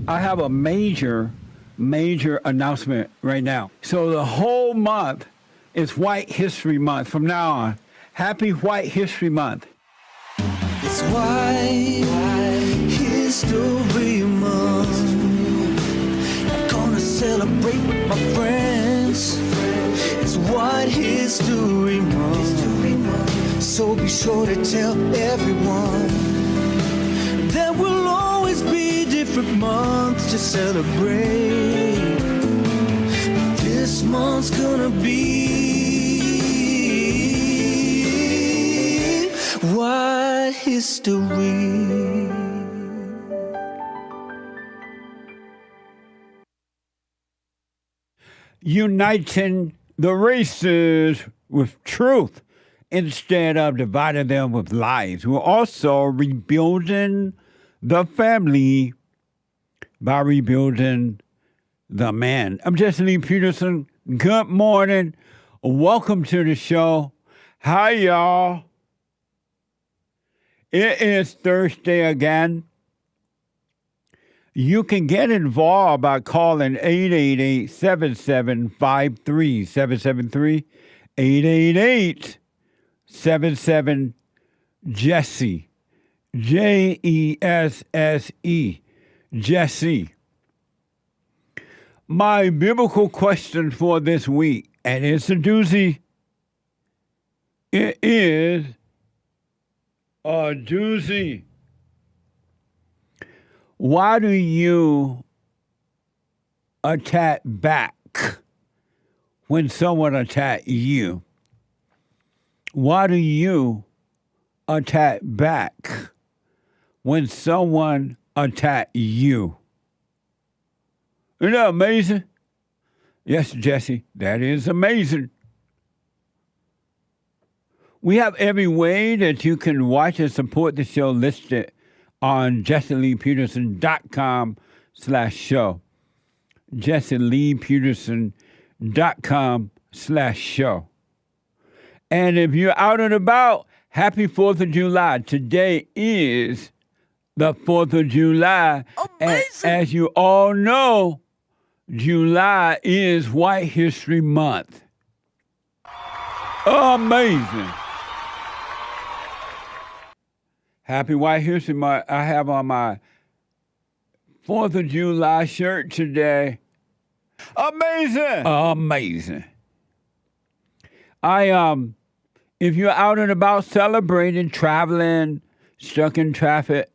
I have a major announcement right now. So the whole month is White History Month from now on. Happy White History Month. It's White History Month. I'm gonna celebrate with my friends. It's White History Month. So be sure to tell everyone there will always be different months to celebrate. This month's gonna be White History. Uniting the races with truth instead of dividing them with lies. We're also rebuilding the family by rebuilding the man. I'm JLP Peterson. Good morning. Welcome to the show. Hi, y'all. It is Thursday again. You can get involved by calling 888-7753. 773 888-77-JESSE. Jesse. Jesse. My biblical question for this week, and it's a doozy. It is a doozy. Why do you attack back when someone attacks you? Why do you attack back when someone attacks you? Isn't that amazing? Yes, Jesse, that is amazing. We have every way that you can watch and support the show listed on JesseLeePeterson.com/show. JesseLeePeterson.com/show. And if you're out and about, happy 4th of July. Today is the 4th of July. As you all know, July is White History Month. Amazing. Happy White History Month. I have on my 4th of July shirt today. Amazing. Amazing. If you're out and about celebrating, traveling, stuck in traffic,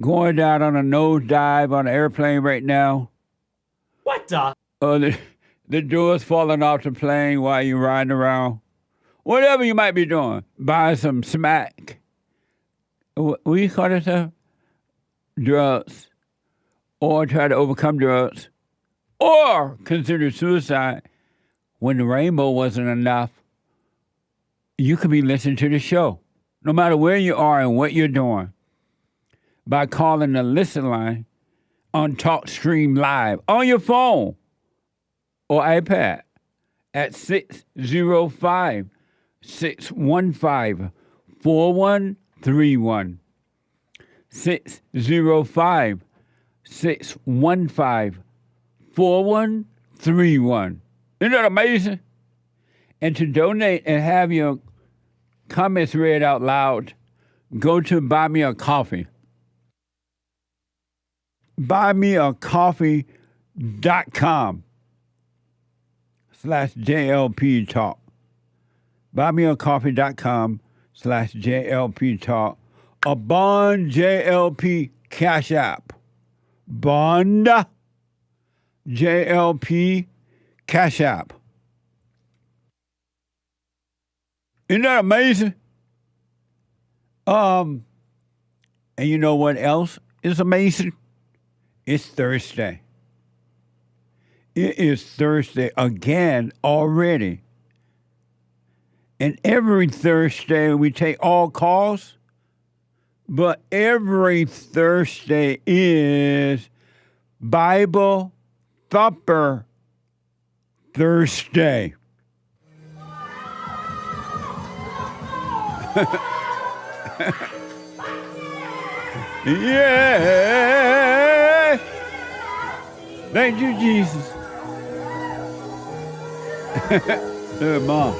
going down on a nosedive on an airplane right now. What the? The door's falling off the plane while you're riding around. Whatever you might be doing. Buy some smack. What you call this stuff? Drugs. Or try to overcome drugs. Or consider suicide when the rainbow wasn't enough. You could be listening to the show, no matter where you are and what you're doing, by calling the listen line on TalkStream Live on your phone or iPad at 605-615-4131. 605-615-4131. Isn't that amazing? And to donate and have your comments read out loud, go to Buy Me a Coffee. BuyMeACoffee.com/JLP Talk. BuyMeACoffee.com/JLP Talk. a Bond JLP Cash App. Bond JLP Cash App. Isn't that amazing? And you know what else is amazing? It's Thursday. It is Thursday again already. And every Thursday we take all calls, but every Thursday is Bible Thumper Thursday. Yeah. Thank you, Jesus. Mom.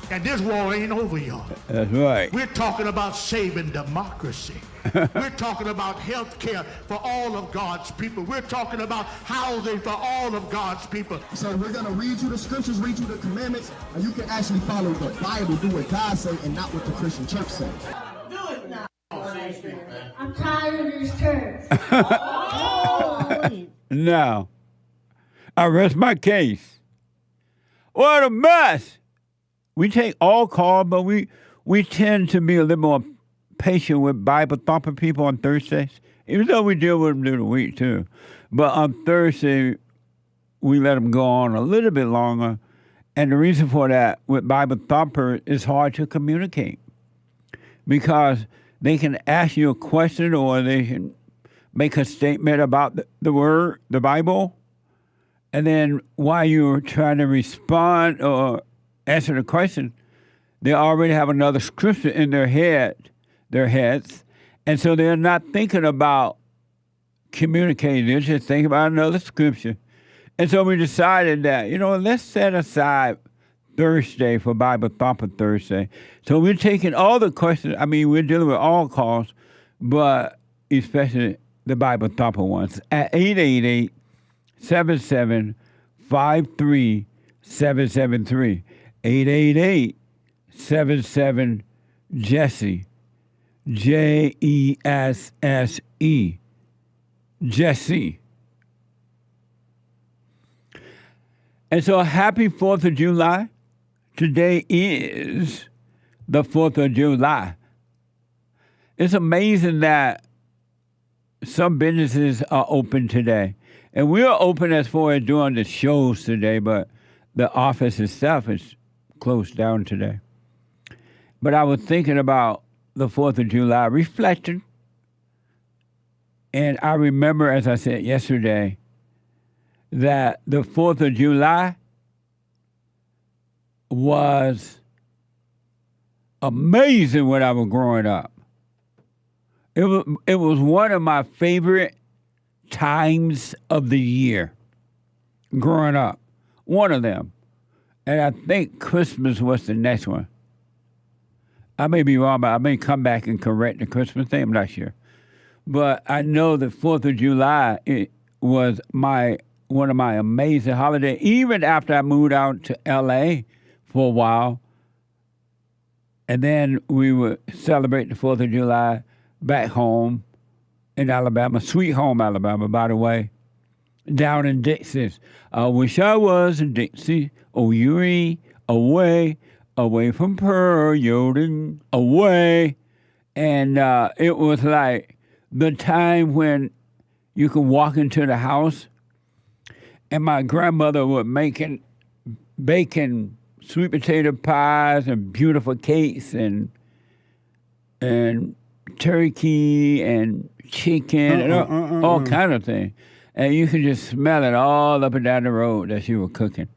And this war ain't over, y'all. That's right. We're talking about saving democracy. We're talking about health care for all of God's people. We're talking about housing for all of God's people. So we're going to read you the scriptures, read you the commandments, and you can actually follow the Bible, do what God says, and not what the Christian church says. Do it now. I'm tired of this church. Now, I rest my case. What a mess. We take all calls, but we tend to be a little more patient with Bible thumping people on Thursdays, even though we deal with them during the week too. But on Thursday, we let them go on a little bit longer. And the reason for that with Bible thumper is hard to communicate because they can ask you a question or they can make a statement about the word, the Bible, and then while you're trying to respond or answer the question, they already have another scripture in their heads, and so they're not thinking about communicating. They're just thinking about another scripture. And so we decided that, let's set aside Thursday for Bible Thumper Thursday. So we're taking all the questions. I mean, we're dealing with all calls, but especially the Bible Thumper ones at 888-77-53773. 888-77-JESSE. JESSE. Jesse. And so happy 4th of July. Today is the 4th of July. It's amazing that some businesses are open today. And we are open as far as doing the shows today, but the office itself is closed down today. But I was thinking about the 4th of July, reflecting. And I remember, as I said yesterday, that the 4th of July was amazing when I was growing up. It was one of my favorite times of the year growing up. One of them. And I think Christmas was the next one. I may be wrong, but I may come back and correct the Christmas thing. I'm not sure. But I know the 4th of July was one of my amazing holidays. Even after I moved out to L.A. for a while, and then we would celebrate the 4th of July back home in Alabama, Sweet Home, Alabama, by the way, down in Dixie. I wish I was in Dixie, oh, you're away from Pearl, Yoden, away. And it was like the time when you could walk into the house and my grandmother was baking sweet potato pies and beautiful cakes and turkey and chicken and all kind of things. And you could just smell it all up and down the road that she was cooking.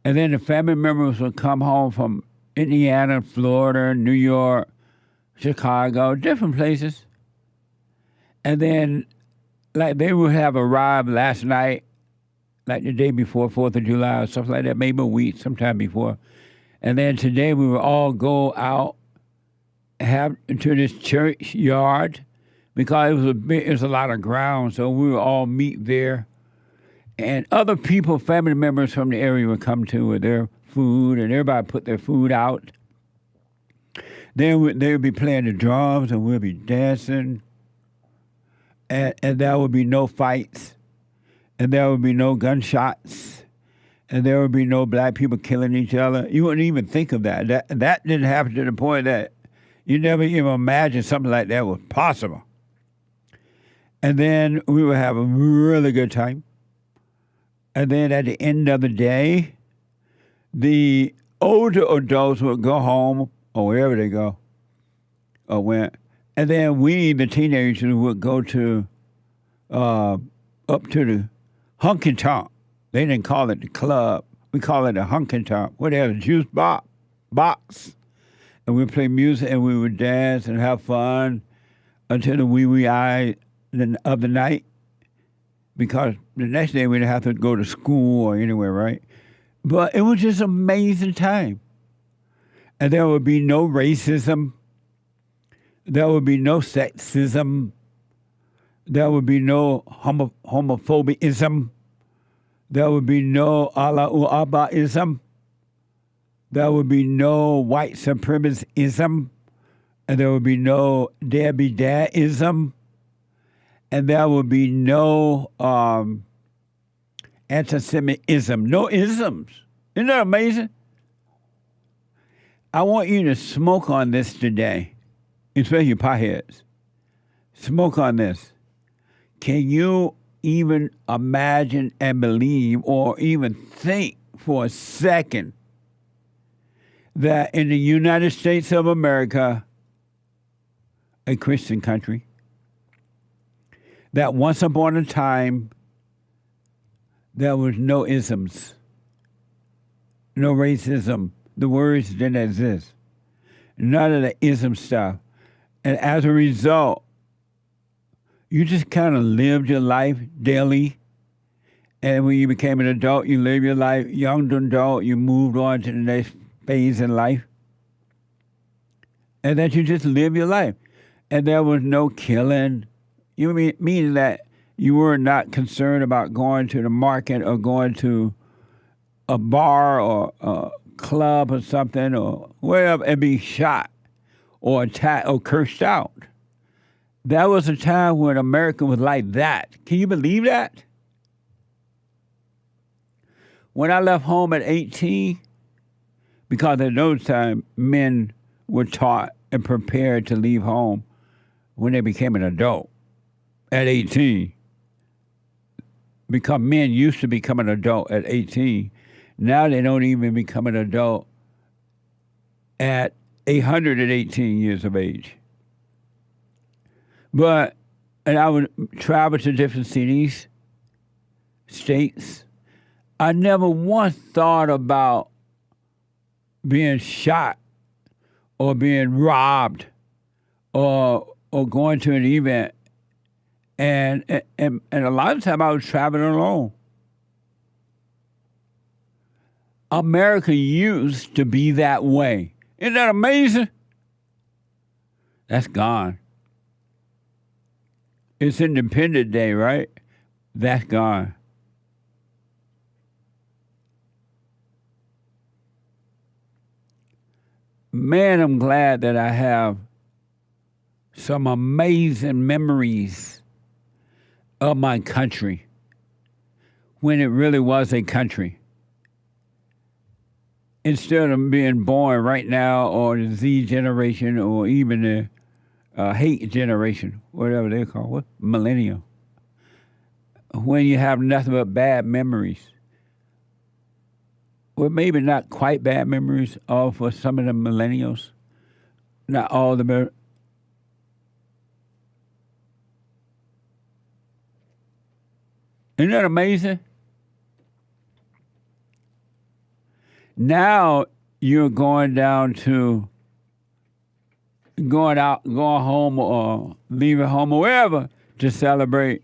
And then the family members would come home from Indiana, Florida, New York, Chicago, different places. And then, like, they would have arrived last night, like the day before 4th of July or something like that, maybe a week, sometime before. And then today we would all go out to this church yard because it was a lot of ground, so we would all meet there. And other people, family members from the area would come to with their food, and everybody put their food out. Then they would be playing the drums and we'll be dancing. And there would be no fights. And there would be no gunshots. And there would be no black people killing each other. You wouldn't even think of that. That didn't happen to the point that you never even imagined something like that was possible. And then we would have a really good time. And then at the end of the day, the older adults would go home or wherever they go or went. And then we, the teenagers, would go to up to the honky tonk. They didn't call it the club. We call it a honky tonk. Where they had a juice box. And we'd play music and we would dance and have fun until the wee eye of the night. Because the next day we'd have to go to school or anywhere, right? But it was just an amazing time. And there would be no racism. There would be no sexism. There would be no homophobism. There would be no Allah Abbaism. There would be no white supremacism. And there would be no Debbie Dadism. And there would be no anti-Semitism. No isms. Isn't that amazing? I want you to smoke on this today, especially you potheads. Smoke on this. Can you even imagine and believe or even think for a second that in the United States of America, a Christian country, that once upon a time there was no isms, no racism. The words didn't exist. None of the ism stuff. And as a result, you just kind of lived your life daily. And when you became an adult, you lived your life, young adult, you moved on to the next phase in life. And that you just lived your life. And there was no killing. You mean that you were not concerned about going to the market or going to a bar or a club or something or wherever and be shot or attacked or cursed out. That was a time when America was like that. Can you believe that? When I left home at 18, because at those times men were taught and prepared to leave home when they became an adult at 18. Because men used to become an adult at 18. Now they don't even become an adult at 118 years of age. And I would travel to different cities, states. I never once thought about being shot or being robbed or going to an event. And a lot of time I was traveling alone. America used to be that way. Isn't that amazing? That's gone. It's Independence Day, right? That's gone. Man, I'm glad that I have some amazing memories of my country when it really was a country. Instead of being born right now or the Z generation or even the Hake generation, whatever they call it, millennial, when you have nothing but bad memories. Well, maybe not quite bad memories all for some of the millennials, not all the Isn't that amazing? Now you're going out, going home or leaving home or wherever to celebrate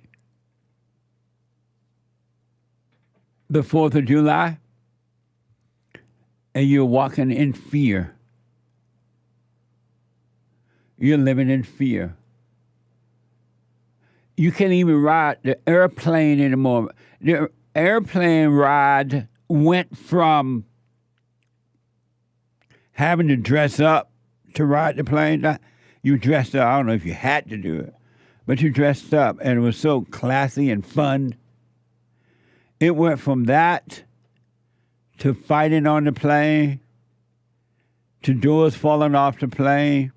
the 4th of July, and you're walking in fear. You're living in fear. You can't even ride the airplane anymore. The airplane ride went from having to dress up to ride the plane. You dressed up. I don't know if you had to do it, but you dressed up, and it was so classy and fun. It went from that to fighting on the plane, to doors falling off the plane,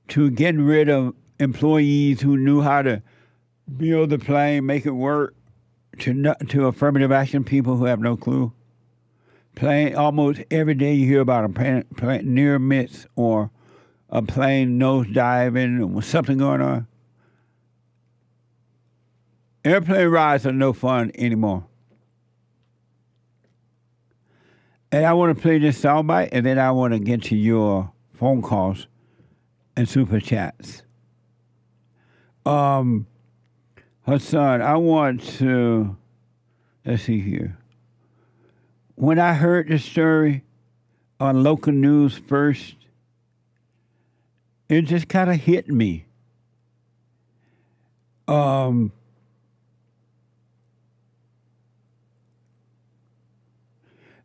to getting rid of employees who knew how to build the plane, make it work, to affirmative action people who have no clue. Plane, almost every day you hear about a plane near miss or a plane nose diving or something going on. Airplane rides are no fun anymore. And I want to play this soundbite, and then I want to get to your phone calls and super chats. Hassan, I want to, let's see here. When I heard this story on local news first, it just kind of hit me.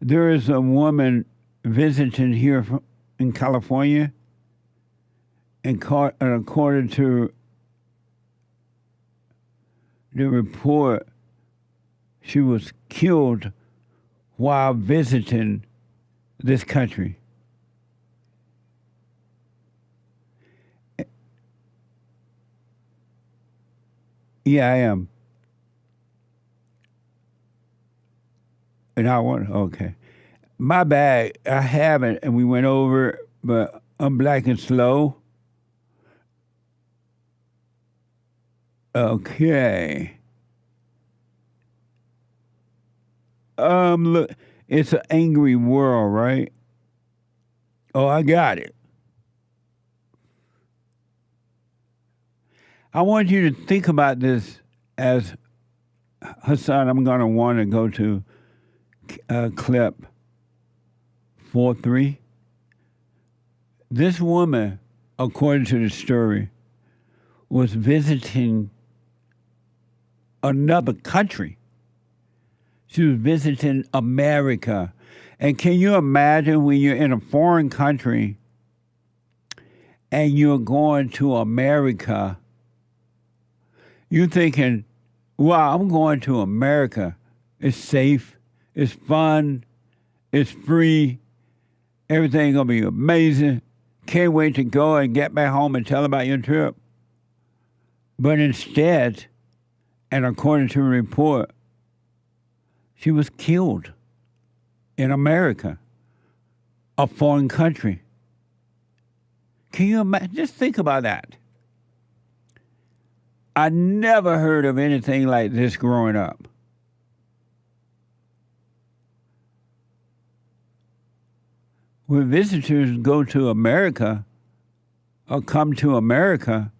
There is a woman visiting here in California, and according to the report, she was killed while visiting this country. Yeah, I am. And I want, okay. My bad, I haven't, and we went over it, but I'm black and slow. Okay. Look, it's an angry world, right? Oh, I got it. I want you to think about this as, Hassan, I'm going to want to go to clip 4-3. This woman, according to the story, was visiting another country. She was visiting America. And can you imagine when you're in a foreign country and you're going to America, you're thinking, wow, I'm going to America. It's safe, it's fun, it's free, everything's going to be amazing. Can't wait to go and get back home and tell about your trip. But instead, and according to a report, she was killed in America, a foreign country. Can you imagine? Just think about that. I never heard of anything like this growing up. When visitors go to America or come to America,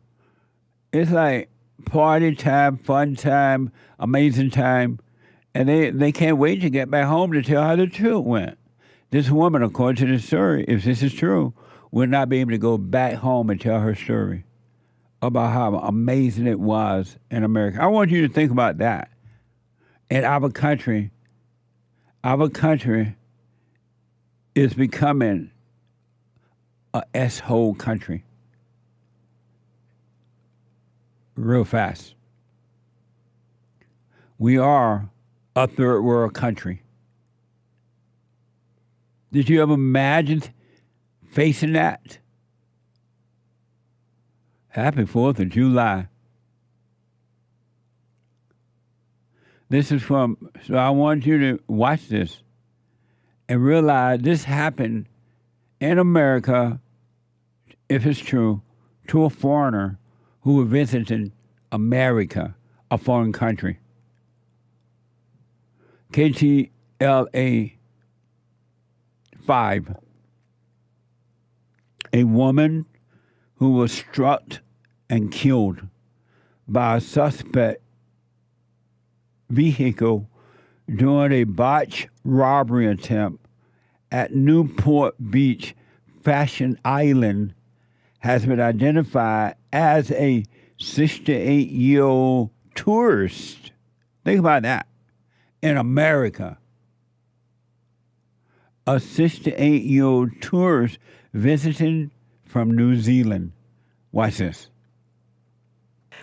it's like party time, fun time, amazing time, and they can't wait to get back home to tell how the trip went. This woman, according to the story, if this is true, will not be able to go back home and tell her story about how amazing it was in America. I want you to think about that. In our country is becoming a S-hole country real fast. We are a third world country. Did you ever imagine facing that? Happy 4th of July. This is so I want you to watch this and realize this happened in America, if it's true, to a foreigner who was visiting America, a foreign country. KTLA 5. A woman who was struck and killed by a suspect vehicle during a botched robbery attempt at Newport Beach, Fashion Island, has been identified as a 68-year-old tourist. Think about that. In America, a 68-year-old tourist visiting from New Zealand. Watch this.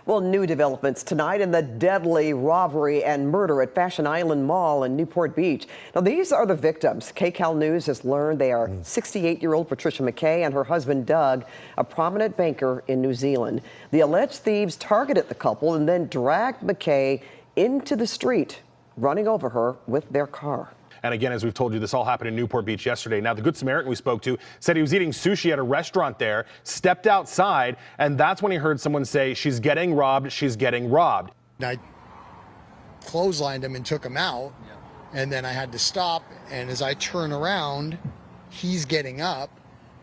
Well, new developments tonight in the deadly robbery and murder at Fashion Island Mall in Newport Beach. Now, these are the victims. KCAL News has learned they are 68-year-old Patricia McKay and her husband, Doug, a prominent banker in New Zealand. The alleged thieves targeted the couple and then dragged McKay into the street, running over her with their car. And again, as we've told you, this all happened in Newport Beach yesterday. Now, the Good Samaritan we spoke to said he was eating sushi at a restaurant there, stepped outside, and that's when he heard someone say, "She's getting robbed, she's getting robbed." I clotheslined him and took him out, and then I had to stop, and as I turn around, he's getting up,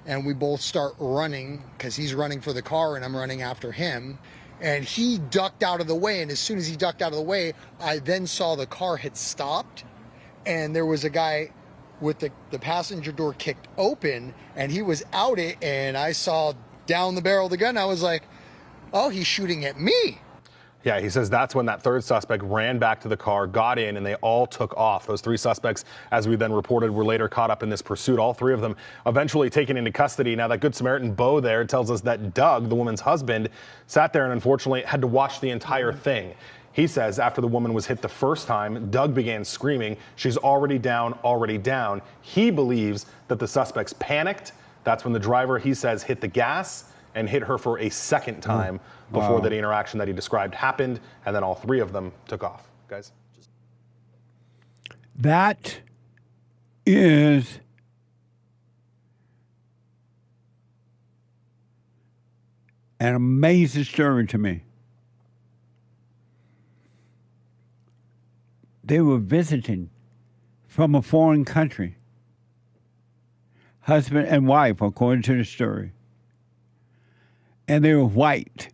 and we both start running, because he's running for the car and I'm running after him. And he ducked out of the way, and as soon as he ducked out of the way, I then saw the car had stopped. And there was a guy with the passenger door kicked open, and he was out it, and I saw down the barrel of the gun. I was like, oh, he's shooting at me. Yeah, he says that's when that third suspect ran back to the car, got in, and they all took off. Those three suspects, as we then reported, were later caught up in this pursuit. All three of them eventually taken into custody. Now, that Good Samaritan Bo there tells us that Doug, the woman's husband, sat there and unfortunately had to watch the entire thing. He says after the woman was hit the first time, Doug began screaming, "She's already down, already down." He believes that the suspects panicked. That's when the driver, he says, hit the gas and hit her for a second time before that interaction that he described happened, and then all three of them took off. Guys? That is an amazing story to me. They were visiting from a foreign country, husband and wife, according to the story. And they were white.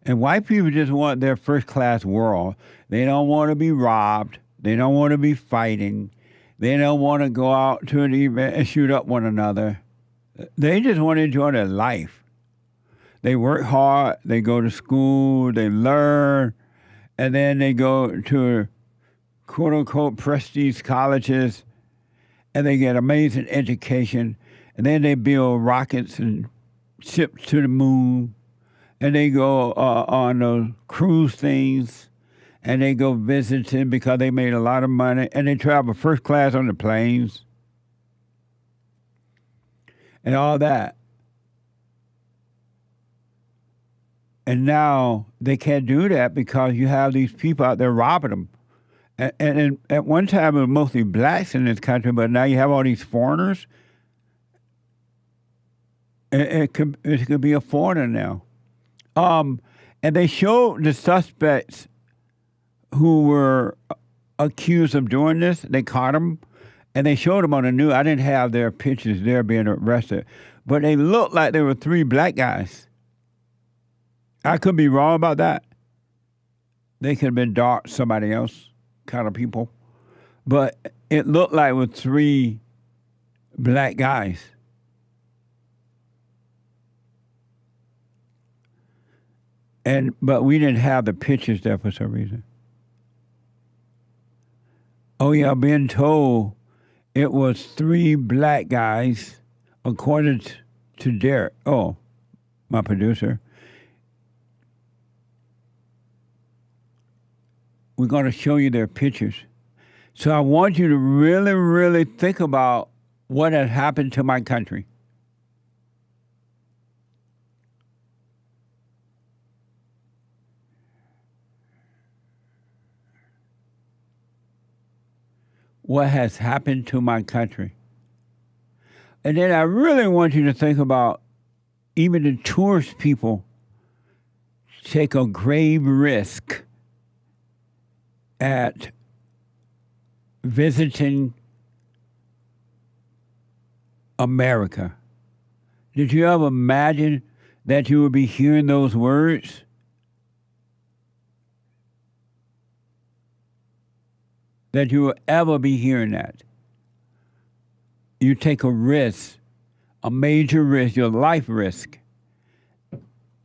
And white people just want their first-class world. They don't want to be robbed. They don't want to be fighting. They don't want to go out to an event and shoot up one another. They just want to enjoy their life. They work hard. They go to school. They learn. And then they go to quote-unquote prestige colleges, and they get amazing education, and then they build rockets and ships to the moon, and they go on those cruise things, and they go visiting because they made a lot of money, and they travel first class on the planes, and all that. And now they can't do that because you have these people out there robbing them. And at one time, it was mostly blacks in this country, but now you have all these foreigners. It could be a foreigner now. And they showed the suspects who were accused of doing this. They caught them, and they showed them on the news. I didn't have their pictures there being arrested, but they looked like there were three black guys. I could be wrong about that. They could have been dark, somebody else kind of people. But it looked like it was three black guys. But we didn't have the pictures there for some reason. Oh yeah, I've been told it was three black guys, according to Derek. Oh, my producer. We're going to show you their pictures. So I want you to really, really think about what had happened to my country. What has happened to my country. And then I really want you to think about even the tourist people take a grave risk at visiting America. Did you ever imagine that you would be hearing those words? That you will ever be hearing that? You take a risk, a major risk, your life risk,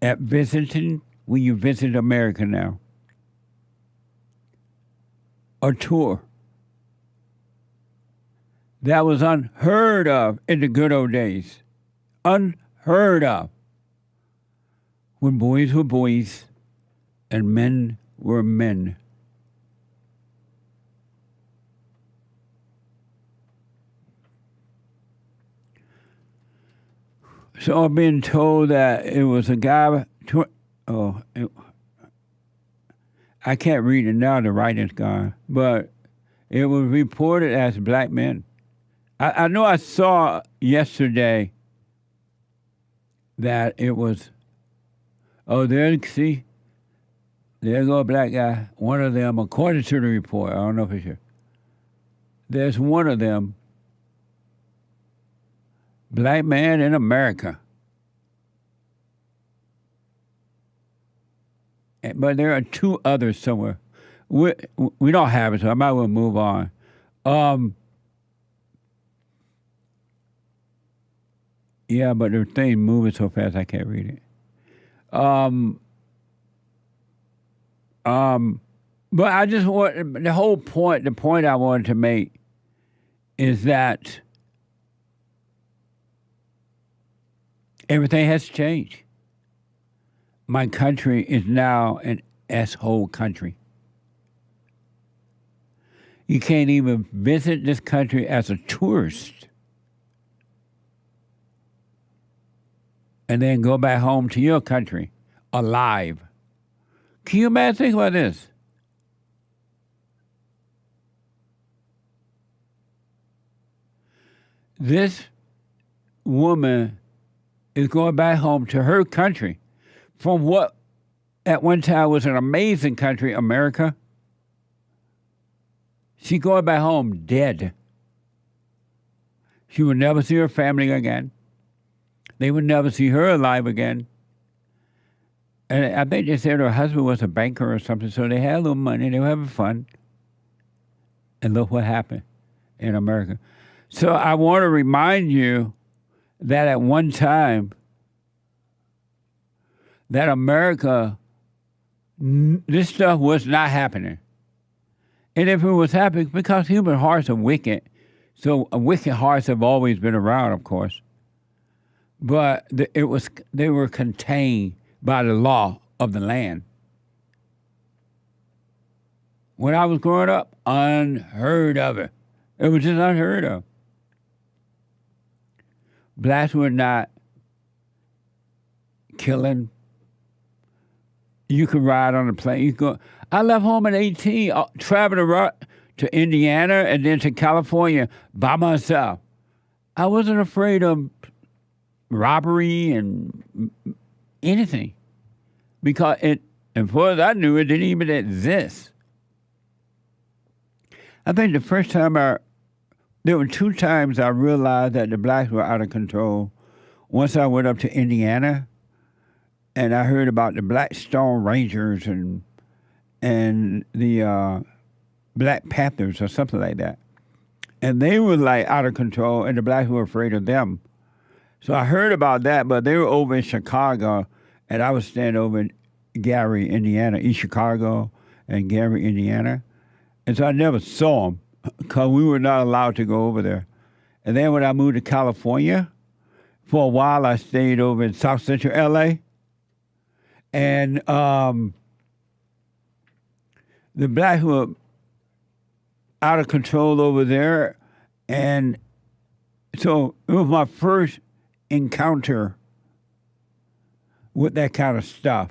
at visiting when you visit America now. A tour. That was unheard of in the good old days. Unheard of. When boys were boys and men were men. So I've been told that it was a guy. I can't read it now, the writing's gone, but it was reported as black men. I know I saw yesterday that it was, there go a black guy. One of them, according to the report, I don't know for sure. There's one of them, black man in America. But there are two others somewhere. We don't have it, so I might well move on. Yeah, but the thing moving so fast I can't read it. But I just want the point I wanted to make is that everything has changed. My country is now an S-hole country. You can't even visit this country as a tourist and then go back home to your country alive. Can you imagine? Think about this. This woman is going back home to her country from what at one time was an amazing country, America. She's going back home dead. She will never see her family again. They would never see her alive again. And I think they said her husband was a banker or something, so they had a little money, they were having fun. And look what happened in America. So I want to remind you that at one time, that America, this stuff was not happening. And if it was happening, because human hearts are wicked, so wicked hearts have always been around, of course. But they were contained by the law of the land. When I was growing up, unheard of it. It was just unheard of. Blacks were not killing. You could ride on a plane. You could go. I left home at 18, traveled around to Indiana and then to California by myself. I wasn't afraid of robbery and anything because as far as I knew, it didn't even exist. I think the first time there were two times I realized that the blacks were out of control. Once I went up to Indiana and I heard about the Black Stone Rangers and the Black Panthers or something like that. And they were like out of control and the blacks were afraid of them. So I heard about that, but they were over in Chicago and I was staying over in Gary, Indiana, East Chicago and Gary, Indiana. And so I never saw them because we were not allowed to go over there. And then when I moved to California, for a while I stayed over in South Central LA. And the blacks were out of control over there. And so it was my first encounter with that kind of stuff.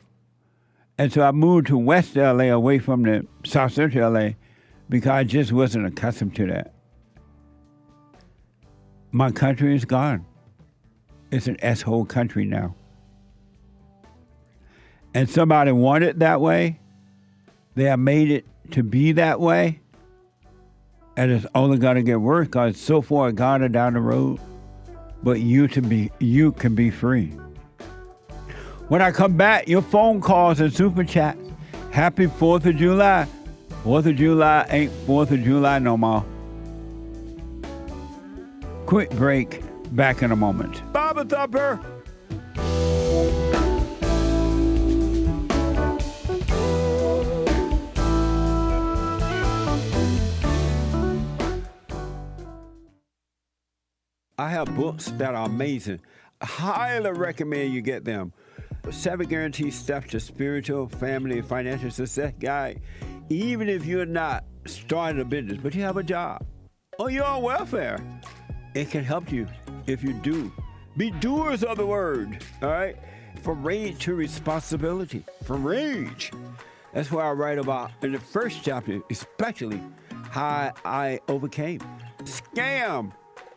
And so I moved to West LA away from the South Central LA because I just wasn't accustomed to that. My country is gone. It's an S-hole country now. And somebody wanted it that way. They have made it to be that way. And it's only going to get worse because it's so far gone down the road. But you can be free. When I come back, your phone calls and super chats. Happy 4th of July. 4th of July ain't 4th of July no more. Quick break. Back in a moment. Baba Thumper. I have books that are amazing. I highly recommend you get them. 7 Guaranteed Steps to Spiritual, Family, and Financial Success Guide. Even if you're not starting a business, but you have a job, or you're on welfare, it can help you if you do. Be doers of the word, all right? From rage to responsibility. From rage. That's what I write about in the first chapter, especially how I overcame. Scam.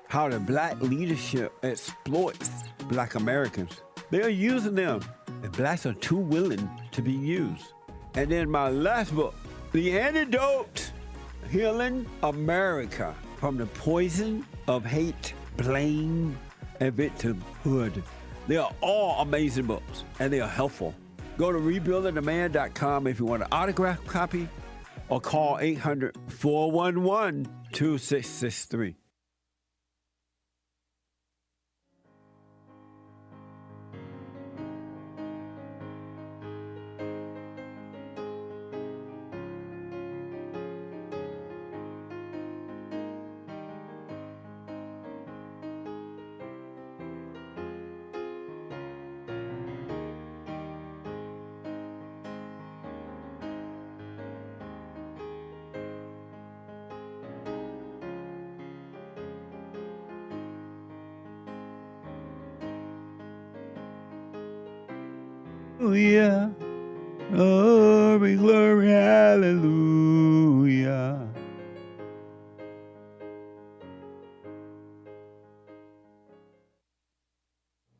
How the black leadership exploits black Americans. They are using them, and blacks are too willing to be used. And then my last book, The Antidote, Healing America from the Poison of Hate, Blame, and Victimhood. They are all amazing books, and they are helpful. Go to rebuildingtheman.com if you want an autographed copy, or call 800-411-2663. Hallelujah, glory, glory, hallelujah.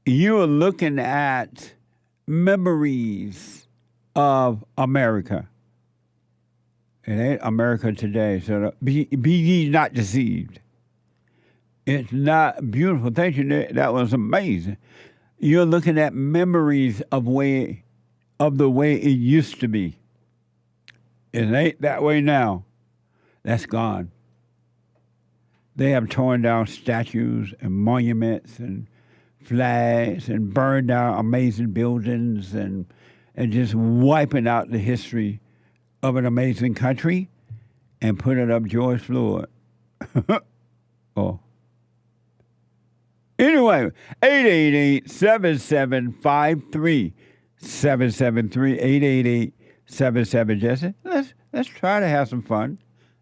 You are looking at memories of America. It ain't America today, so be ye not deceived. It's not beautiful. Thank you, that was amazing. You're looking at memories of the way it used to be. It ain't that way now. That's gone. They have torn down statues and monuments and flags and burned down amazing buildings and just wiping out the history of an amazing country and putting up George Floyd. Oh. Anyway, 888-7753-773, 888-77-JESSE. Let's try to have some fun.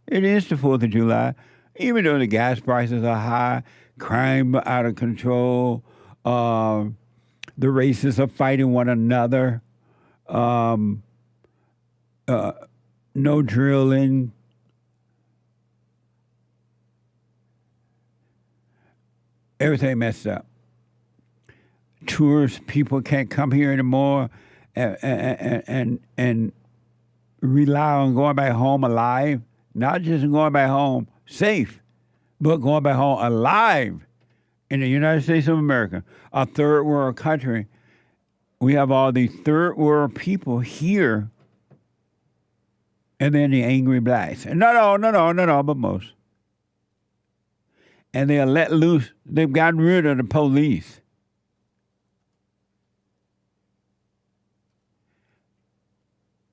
It is the 4th of July. Even though the gas prices are high, crime out of control, the racists are fighting one another, no drilling. Everything messed up. Tourist people can't come here anymore and rely on going back home alive. Not just going back home safe, but going back home alive in the United States of America, a third world country. We have all these third world people here, and then the angry blacks. And not all, but most. And they are let loose. They've gotten rid of the police.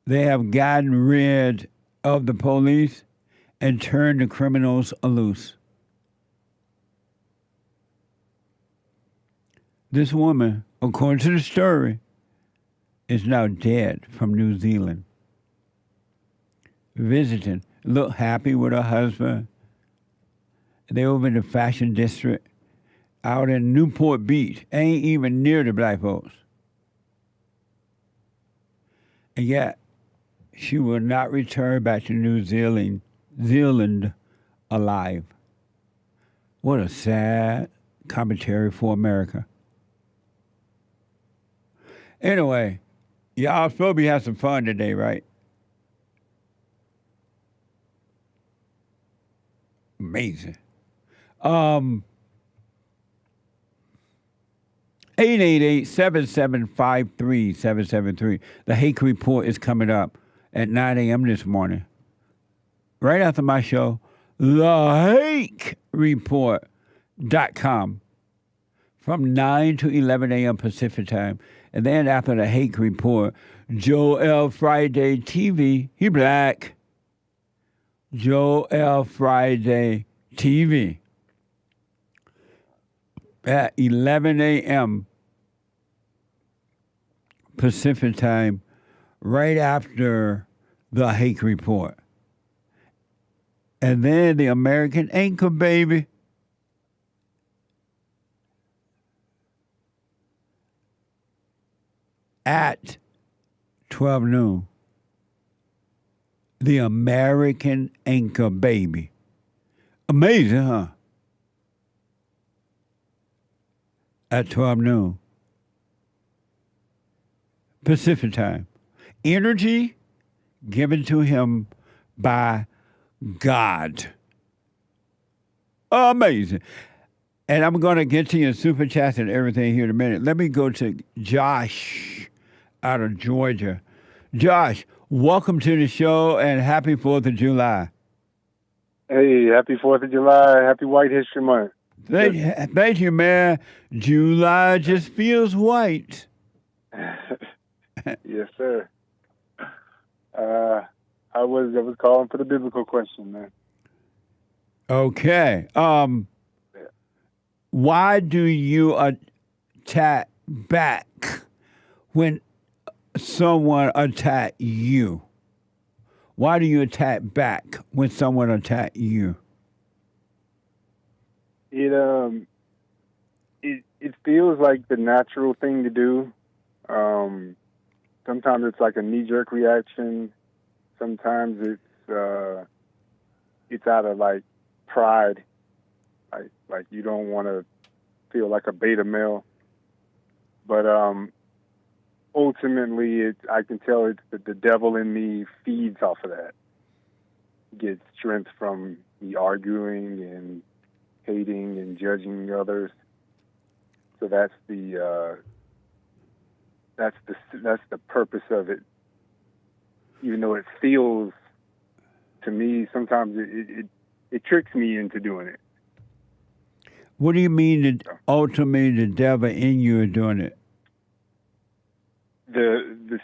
They have gotten rid of the police and turned the criminals loose. This woman, according to the story, is now dead from New Zealand. Visiting, looked happy with her husband. They over in the fashion district out in Newport Beach. Ain't even near the black folks. And yet, she will not return back to New Zealand alive. What a sad commentary for America. Anyway, y'all supposed to be having some fun today, right? Amazing. 888-7753-773. The Hake Report is coming up at 9 a.m. this morning. Right after my show, thehakereport.com from 9 to 11 a.m. Pacific time. And then after the Hake Report, Joel Friday TV, he black. Joel Friday TV. at 11 a.m. Pacific time, right after the Hake report. And then the American anchor baby. At 12 noon. The American anchor baby. Amazing, huh? At 12 noon. Pacific time. Energy given to him by God. Amazing. And I'm going to get to your super chats and everything here in a minute. Let me go to Josh out of Georgia. Josh, welcome to the show and happy 4th of July. Hey, happy 4th of July. Happy White History Month. Thank you, man. July just feels white. Yes, sir. I was calling for the biblical question, man. Okay. Why do you attack back when someone attack you? Why do you attack back when someone attack you? It feels like the natural thing to do. Sometimes it's like a knee-jerk reaction. Sometimes it's out of like pride, like you don't want to feel like a beta male. But ultimately, I can tell it's the devil in me feeds off of that. Gets strength from me arguing and hating and judging others. So that's the purpose of it. Even though it feels to me, sometimes it tricks me into doing it. What do you mean that ultimately the devil in you is doing it? The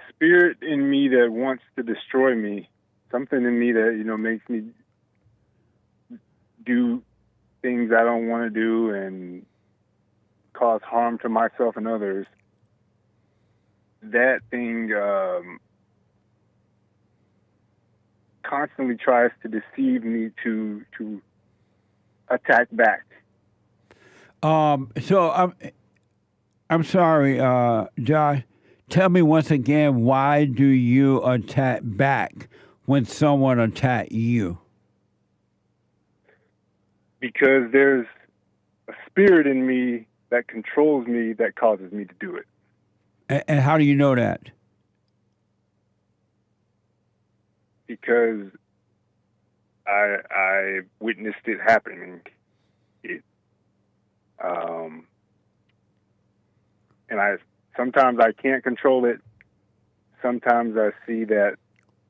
spirit in me that wants to destroy me, something in me that makes me do things I don't want to do and cause harm to myself and others. That thing constantly tries to deceive me to attack back. So I'm sorry, Josh. Tell me once again, why do you attack back when someone attacks you? Because there's a spirit in me that controls me that causes me to do it. And how do you know that? Because I witnessed it happening. And sometimes I can't control it. Sometimes I see that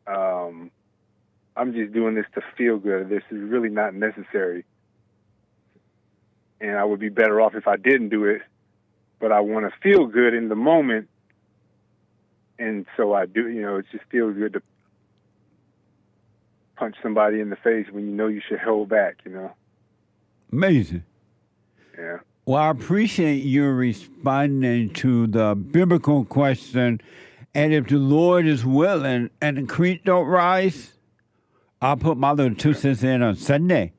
I'm just doing this to feel good. This is really not necessary. And I would be better off if I didn't do it. But I want to feel good in the moment. And so I do, it just feels good to punch somebody in the face when you know you should hold back, Amazing. Yeah. Well, I appreciate you responding to the biblical question. And if the Lord is willing and the creek don't rise, I'll put my little 2 cents in on Sunday.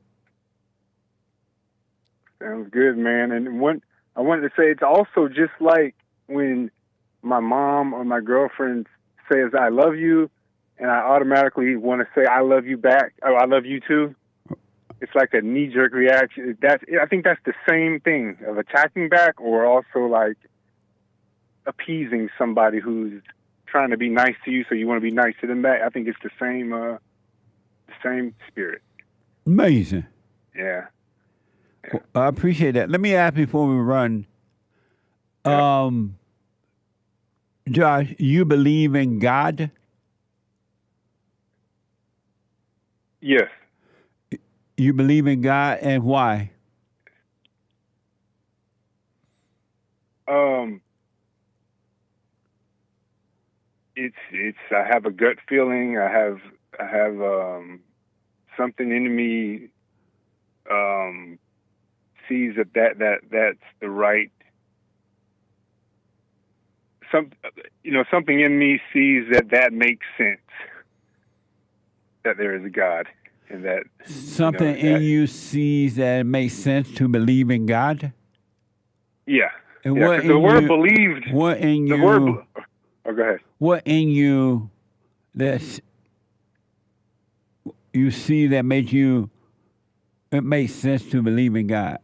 Sounds good, man. And what I wanted to say, it's also just like when my mom or my girlfriend says, I love you, and I automatically want to say, I love you back. Oh, I love you too. It's like a knee-jerk reaction. I think that's the same thing of attacking back or also like appeasing somebody who's trying to be nice to you, so you want to be nice to them back. I think it's the same spirit. Amazing. Yeah. Well, I appreciate that. Let me ask before we run. Josh, you believe in God? Yes. You believe in God, and why? It's I have a gut feeling. I have something in me sees that's the right. Something in me sees that makes sense. That there is a God, and that something in you sees that it makes sense to believe in God. Yeah. And yeah, what in the word you, believed. What in the you? Word, oh, go ahead. What in you that you see that makes you? It makes sense to believe in God.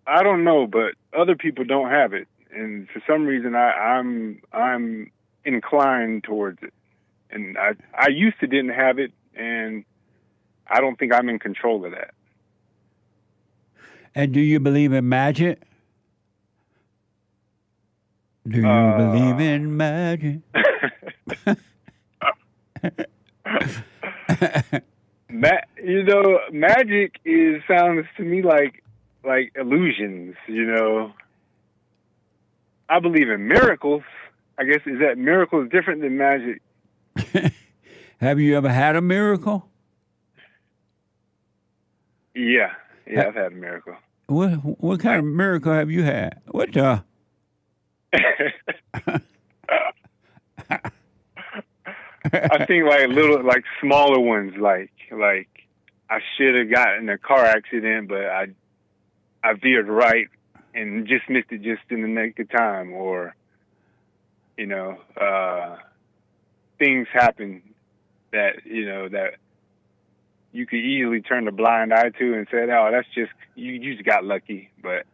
I don't know, but other people don't have it, and for some reason, I'm inclined towards it. And I used to didn't have it, and I don't think I'm in control of that. And do you believe in magic? Do you believe in magic? Magic sounds to me like illusions. I believe in miracles. I guess is that miracles different than magic? Have you ever had a miracle? Yeah, I've had a miracle. What kind of miracle have you had? What the? I think like smaller ones, like I should have gotten in a car accident, but I veered right and just missed it just in the nick of time, or things happen that that you could easily turn a blind eye to and say, "Oh, that's just you just got lucky," but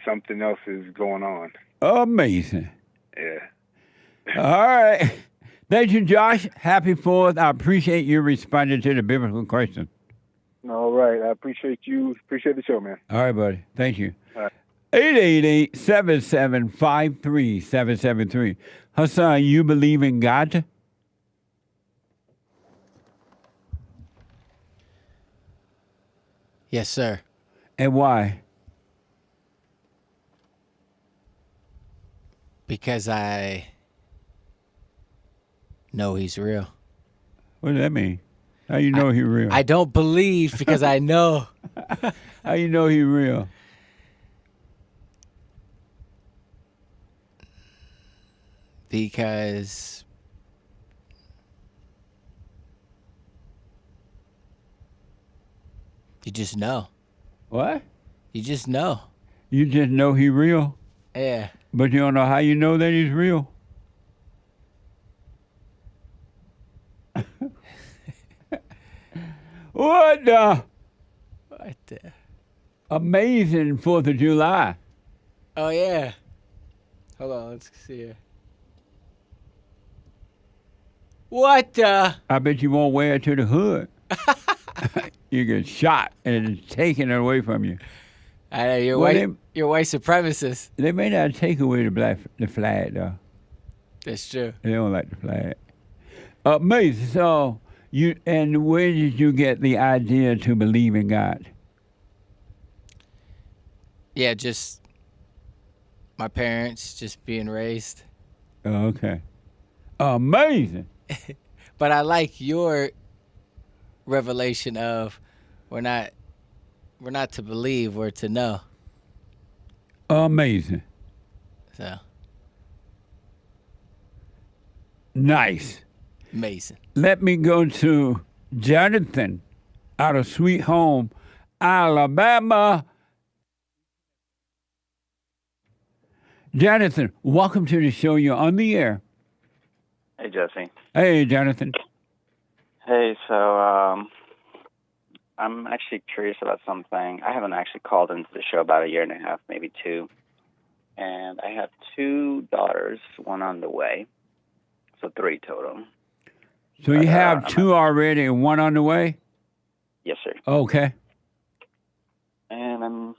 something else is going on. Amazing. Yeah. All right. Thank you, Josh. Happy 4th. I appreciate you responding to the biblical question. All right. I appreciate you. Appreciate the show, man. All right, buddy. Thank you. All right. 888-775-3773. Hassan, you believe in God? Yes, sir. And why? Because I know he's real. What does that mean? How you know he's real? I don't believe because I know. How you know he's real? Because you just know. What? You just know. You just know he's real? Yeah. But you don't know how you know that he's real? What the? What the? Amazing 4th of July. Oh, yeah. Hold on, let's see here. What the? I bet you won't wear it to the hood. You get shot and it's taken away from you. I know, you're white supremacist. They may not take away the flag, though. That's true. They don't like the flag. Amazing. So, where did you get the idea to believe in God? Yeah, just my parents just being raised. Oh, okay. Amazing. But I like your revelation of we're not to believe, we're to know. Amazing. So. Nice. Amazing. Let me go to Jonathan out of Sweet Home, Alabama. Jonathan, welcome to the show. You're on the air. Hey, Jesse. Hey, Jonathan. Hey, so I'm actually curious about something. I haven't actually called into the show about a year and a half, maybe 2. And I have 2 daughters, 1 on the way. So 3 total. So you have 2 already and 1 on the way? Yes, sir. Okay. And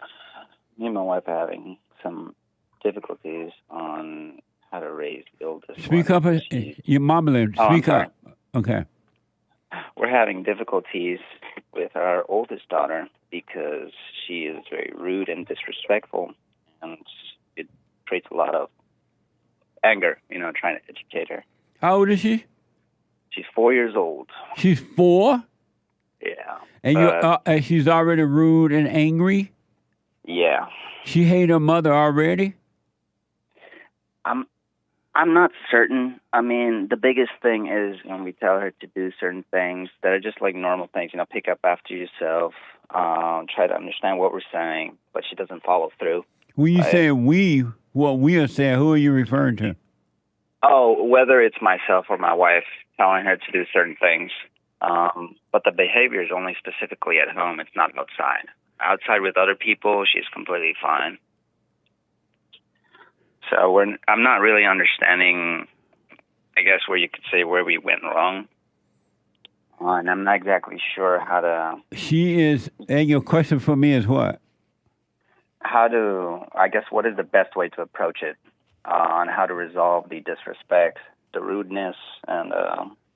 me and my wife are having some difficulties on how to raise the oldest. Speak up. You're mumbling. Speak up. Okay. We're having difficulties with our oldest daughter because she is very rude and disrespectful, and it creates a lot of anger, trying to educate her. How old is she? She's 4 years old. She's 4? Yeah. And and she's already rude and angry? Yeah. She hate her mother already? I'm not certain. I mean, the biggest thing is when we tell her to do certain things that are just like normal things, pick up after yourself, try to understand what we're saying, but she doesn't follow through. When you say what we are saying, who are you referring to? Oh, whether it's myself or my wife telling her to do certain things. But the behavior is only specifically at home. It's not outside. Outside with other people, she's completely fine. So I'm not really understanding, I guess, where you could say where we went wrong. And I'm not exactly sure how to... And your question for me is what? What is the best way to approach it on how to resolve the disrespect, the rudeness, and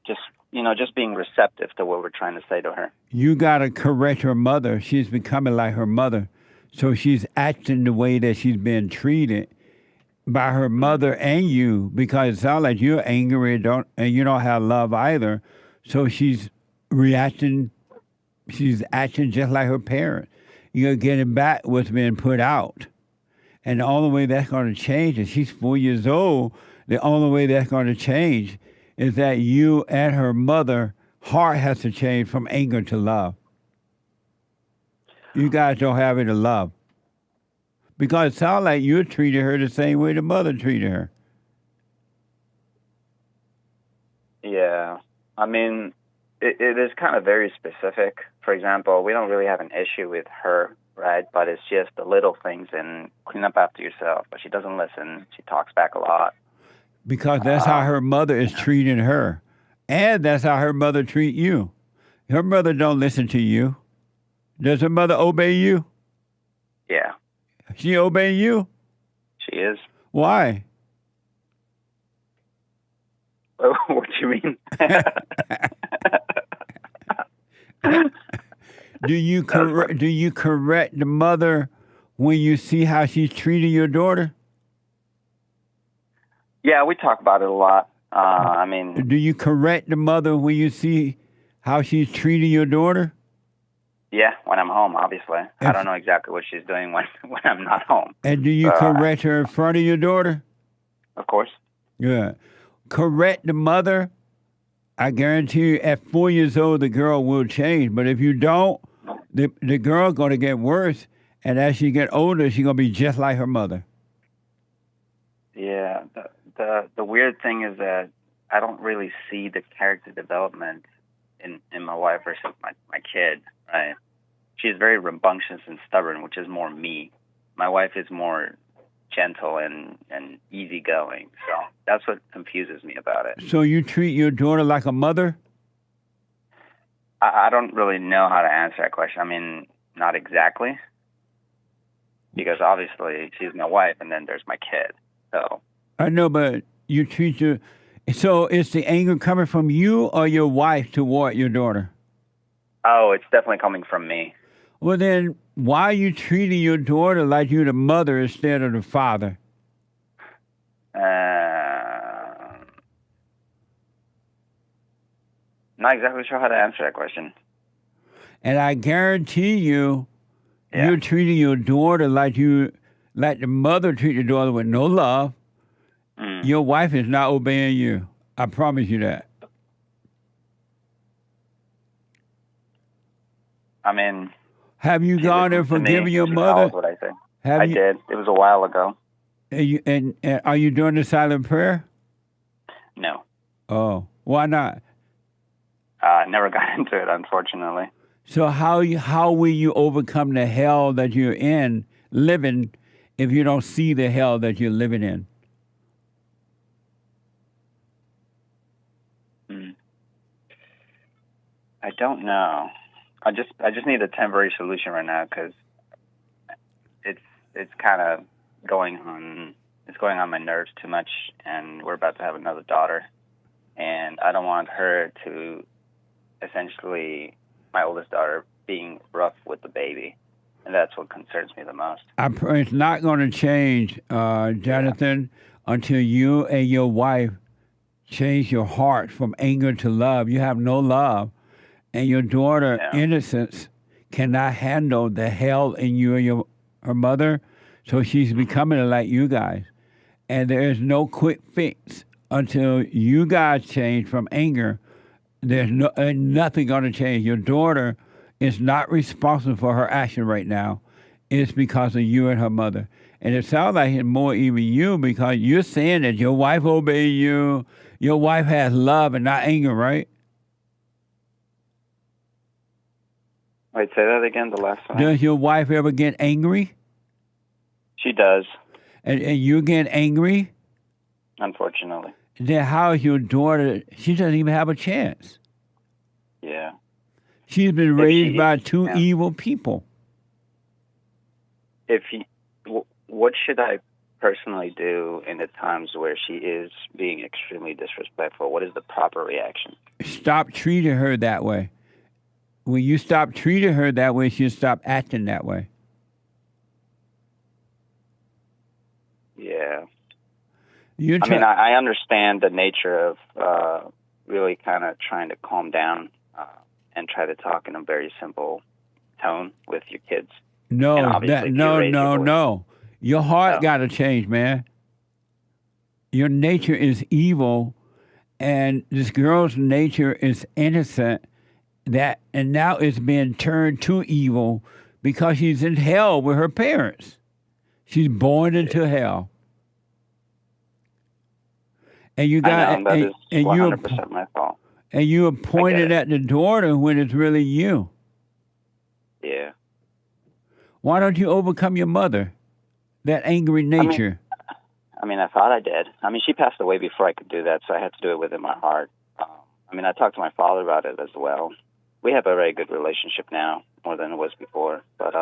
just being receptive to what we're trying to say to her. You got to correct her mother. She's becoming like her mother. So she's acting the way that she's been treated by her mother and you, because it sounds like you're angry and you don't have love either. So she's acting just like her parents. You're getting back what's been put out. And the only way that's going to change is she's 4 years old. The only way that's going to change is that you and her mother heart has to change from anger to love. You guys don't have any love. Because it sounds like you treated her the same way the mother treated her. Yeah. I mean, it is kind of very specific. For example, we don't really have an issue with her, right? But it's just the little things and clean up after yourself. But she doesn't listen. She talks back a lot. Because that's how her mother is treating her. And that's how her mother treat you. Her mother don't listen to you. Does her mother obey you? Yeah. She obey you? She is. Why? What do you mean? Do you correct the mother when you see how she's treating your daughter? Yeah, we talk about it a lot. Do you correct the mother when you see how she's treating your daughter? Yeah, when I'm home, obviously. I don't know exactly what she's doing when I'm not home. And do you correct her in front of your daughter? Of course. Yeah. Correct the mother. I guarantee you at 4 years old, the girl will change. But if you don't, the girl going to get worse. And as she get older, she's going to be just like her mother. Yeah. The weird thing is that I don't really see the character development in my wife versus my kid, right? She's very rambunctious and stubborn, which is more me. My wife is more gentle and easygoing. So that's what confuses me about it. So you treat your daughter like a mother? I don't really know how to answer that question. I mean, not exactly. Because obviously she's my wife and then there's my kid. So I know, but you treat your... So is the anger coming from you or your wife toward your daughter? Oh, it's definitely coming from me. Well, then why are you treating your daughter like you're the mother instead of the father? Not exactly sure how to answer that question. And I guarantee you, you're treating your daughter like the mother treats your daughter with no love. Your wife is not obeying you. I promise you that. I mean... Have you gone and forgiven your mother? What I say. I did. It was a while ago. And are you doing the silent prayer? No. Oh, why not? Never got into it, unfortunately. So how will you overcome the hell that you're in living if you don't see the hell that you're living in? I don't know. I just need a temporary solution right now because it's kind of going on my nerves too much, and we're about to have another daughter, and I don't want her to essentially, my oldest daughter, being rough with the baby, and that's what concerns me the most. It's not going to change, Jonathan, until you and your wife change your heart from anger to love. You have no love. and your daughter, innocence, cannot handle the hell in you and her mother, so she's becoming like you guys. And there is no quick fix until you guys change from anger. There's nothing going to change. Your daughter is not responsible for her action right now. It's because of you and her mother. And it sounds like it's more even you because you're saying that your wife obeys you. Your wife has love and not anger, right? Wait, say that again, the last one. Does your wife ever get angry? She does. And you get angry? Unfortunately. Then how is your daughter? She doesn't even have a chance. Yeah. She's been raised by two evil people. What should I personally do in the times where she is being extremely disrespectful? What is the proper reaction? Stop treating her that way. When you stop treating her that way, she'll stop acting that way. Yeah. I understand the nature of really kind of trying to calm down and try to talk in a very simple tone with your kids. No. Your heart got to change, man. Your nature is evil, and this girl's nature is innocent. And now it's being turned to evil because she's in hell with her parents. She's born into hell. And you got that is 100% my fault. And you are pointed at the daughter when it's really you. Yeah. Why don't you overcome your mother? That angry nature. I thought I did. She passed away before I could do that, so I had to do it within my heart. I talked to my father about it as well. We have a very good relationship now, more than it was before. But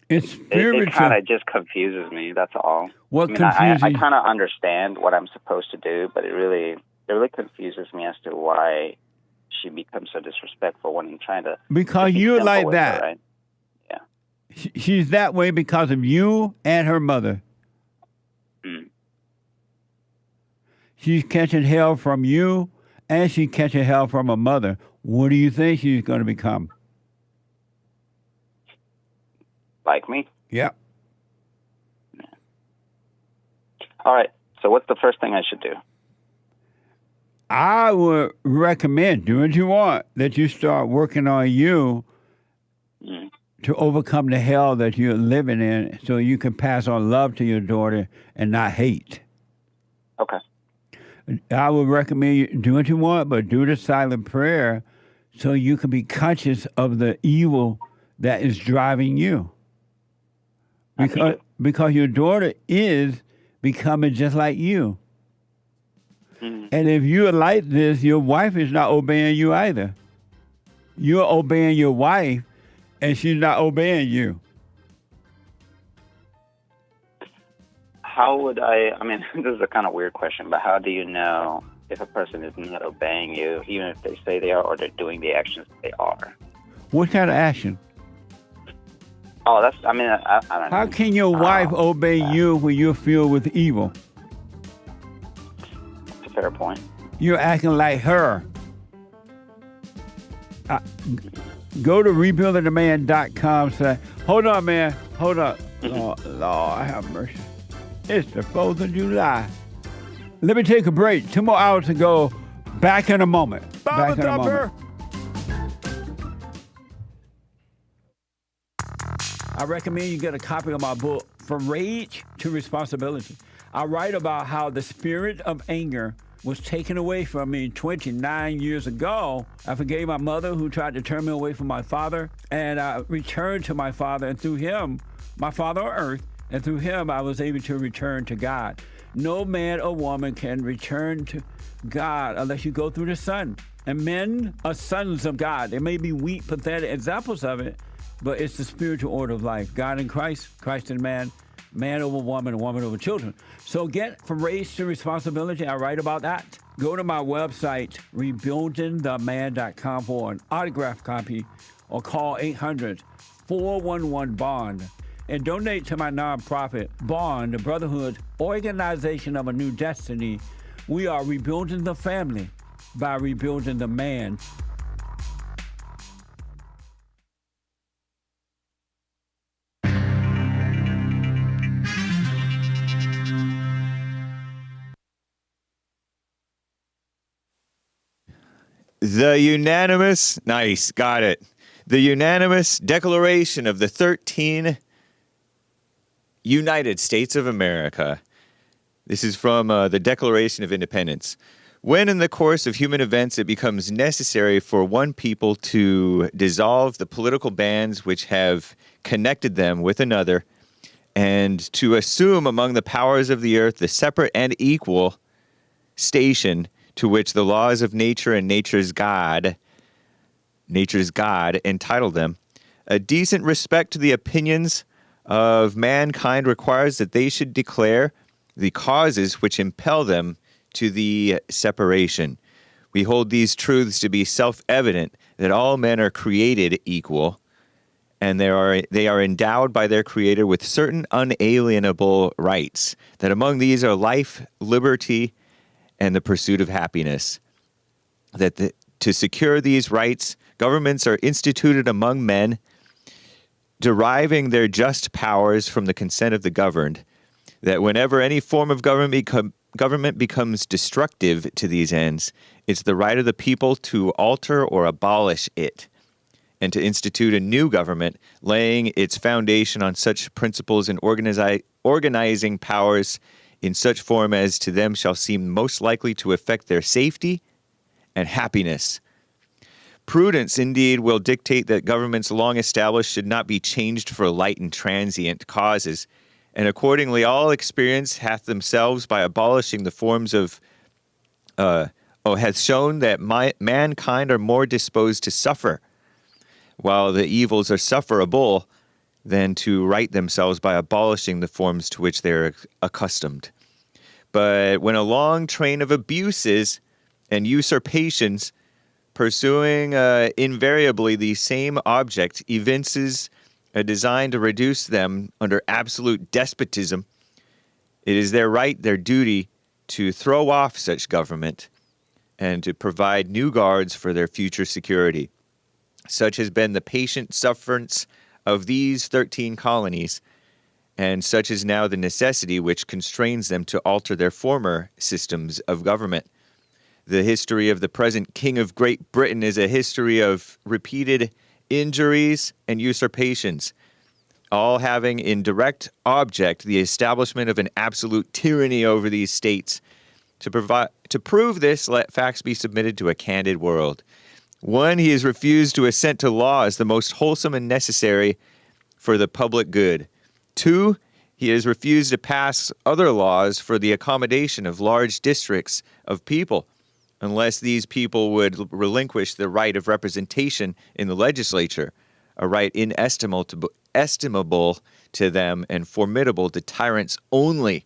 it's spiritual. It kind of just confuses me. That's all. What confuses you? I kind of understand what I'm supposed to do, but it really confuses me as to why she becomes so disrespectful when I'm trying to. Because you're like that. Her, right? Yeah. She's that way because of you and her mother. She's catching hell from you, and she's catching hell from her mother. What do you think she's going to become? Like me? Yeah. All right. So what's the first thing I should do? I would recommend, do what you want, that you start working on you to overcome the hell that you're living in so you can pass on love to your daughter and not hate. Okay. I would recommend you do what you want, but do the silent prayer so you can be conscious of the evil that is driving you. Because your daughter is becoming just like you. And if you're like this, your wife is not obeying you either. You're obeying your wife, and she's not obeying you. How would this is a kind of weird question, but how do you know if a person is not obeying you, even if they say they are, or they're doing the actions they are? What kind of action? Oh, I don't know. How can your wife obey you when you're filled with evil? That's a fair point. You're acting like her. Go to rebuildingtheman.com. Hold on, man. Hold up. Lord, have mercy. It's the 4th of July. Let me take a break. 2 more hours to go. Back in a moment. Back in a moment. I recommend you get a copy of my book, From Rage to Responsibility. I write about how the spirit of anger was taken away from me 29 years ago. I forgave my mother who tried to turn me away from my father, and I returned to my father, and through him, my father on earth, and through him, I was able to return to God. No man or woman can return to God unless you go through the Son. And men are sons of God. There may be weak, pathetic examples of it, but it's the spiritual order of life. God in Christ, Christ in man, man over woman, and woman over children. So get From Rage to Responsibility. I write about that. Go to my website, rebuildingtheman.com for an autographed copy, or call 800-411-BOND. And donate to my nonprofit, Bond, the Brotherhood Organization of a New Destiny. We are rebuilding the family by rebuilding the man. The unanimous, nice, got it. The unanimous declaration of the 13 United States of America. This is from the Declaration of Independence. When in the course of human events it becomes necessary for one people to dissolve the political bands which have connected them with another, and to assume among the powers of the earth the separate and equal station to which the laws of nature and nature's God entitle them, a decent respect to the opinions of mankind requires that they should declare the causes which impel them to the separation. We hold these truths to be self-evident, that all men are created equal, and they are endowed by their Creator with certain unalienable rights, that among these are life, liberty, and the pursuit of happiness. That to secure these rights, governments are instituted among men, deriving their just powers from the consent of the governed, that whenever any form of government becomes destructive to these ends, it's the right of the people to alter or abolish it, and to institute a new government, laying its foundation on such principles and organizing powers in such form as to them shall seem most likely to affect their safety and happiness. Prudence, indeed, will dictate that governments long established should not be changed for light and transient causes, and accordingly all experience hath themselves by abolishing the forms of, hath shown that mankind are more disposed to suffer, while the evils are sufferable, than to right themselves by abolishing the forms to which they are accustomed. But when a long train of abuses and usurpations, pursuing invariably the same object, evinces a design to reduce them under absolute despotism, it is their right, their duty, to throw off such government and to provide new guards for their future security. Such has been the patient sufferance of these 13 colonies, and such is now the necessity which constrains them to alter their former systems of government. The history of the present King of Great Britain is a history of repeated injuries and usurpations, all having in direct object the establishment of an absolute tyranny over these states. To prove this, let facts be submitted to a candid world. 1, he has refused to assent to laws the most wholesome and necessary for the public good. 2, he has refused to pass other laws for the accommodation of large districts of people, unless these people would relinquish the right of representation in the legislature, a right inestimable to them and formidable to tyrants only.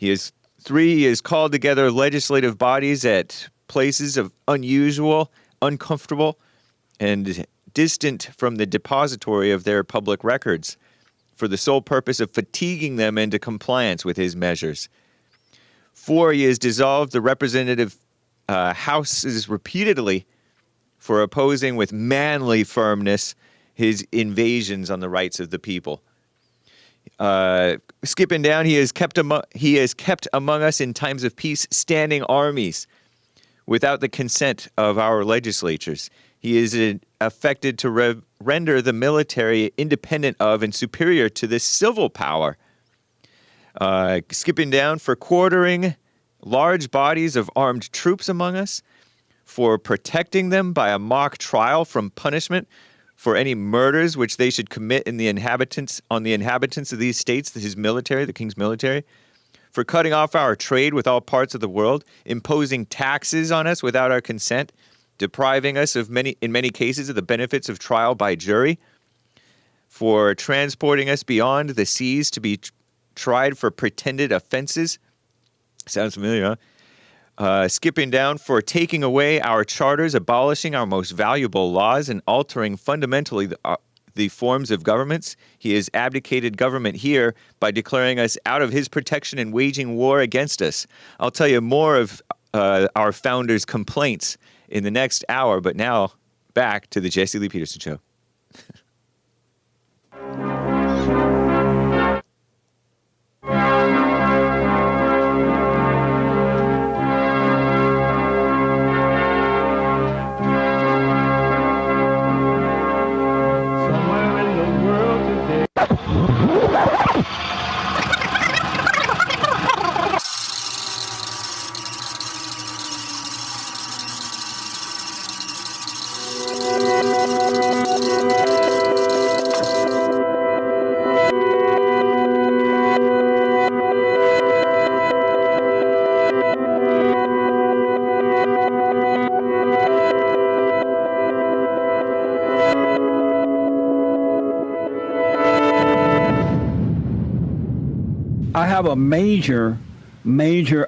3, he has called together legislative bodies at places of unusual, uncomfortable, and distant from the depository of their public records, for the sole purpose of fatiguing them into compliance with his measures. 4, he has dissolved the representative houses repeatedly for opposing with manly firmness his invasions on the rights of the people. Skipping down, he has kept among us in times of peace standing armies without the consent of our legislatures. He is affected to render the military independent of and superior to the civil power. Skipping down, for quartering large bodies of armed troops among us, for protecting them by a mock trial from punishment for any murders which they should commit on the inhabitants of these states, his military, the king's military, for cutting off our trade with all parts of the world, imposing taxes on us without our consent, depriving us in many cases of the benefits of trial by jury, for transporting us beyond the seas to be tried for pretended offenses. Sounds familiar, huh? Skipping down, for taking away our charters, abolishing our most valuable laws, and altering fundamentally the forms of governments. He has abdicated government here by declaring us out of his protection and waging war against us. I'll tell you more of our founders' complaints in the next hour, but now back to the Jesse Lee Peterson Show. I have a major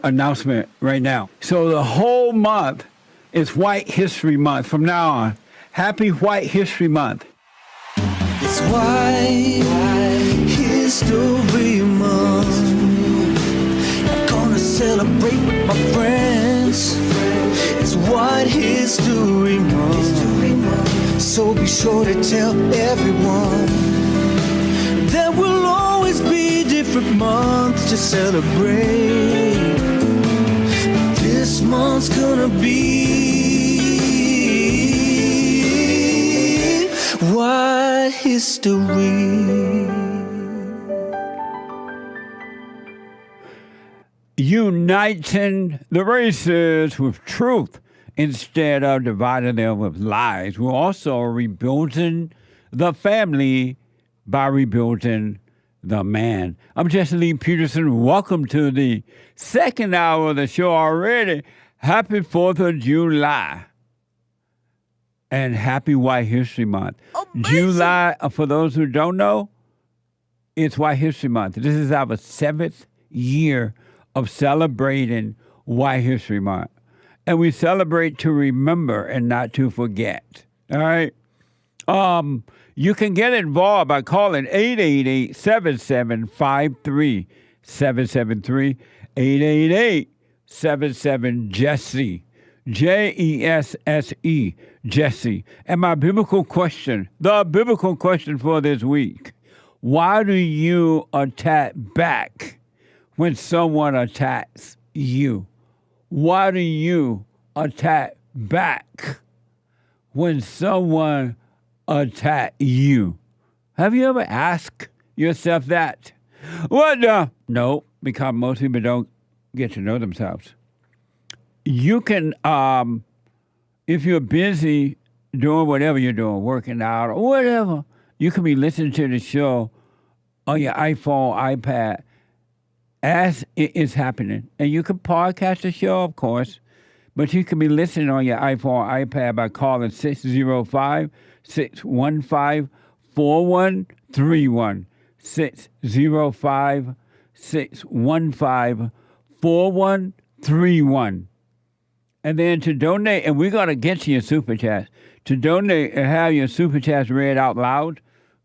announcement right now. So the whole month is White History Month from now on. Happy White History Month. It's White History Month. I'm gonna celebrate with my friends. It's White History Month. So be sure to tell everyone there will always be different months to celebrate. This month's gonna be White History. Uniting the races with truth instead of dividing them with lies. We're also rebuilding the family by rebuilding the man. I'm Jesse Lee Peterson. Welcome to the second hour of the show already. Happy 4th of July. And happy White History Month. July, for those who don't know, it's White History Month. This is our 7th year of celebrating White History Month. And we celebrate to remember and not to forget. All right? You can get involved by calling 888-7753-773, 888-77-JESSE, Jesse, Jesse. And my biblical question, the biblical question for this week, why do you attack back when someone attacks you? Why do you attack back when someone attack you? Have you ever asked yourself that? What the? No, because most people don't get to know themselves. You can, if you're busy doing whatever you're doing, working out or whatever, you can be listening to the show on your iPhone, iPad, as it is happening. And you can podcast the show, of course, but you can be listening on your iPhone, iPad by calling 605-615-4131. 605-615-4131. And then to donate, and we're going to get to your super chat. To donate and have your super chats read out loud,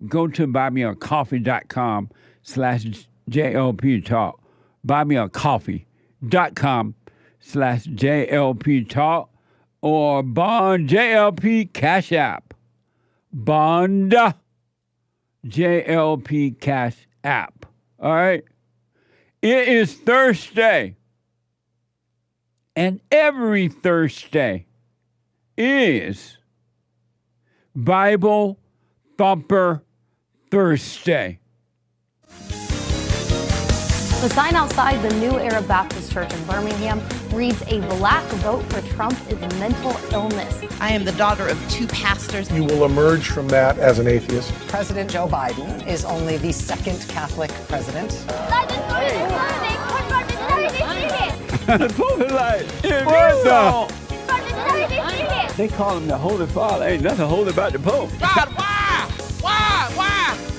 go to buymeacoffee.com/JLP Talk. Buymeacoffee.com/JLP Talk or Bond JLP Cash App. Bond JLP Cash App. All right? It is Thursday. And every Thursday is Bible Thumper Thursday. The sign outside the New Era Baptist Church in Birmingham reads, "A black vote for Trump is mental illness." I am the daughter of two pastors. You will emerge from that as an atheist. President Joe Biden is only the second Catholic president. The Pope is like, what the? They call him the Holy Father. Ain't nothing holy about the Pope. God, why?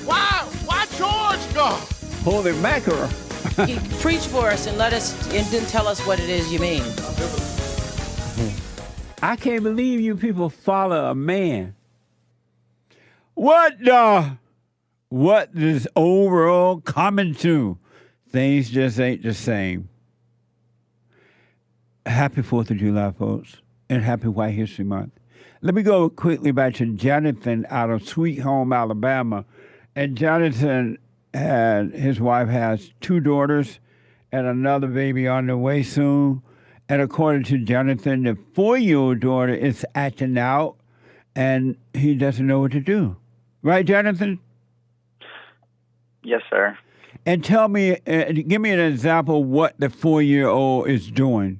Why George, God? Holy mackerel. You preach for us and then tell us what it is you mean. I can't believe you people follow a man. What is overall coming to? Things just ain't the same. Happy 4th of July, folks, and happy White History Month. Let me go quickly back to Jonathan out of Sweet Home, Alabama. And Jonathan his wife has 2 daughters and another baby on the way soon. And according to Jonathan, the 4-year-old daughter is acting out and he doesn't know what to do. Right, Jonathan? Yes, sir. And tell me, give me an example of what the 4-year-old is doing.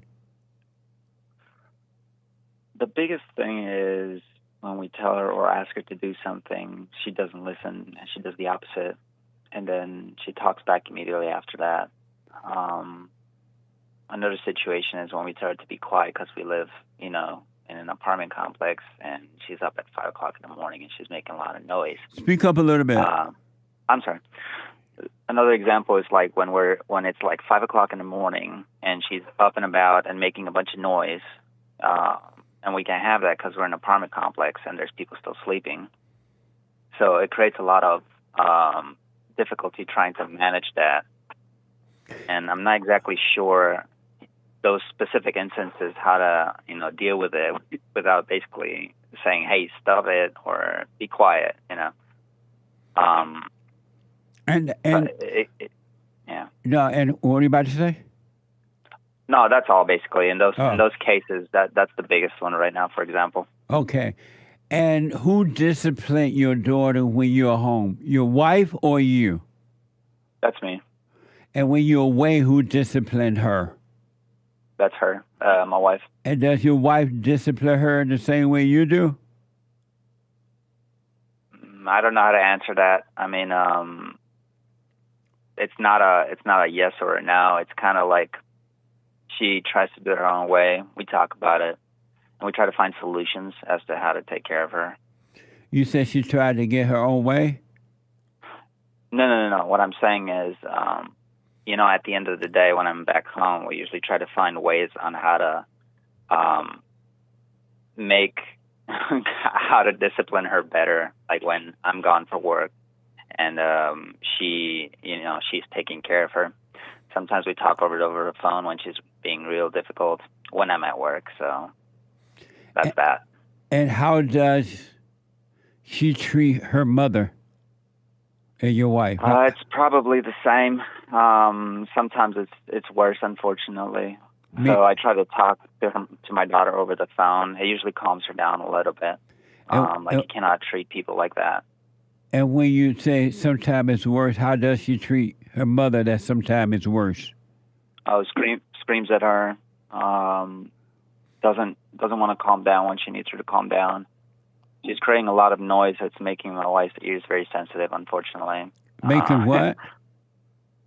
The biggest thing is when we tell her or ask her to do something, she doesn't listen and she does the opposite. And then she talks back immediately after that. Another situation is when we tell her to be quiet because we live, in an apartment complex, and she's up at 5 o'clock in the morning and she's making a lot of noise. Speak up a little bit. I'm sorry. Another example is like when it's like 5 o'clock in the morning and she's up and about and making a bunch of noise, and we can't have that because we're in an apartment complex and there's people still sleeping. So it creates a lot of difficulty trying to manage that. And I'm not exactly sure those specific instances how to deal with it without basically saying, hey, stop it or be quiet, And yeah. No, and what are you about to say? No, that's all basically. In those cases, that's the biggest one right now, for example. Okay. And who disciplined your daughter when you're home? Your wife or you? That's me. And when you're away, who disciplined her? That's her, my wife. And does your wife discipline her the same way you do? I don't know how to answer that. I mean, it's not a yes or a no. It's kind of like she tries to do it her own way. We talk about it, and we try to find solutions as to how to take care of her. You said she tried to get her own way? No. What I'm saying is, at the end of the day, when I'm back home, we usually try to find ways on how to make how to discipline her better. Like when I'm gone for work, and she's taking care of her. Sometimes we talk over the phone when she's being real difficult when I'm at work. So that's that. And how does she treat her mother and your wife? It's probably the same. Sometimes it's worse, unfortunately. So I try to talk to my daughter over the phone. It usually calms her down a little bit. You cannot treat people like that. And when you say sometimes it's worse, how does she treat her mother that sometimes it's worse? Screams at her. Doesn't want to calm down when she needs her to calm down. She's creating a lot of noise that's making my wife's ears very sensitive, unfortunately. Making what?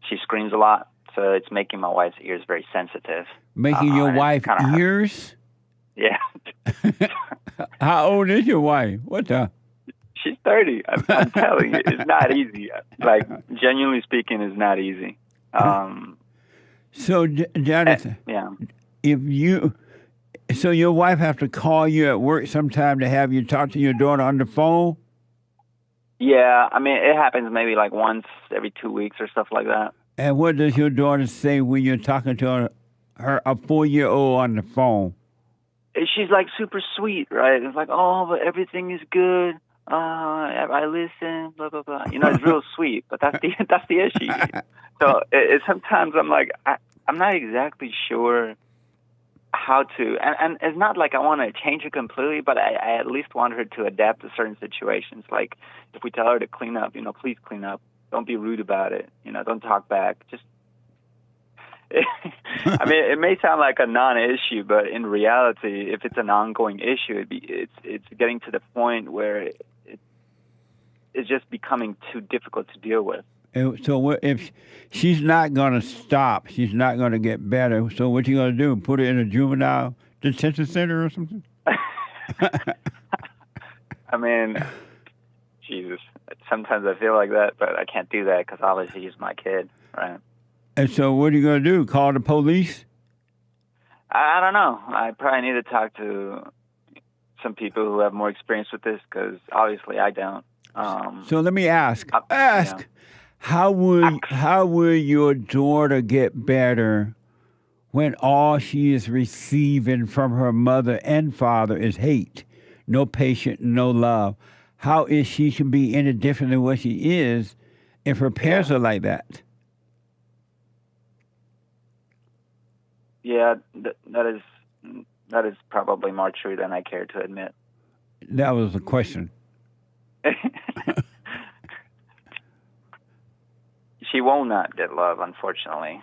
She screams a lot, so it's making my wife's ears very sensitive. Making your wife ears? Yeah. How old is your wife? What the? She's 30. I'm telling you, it's not easy. Like, genuinely speaking, it's not easy. So, Jonathan, so your wife have to call you at work sometime to have you talk to your daughter on the phone? Yeah, I mean, it happens maybe like once every 2 weeks or stuff like that. And what does your daughter say when you're talking to her a 4-year-old on the phone? She's like super sweet, right? It's like, oh, but everything is good. I listen, blah blah blah. It's real sweet, but that's the issue. So sometimes I'm like, I'm not exactly sure how to, and it's not like I want to change her completely, but I at least want her to adapt to certain situations. Like if we tell her to clean up, please clean up. Don't be rude about it. Don't talk back. Just. I mean, it may sound like a non-issue, but in reality, if it's an ongoing issue, it's getting to the point where it's just becoming too difficult to deal with. So if she's not going to stop, she's not going to get better, so what you going to do? Put her in a juvenile detention center or something? I mean, Jesus, sometimes I feel like that, but I can't do that because obviously she's my kid, right? And so what are you going to do? Call the police? I don't know. I probably need to talk to some people who have more experience with this because obviously I don't. So let me ask. How will your daughter get better when all she is receiving from her mother and father is hate, no patience, no love? How is she can be any different than what she is if her parents are like that? Yeah, that is probably more true than I care to admit. That was the question. She will not get love, unfortunately.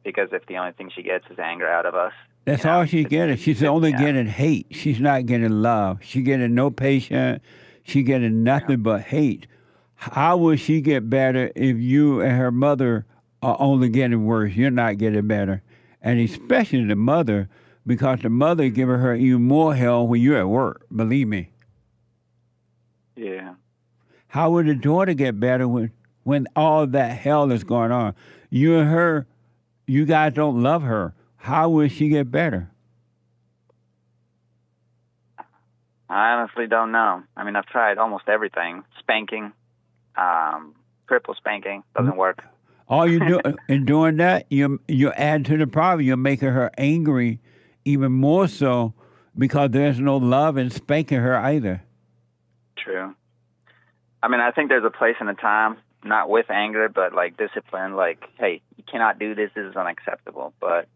because if the only thing she gets is anger out of us, That's all she's getting. She's only getting hate. She's not getting love. She's getting no patience. She's getting nothing but hate. How will she get better if you and her mother are only getting worse? You're not getting better. And especially the mother, because the mother giving her even more hell when you're at work. Believe me. Yeah. How will the daughter get better when all that hell is going on? You and her, you guys don't love her. How will she get better? I honestly don't know. I mean, I've tried almost everything. Spanking, triple spanking, doesn't work. All you do in doing that, you add to the problem. You're making her angry even more so because there's no love in spanking her either. True. I mean, I think there's a place and a time, not with anger, but like discipline, like, hey, you cannot do this. This is unacceptable. But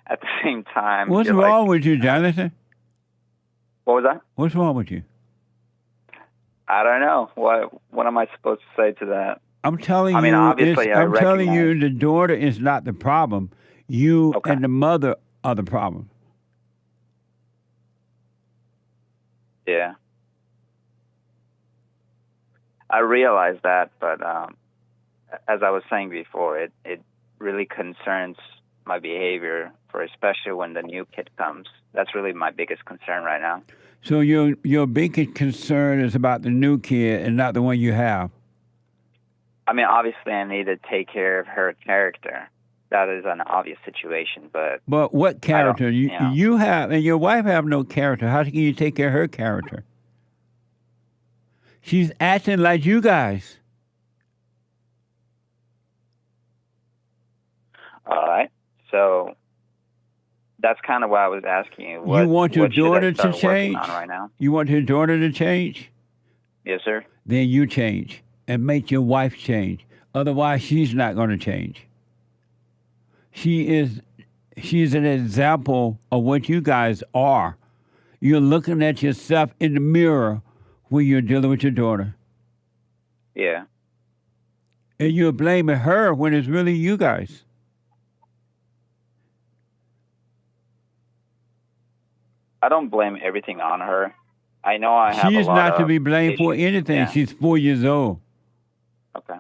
at the same time, What's wrong with you, Jonathan? What was that? What's wrong with you? I don't know. What am I supposed to say to that? I'm telling you. I mean, obviously, I'm telling you, the daughter is not the problem. You and the mother are the problem. Yeah. I realize that, but as I was saying before, it really concerns my behavior, for especially when the new kid comes. That's really my biggest concern right now. So your biggest concern is about the new kid and not the one you have. I mean, obviously, I need to take care of her character. That is an obvious situation, but what character you have and your wife have no character? How can you take care of her character? She's acting like you guys. All right. So that's kind of why I was asking you. You want your daughter to change? Right now? You want your daughter to change? Yes, sir. Then you change and make your wife change. Otherwise, she's not going to change. She's an example of what you guys are. You're looking at yourself in the mirror when you're dealing with your daughter. Yeah. And you're blaming her when it's really you guys. I don't blame everything on her. I know I have She's a lot not to of be blamed for issues. anything. Yeah. She's 4 years old. Okay.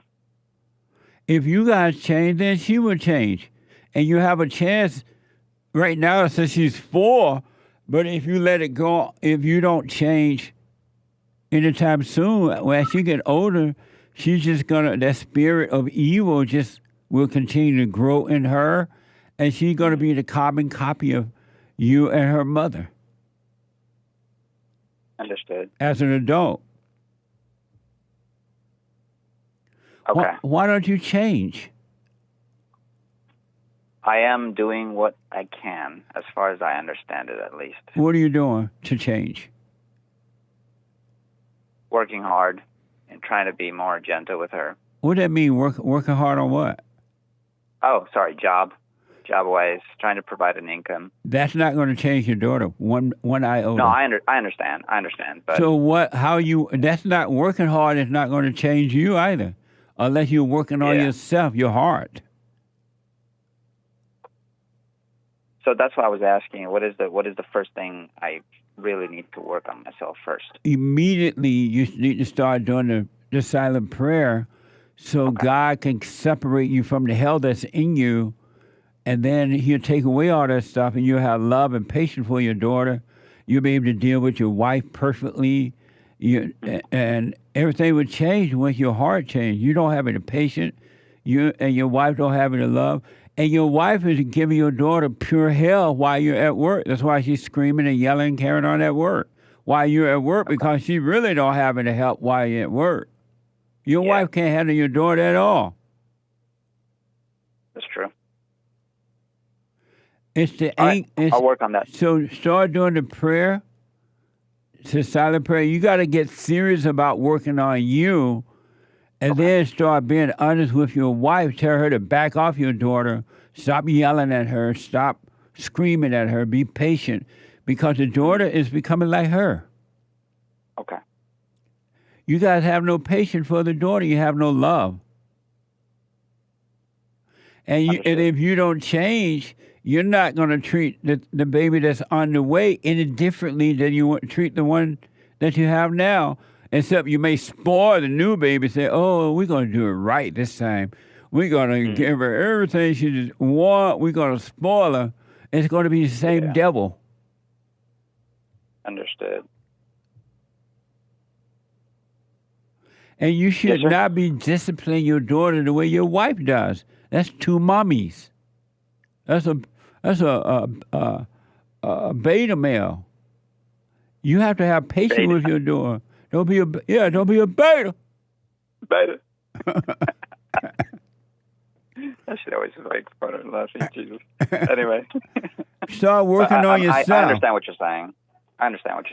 If you guys change, then she will change. And you have a chance right now since she's 4, but if you let it go, if you don't change anytime soon, as she get older, she's just that spirit of evil just will continue to grow in her, and she's gonna be the carbon copy of you and her mother. Understood. As an adult. Okay. Why don't you change? I am doing what I can, as far as I understand it, at least. What are you doing to change? Working hard and trying to be more gentle with her. What does that mean, working hard on what? Oh, sorry, job-wise, trying to provide an income. That's not going to change your daughter one iota. No, I understand. But so that's not working hard is not going to change you either, unless you're working on yourself, your heart. So that's why I was asking, what is the first thing I really need to work on myself first? Immediately, you need to start doing the silent prayer so God can separate you from the hell that's in you, and then he'll take away all that stuff, and you'll have love and patience for your daughter. You'll be able to deal with your wife perfectly, and everything will change once your heart changes. You don't have any patience. You and your wife don't have any love. And your wife is giving your daughter pure hell while you're at work. That's why she's screaming and yelling and carrying on at work while you're at work, because she really don't have any help while you're at work. Your wife can't handle your daughter at all. That's true. I'll work on that. So start doing the prayer, the silent prayer. You got to get serious about working on you. And then start being honest with your wife. Tell her to back off your daughter. Stop yelling at her. Stop screaming at her. Be patient, because the daughter is becoming like her. Okay. You guys have no patience for the daughter. You have no love. And if you don't change, you're not going to treat the baby that's on the way any differently than you would treat the one that you have now. Except you may spoil the new baby, say, oh, we're going to do it right this time. We're going to give her everything she just wants. We're going to spoil her. It's going to be the same devil. Understood. And you should not be disciplining your daughter the way your wife does. That's two mommies. That's a beta male. You have to have patience with your daughter. Don't be a beta. Beta. I should always make fun of laughing, Jesus. Anyway. Start working on yourself. I understand what you're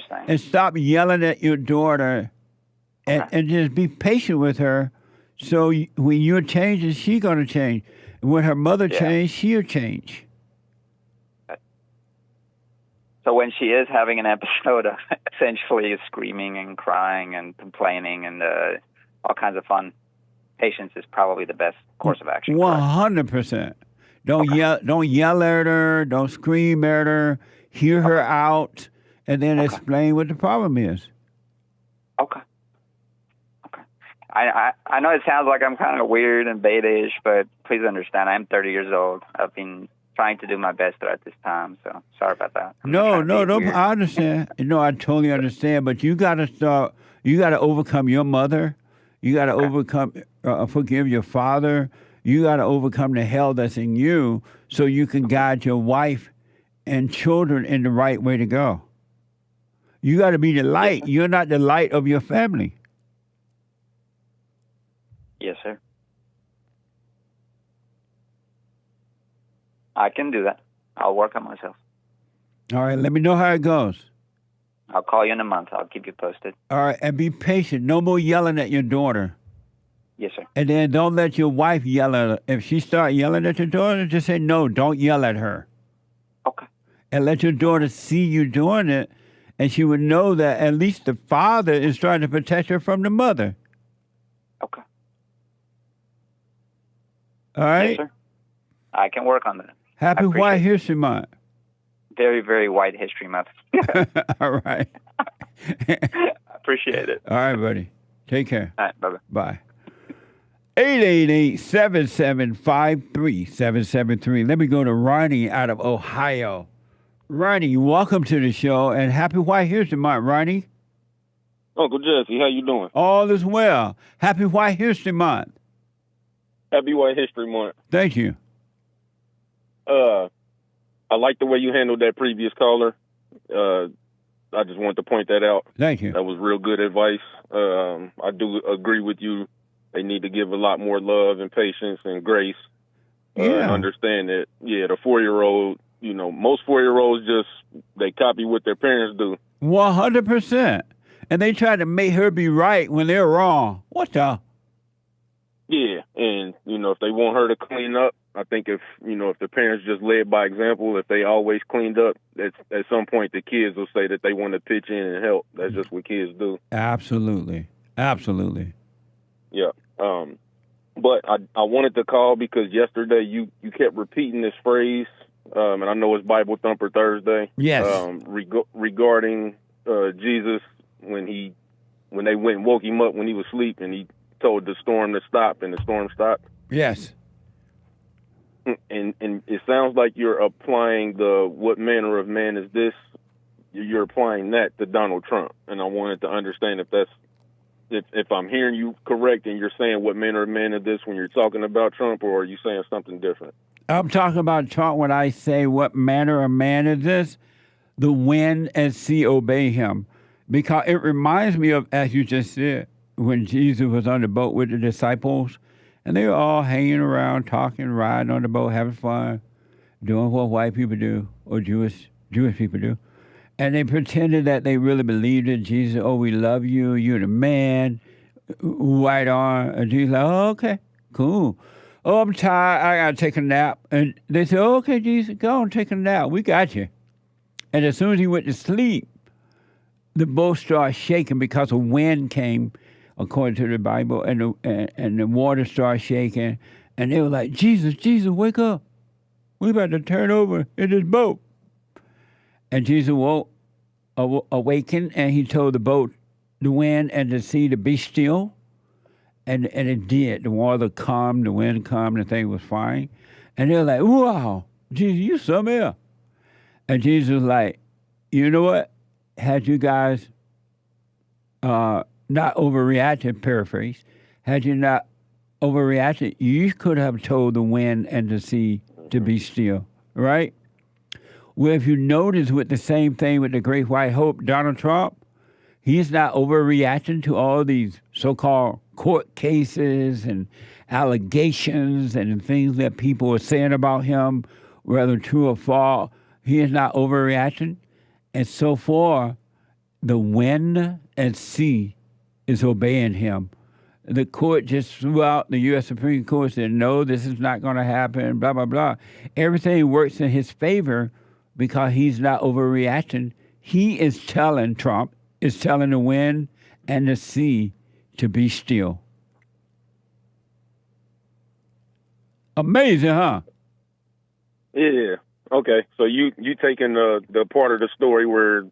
saying. And stop yelling at your daughter and just be patient with her. So when you're changing, she's going to change. When her mother changed, she'll change. So when she is having an episode of essentially screaming and crying and complaining and all kinds of fun, patience is probably the best course of action. 100%. Don't yell at her. Don't scream at her. Hear her out, and then explain what the problem is. Okay. I know it sounds like I'm kind of weird and beta-ish, but please understand, I'm 30 years old. I've been trying to do my best throughout this time, so sorry about that. No, I understand. No, I totally understand, but you got to overcome your mother. You got to forgive your father. You got to overcome the hell that's in you so you can guide your wife and children in the right way to go. You got to be the light. You're not the light of your family. Yes, sir. I can do that. I'll work on myself. All right, let me know how it goes. I'll call you in a month. I'll keep you posted. All right, and be patient. No more yelling at your daughter. Yes, sir. And then don't let your wife yell at her. If she starts yelling at your daughter, just say, no, don't yell at her. Okay. And let your daughter see you doing it, and she would know that at least the father is trying to protect her from the mother. Okay. All right? Yes, sir. I can work on that. Happy White History Month. Very, very White History Month. All right. I appreciate it. All right, buddy. Take care. All right, bye-bye. Bye. 888-775-3773. Let me go to Ronnie out of Ohio. Ronnie, welcome to the show, and happy White History Month, Ronnie. Uncle Jesse, how you doing? All is well. Happy White History Month. Happy White History Month. Thank you. I like the way you handled that previous caller. I just wanted to point that out. Thank you. That was real good advice. I do agree with you. They need to give a lot more love and patience and grace. Understand that, the 4-year-old, most 4-year-olds they copy what their parents do. 100%. And they try to make her be right when they're wrong. What the? Yeah, and, if they want her to clean up, I think if the parents just led by example, if they always cleaned up, at some point the kids will say that they want to pitch in and help. That's just what kids do. Absolutely. Absolutely. Yeah. But I wanted to call because yesterday you kept repeating this phrase, and I know it's Bible Thumper Thursday. Yes. Regarding Jesus when they went and woke him up when he was asleep and he told the storm to stop and the storm stopped. Yes. And it sounds like you're applying what manner of man is this? You're applying that to Donald Trump. And I wanted to understand if I'm hearing you correct and you're saying what manner of man is this when you're talking about Trump, or are you saying something different? I'm talking about Trump when I say what manner of man is this? The wind and sea obey him. Because it reminds me of, as you just said, when Jesus was on the boat with the disciples, and they were all hanging around, talking, riding on the boat, having fun, doing what white people do or Jewish people do. And they pretended that they really believed in Jesus. Oh, we love you. You're the man. Right on. And Jesus like, oh, okay, cool. Oh, I'm tired. I got to take a nap. And they said, oh, okay, Jesus, go and take a nap. We got you. And as soon as he went to sleep, the boat started shaking because a wind came, according to the Bible, and the water started shaking, And they were like, Jesus, Jesus, wake up. We about to turn over in this boat. And Jesus awakened, and he told the boat, the wind and the sea to be still. And it did. The water calmed, the wind calmed, the thing was fine. And they're like, wow, Jesus, you something else. And Jesus was like, you know what? Had you guys not overreacted, paraphrase, had you not overreacted, you could have told the wind and the sea to be still, right? Well, if you notice with the same thing with the great white hope, Donald Trump, he's not overreacting to all these so-called court cases and allegations and things that people are saying about him, whether true or false. He is not overreacting. And so far, the wind and sea is obeying him. The court just threw out, the U.S. Supreme Court said, no, this is not going to happen, blah, blah, blah. Everything works in his favor because he's not overreacting. He is telling, Trump is telling the wind and the sea to be still. Amazing, huh? Yeah. Okay. So you taking the part of the story where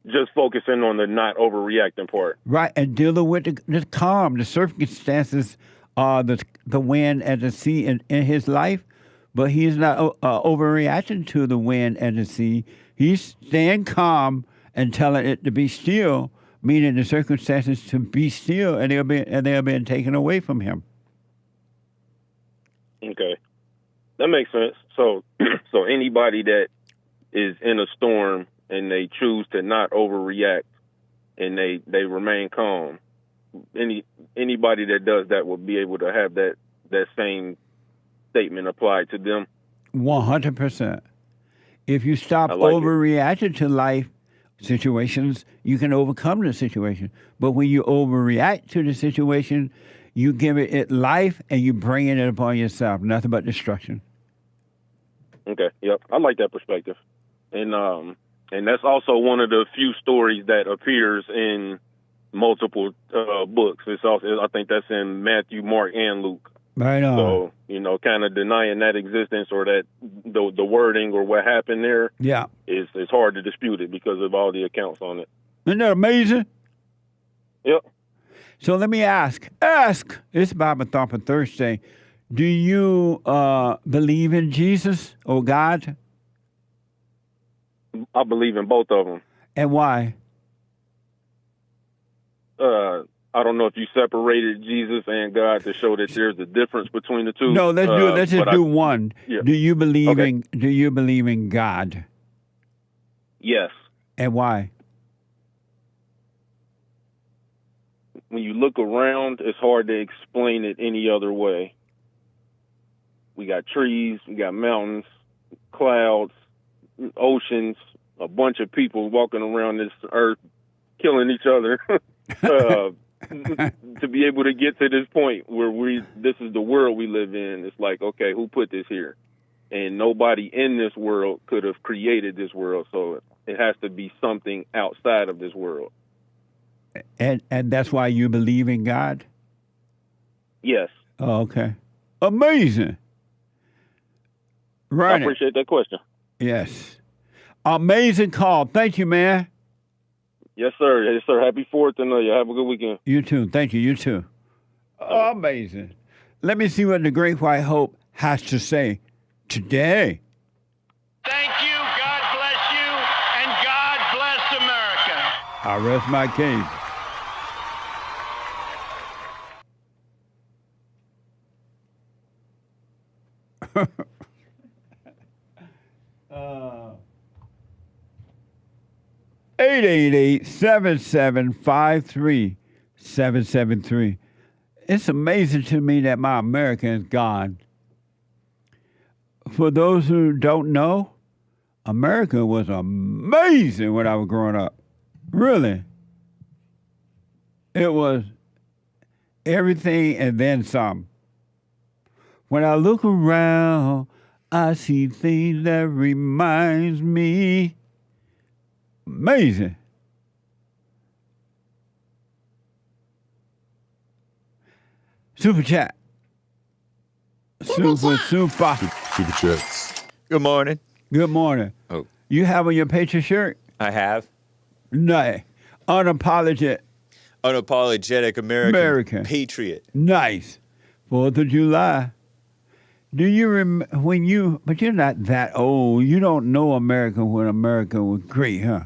just focusing on the not overreacting part. Right, and dealing with the calm, the circumstances, the wind and the sea in his life, but he's not overreacting to the wind and the sea. He's staying calm and telling it to be still, meaning the circumstances to be still, and they're being taken away from him. Okay, that makes sense. So anybody that is in a storm and they choose to not overreact and they remain calm, anybody that does that will be able to have that same statement applied to them. 100%. If you stop overreacting to life situations, you can overcome the situation. But when you overreact to the situation, you give it life and you bring it upon yourself. Nothing but destruction. Okay. Yep. I like that perspective. And that's also one of the few stories that appears in multiple books. It's also, I think that's in Matthew, Mark, and Luke. Right on. So, kind of denying that existence or that the wording or what happened there. Yeah. It's hard to dispute it because of all the accounts on it. Isn't that amazing? Yep. So let me ask. It's Bible Thumper Thursday. Do you believe in Jesus or God? I believe in both of them. And why? I don't know if you separated Jesus and God to show that there's a difference between the two. No, let's do it. Let's just do one. Yeah. Do you believe in God? Yes. And why? When you look around, it's hard to explain it any other way. We got trees, we got mountains, clouds, oceans, a bunch of people walking around this earth, killing each other. To be able to get to this point where this is the world we live in, it's like, okay, who put this here? And nobody in this world could have created this world, so it has to be something outside of this world. And that's why you believe in God? Yes. Oh, okay. Amazing. Right. I appreciate that question. Yes. Amazing call. Thank you, man. Yes, sir. Yes, sir. Happy 4th, and you have a good weekend. You too. Thank you. You too. Amazing. Let me see what the Great White Hope has to say today. Thank you. God bless you, and God bless America. I rest my case. uh, 888-7753-773. It's amazing to me that my America is gone. For those who don't know, America was amazing when I was growing up. Really. It was everything and then some. When I look around, I see things that reminds me. Amazing. Super chat. Super. Super chats. Good morning. Good morning. Oh. You have on your Patriot shirt? I have. Nice. Unapologetic American patriot. Nice. 4th of July. Do you remember when you, but you're not that old. You don't know America when America was great, huh?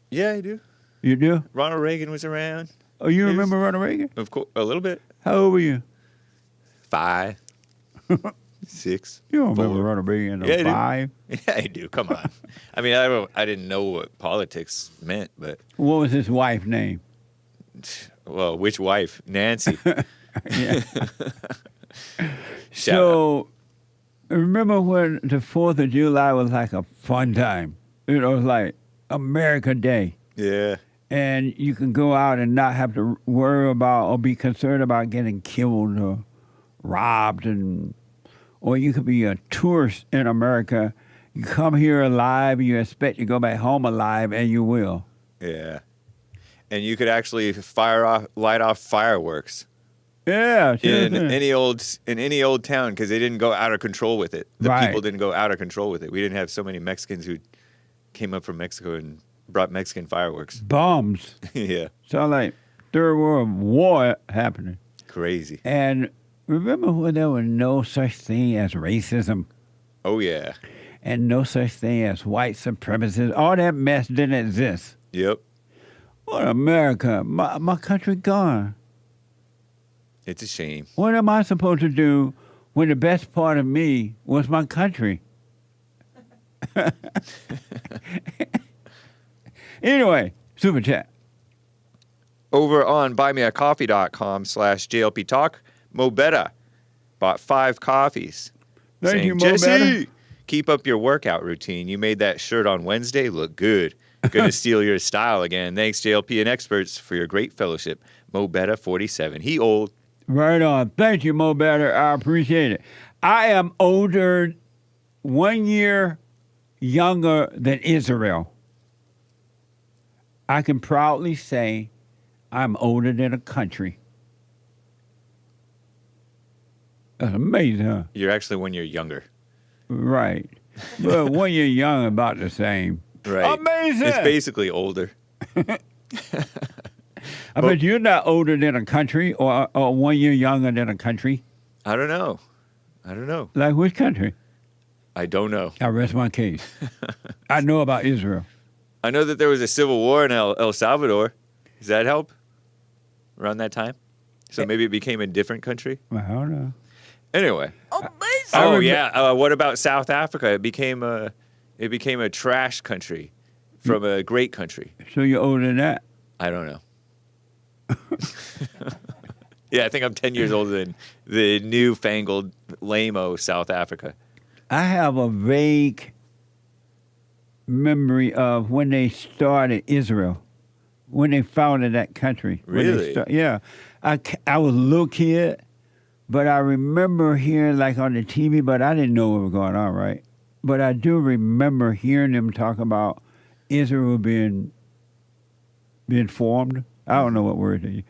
Yeah, I do. You do? Ronald Reagan was around. Oh, you remember Ronald Reagan? Of course, a little bit. How old were you? 5. 6. You don't 4. remember Ronald Reagan Yeah, I do. 5? Yeah, I do. Come on. I mean, I didn't know what politics meant, but What was his wife's name? well, which wife? Nancy. Yeah. So, remember when the 4th of July was like a fun time? It was like America Day. Yeah. And you can go out and not have to worry about or be concerned about getting killed or robbed, or you could be a tourist in America. You come here alive, you expect to go back home alive, and you will. Yeah. And you could actually light off fireworks. Yeah, sure, in sure. any old town, because they didn't go out of control with it. The Right. people didn't go out of control with it. We didn't have so many Mexicans who came up from Mexico and brought Mexican fireworks. Bombs. Yeah. So like Third World War happening. Crazy. And remember when there was no such thing as racism? Oh, yeah. And no such thing as white supremacy. All that mess didn't exist. Yep. What America? My country gone. It's a shame. What am I supposed to do when the best part of me was my country? Anyway, super chat. Over on buymeacoffee.com/JLP Talk, Mobetta bought 5 coffees. Thank saying, you, Jesse, Mobetta. keep up your workout routine. You made that shirt on Wednesday look good. Gonna steal your style again. Thanks, JLP and experts, for your great fellowship. Mobetta 47. He old. Right on. Thank you, Mo Better. I appreciate it. I am older, 1 year younger than Israel. I can proudly say I'm older than a country. That's amazing, huh? You're actually 1 year younger. Right. Well, 1 year young, about the same. Right. Amazing. It's basically older. I bet you're not older than a country or 1 year younger than a country. I don't know. Like which country? I don't know. I rest my case. I know about Israel. I know that there was a civil war in El Salvador. Does that help? Around that time? So maybe it became a different country? I don't know. Anyway. What about South Africa? It became a trash country from a great country. So you're older than that? I don't know. Yeah, I think I'm 10 years older than the newfangled lame-o South Africa. I have a vague memory of when they started Israel, when they founded that country. Really? Yeah. I was a little kid, but I remember hearing like on the TV, but I didn't know what was going on, right? But I do remember hearing them talk about Israel being formed. I don't know what word they use.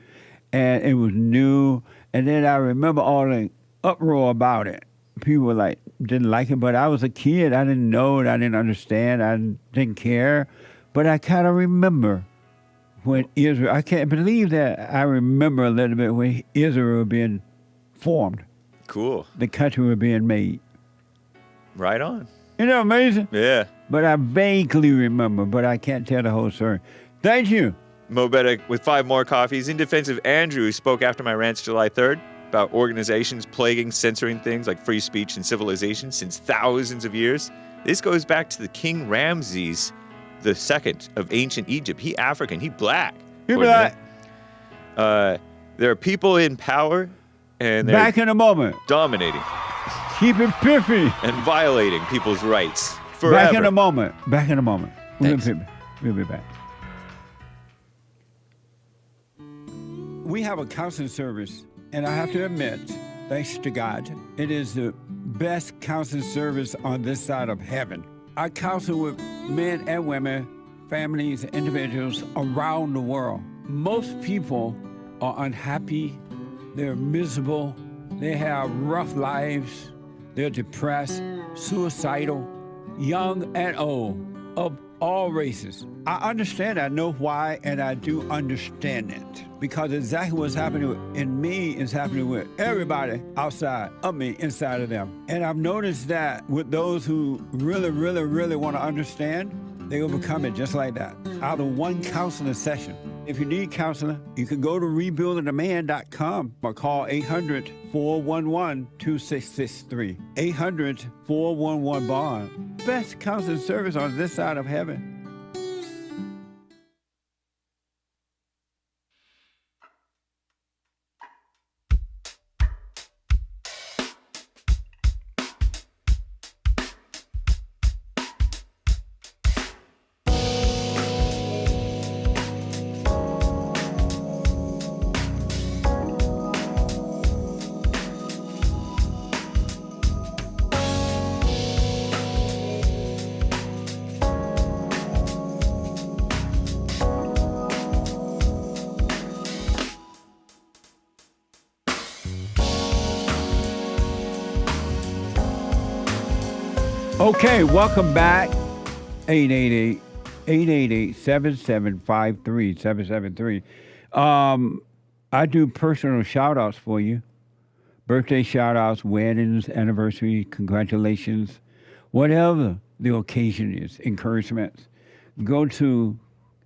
And it was new. And then I remember all the uproar about it. People were like, didn't like it, but I was a kid. I didn't know it. I didn't understand. I didn't care. But I kind of remember when Israel, I can't believe that I remember a little bit when Israel was being formed. Cool. The country was being made. Right on. Isn't that amazing? Yeah. But I vaguely remember, but I can't tell the whole story. Thank you. Mobetta with 5 more coffees. In defense of Andrew, who spoke after my rants July 3rd about organizations plaguing, censoring things like free speech and civilization since thousands of years. This goes back to the King Ramses II of ancient Egypt. He African. He black. He black. There are people in power, and they're Back in a moment. dominating Keep it piffy. and violating people's rights forever. Back in a moment. Back in a moment. We'll be back. We have a counseling service, and I have to admit, thanks to God, it is the best counseling service on this side of heaven. I counsel with men and women, families, individuals around the world. Most people are unhappy, They're miserable. They have rough lives. They're depressed, suicidal, young and old, of all races. I understand, I know why, and I do understand it. Because exactly what's happening in me is happening with everybody outside of me, inside of them. And I've noticed that with those who really, really, really want to understand, they will become it just like that, out of one counseling session. If you need counseling, you can go to rebuildingaman.com or call 800-411-2663. 800-411-BOND. Best counseling service on this side of heaven. Okay, welcome back. 888-773-773. I do personal shout-outs for you. Birthday shout-outs, weddings, anniversary, congratulations, whatever the occasion is, encouragements. Go to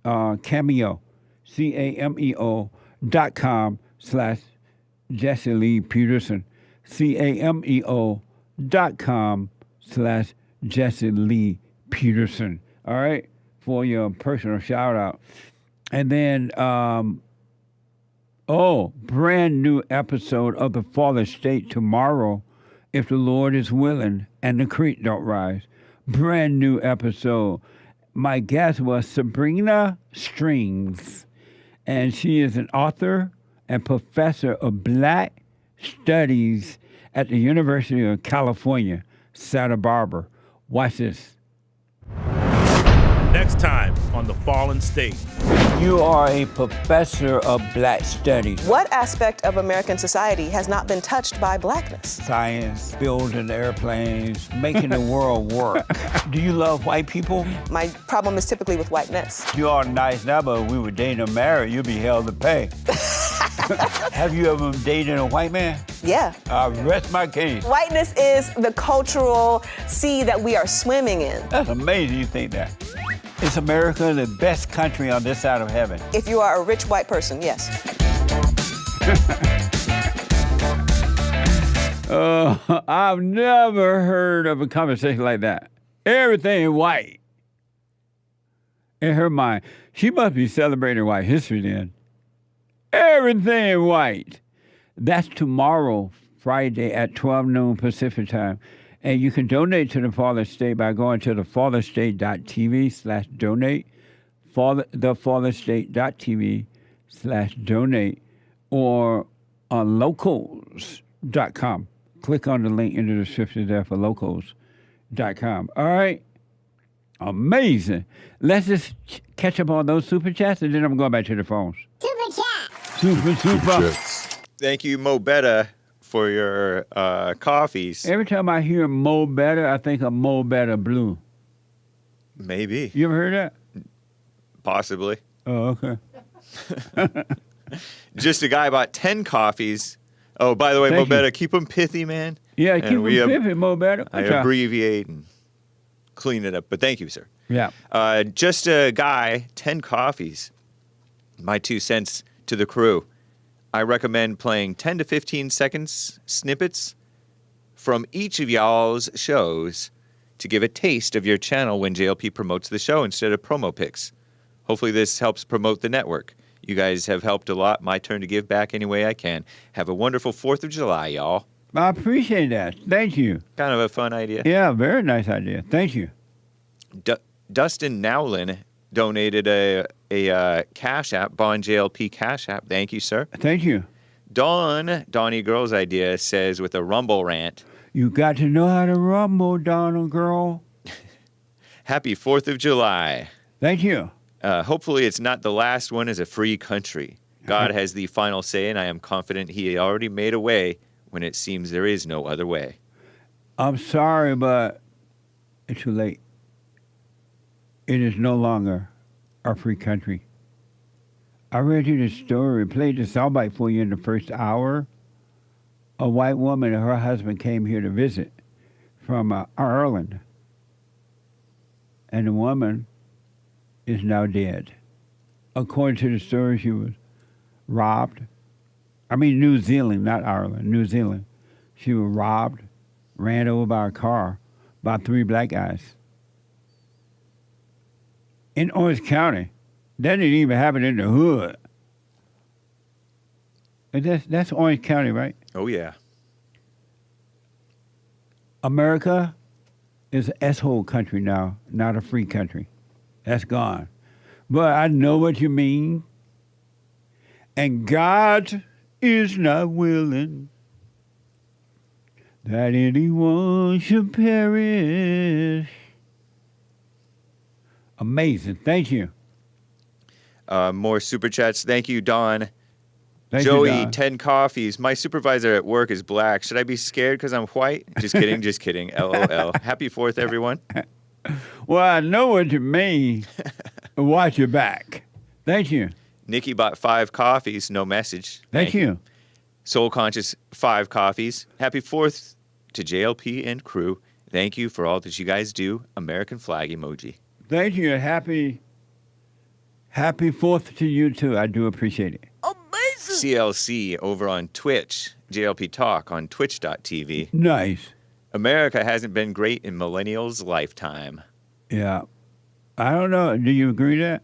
Cameo, CAMEO.com/Jesse Lee Peterson, CAMEO.com/Jesse Lee Peterson, all right, for your personal shout out. And then, brand new episode of The Father State tomorrow, if the Lord is willing and the creek don't rise. Brand new episode. My guest was Sabrina Strings, and she is an author and professor of Black Studies at the University of California, Santa Barbara. Watch this. Next time on The Fallen State. You are a professor of Black Studies. What aspect of American society has not been touched by blackness? Science, building airplanes, making the world work. Do you love white people? My problem is typically with whiteness. You are nice now, but if we were dating or married, you'd be held to pay. Have you ever dated a white man? Yeah. I rest my case. Whiteness is the cultural sea that we are swimming in. That's amazing you think that. Is America the best country on this side of heaven? If you are a rich white person, yes. I've never heard of a conversation like that. Everything white. In her mind, she must be celebrating white history then. Everything white. That's tomorrow, Friday at 12 noon Pacific time. And you can donate to the Father State by going to thefatherstate.tv/donate, thefatherstate.tv/donate, or on locals.com. Click on the link in the description there for locals.com. All right? Amazing. Let's just catch up on those super chats, and then I'm going back to the phones. Super chat. Super. Thank you, Mo Betta, for your coffees. Every time I hear Mo Better, I think of Mo Better Blue. Maybe. You ever heard that? Possibly. Oh, okay. Just a guy bought 10 coffees. Oh, by the way, Mo Betta, keep them pithy, man. Yeah, keep them pithy, Mo Better. I abbreviate and clean it up, but thank you, sir. Yeah. Just a guy, 10 coffees. My 2 cents to the crew. I recommend playing 10 to 15 seconds snippets from each of y'all's shows to give a taste of your channel when JLP promotes the show instead of promo pics. Hopefully this helps promote the network. You guys have helped a lot. My turn to give back any way I can. Have a wonderful 4th of July, y'all. I appreciate that. Thank you. Kind of a fun idea. Yeah, very nice idea. Thank you. Dustin Nowlin donated a Cash App, Bond JLP Cash App. Thank you, sir. Thank you. Donnie Girl's idea says with a rumble rant. You got to know how to rumble, Donald Girl. Happy 4th of July. Thank you. Hopefully it's not the last one as a free country. God has the final say, and I am confident he already made a way when it seems there is no other way. I'm sorry, but it's too late. It is no longer our free country. I read you the story, played the soundbite for you in the first hour. A white woman and her husband came here to visit from Ireland. And the woman is now dead. According to the story, she was robbed. I mean, New Zealand, not Ireland, New Zealand. She was robbed, ran over by a car by 3 black guys. In Orange County. That didn't even happen in the hood. And that's Orange County, right? Oh, yeah. America is an S-hole country now, not a free country. That's gone. But I know what you mean. And God is not willing that anyone should perish. Amazing. Thank you. More super chats. Thank you, Don. Thank Joey, you, Don. 10 coffees. My supervisor at work is black. Should I be scared because I'm white? Just kidding, just kidding. LOL. Happy 4th, everyone. Well, I know what you mean. Watch your back. Thank you. Nikki bought 5 coffees. No message. Thank you. Soul Conscious, 5 coffees. Happy 4th to JLP and crew. Thank you for all that you guys do. American flag emoji. Thank you. Happy 4th to you, too. I do appreciate it. CLC over on Twitch. JLP Talk on twitch.tv. Nice. America hasn't been great in millennials' lifetime. Yeah. I don't know. Do you agree with that?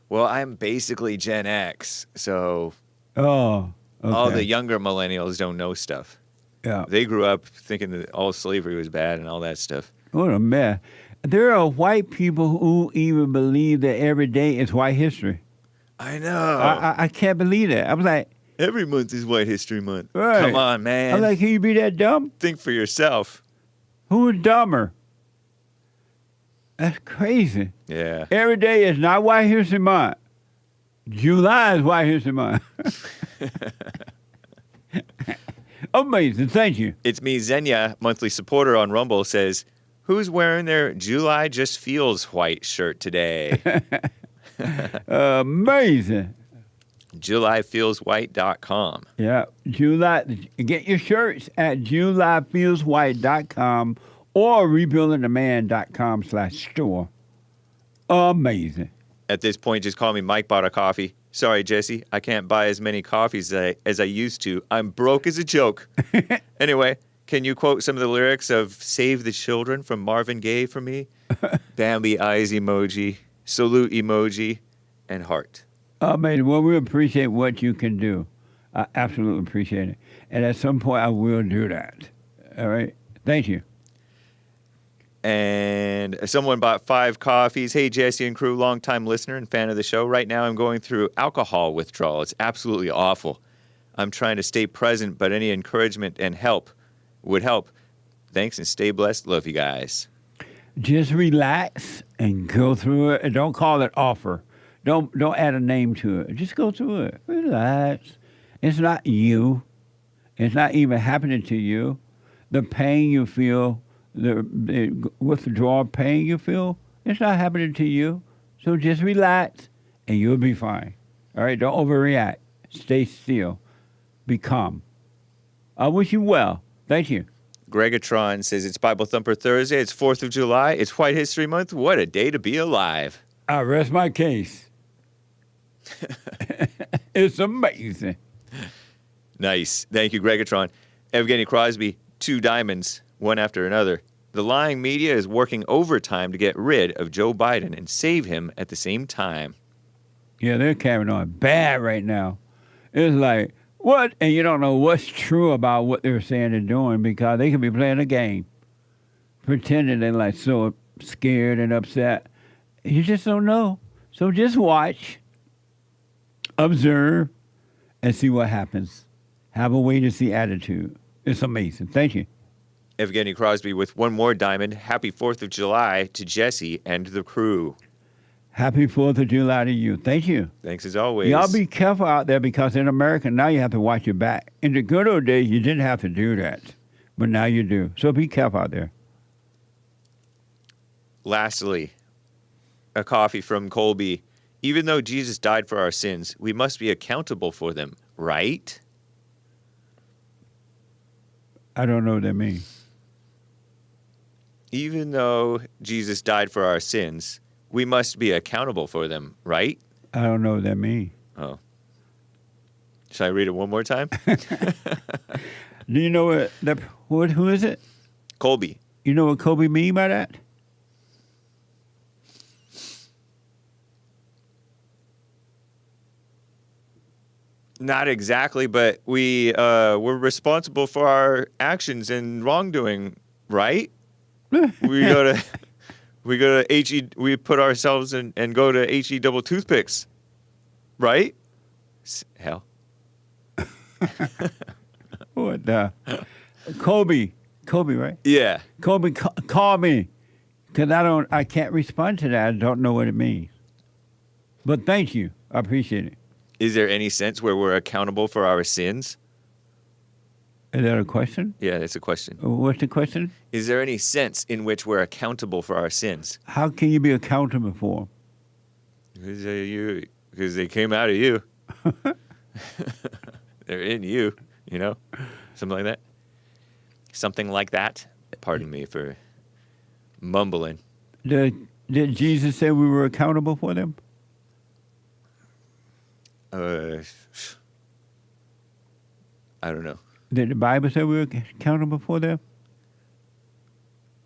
Well, I'm basically Gen X, so Oh, okay. all the younger millennials don't know stuff. Yeah. They grew up thinking that all slavery was bad and all that stuff. What a mess. There are white people who even believe that every day is white history. I know. I can't believe that. I was like, every month is White History Month. Right. Come on, man. I'm like, can you be that dumb? Think for yourself. Who is dumber? That's crazy. Yeah. Every day is not White History Month. July is White History Month. Amazing. Thank you. It's me, Xenia, monthly supporter on Rumble, says, who's wearing their July Just Feels White shirt today? Amazing. JulyFeelsWhite.com. Yeah. Get your shirts at JulyFeelsWhite.com or rebuildingtheman.com/store. Amazing. At this point, just call me Mike Bought a Coffee. Sorry, Jesse, I can't buy as many coffees as I used to. I'm broke as a joke. Anyway, can you quote some of the lyrics of Save the Children from Marvin Gaye for me? Bambi eyes emoji, salute emoji, and heart. Amazing. Well, we appreciate what you can do. I absolutely appreciate it. And at some point, I will do that. All right? Thank you. And someone bought 5 coffees. Hey, Jesse and crew, longtime listener and fan of the show. Right now, I'm going through alcohol withdrawal. It's absolutely awful. I'm trying to stay present, but any encouragement and help would help. Thanks and stay blessed. Love you guys. Just relax and go through it. And don't call it offer. Don't add a name to it. Just go through it. Relax. It's not you. It's not even happening to you. The pain you feel, the withdrawal pain you feel, it's not happening to you. So just relax and you'll be fine. All right? Don't overreact. Stay still. Be calm. I wish you well. Thank you. Gregatron says it's Bible Thumper Thursday. It's 4th of July. It's White History Month. What a day to be alive. I rest my case. It's amazing. Nice. Thank you, Gregatron. Evgeny Crosby, 2 diamonds, one after another. The lying media is working overtime to get rid of Joe Biden and save him at the same time. Yeah, they're carrying on bad right now. It's like, what? And you don't know what's true about what they're saying and doing because they could be playing a game, pretending they're like so scared and upset. You just don't know. So just watch, observe, and see what happens. Have a wait-and-see attitude. It's amazing. Thank you. Evgeny Crosby with one more diamond. Happy 4th of July to Jesse and the crew. Happy 4th of July to you. Thank you. Thanks as always. Y'all be careful out there because in America now you have to watch your back. In the good old days, you didn't have to do that, but now you do. So be careful out there. Lastly, a coffee from Colby. Even though Jesus died for our sins, we must be accountable for them, right? I don't know what that means. Even though Jesus died for our sins, we must be accountable for them, right? I don't know what that means. Oh. Should I read it one more time? Do you know who is it? Colby. You know what Colby mean by that? Not exactly, but we're responsible for our actions and wrongdoing, right? we go to HE. We put ourselves in and go to HE double toothpicks, right? Hell. What the? Colby, right? Yeah. Colby, call me, cause I can't respond to that. I don't know what it means. But thank you, I appreciate it. Is there any sense where we're accountable for our sins? Is that a question? Yeah, it's a question. What's the question? Is there any sense in which we're accountable for our sins? How can you be accountable for them? Because they came out of you. They're in you, something like that. Something like that. Pardon me for mumbling. Did Jesus say we were accountable for them? I don't know. Did the Bible say we were accountable for them?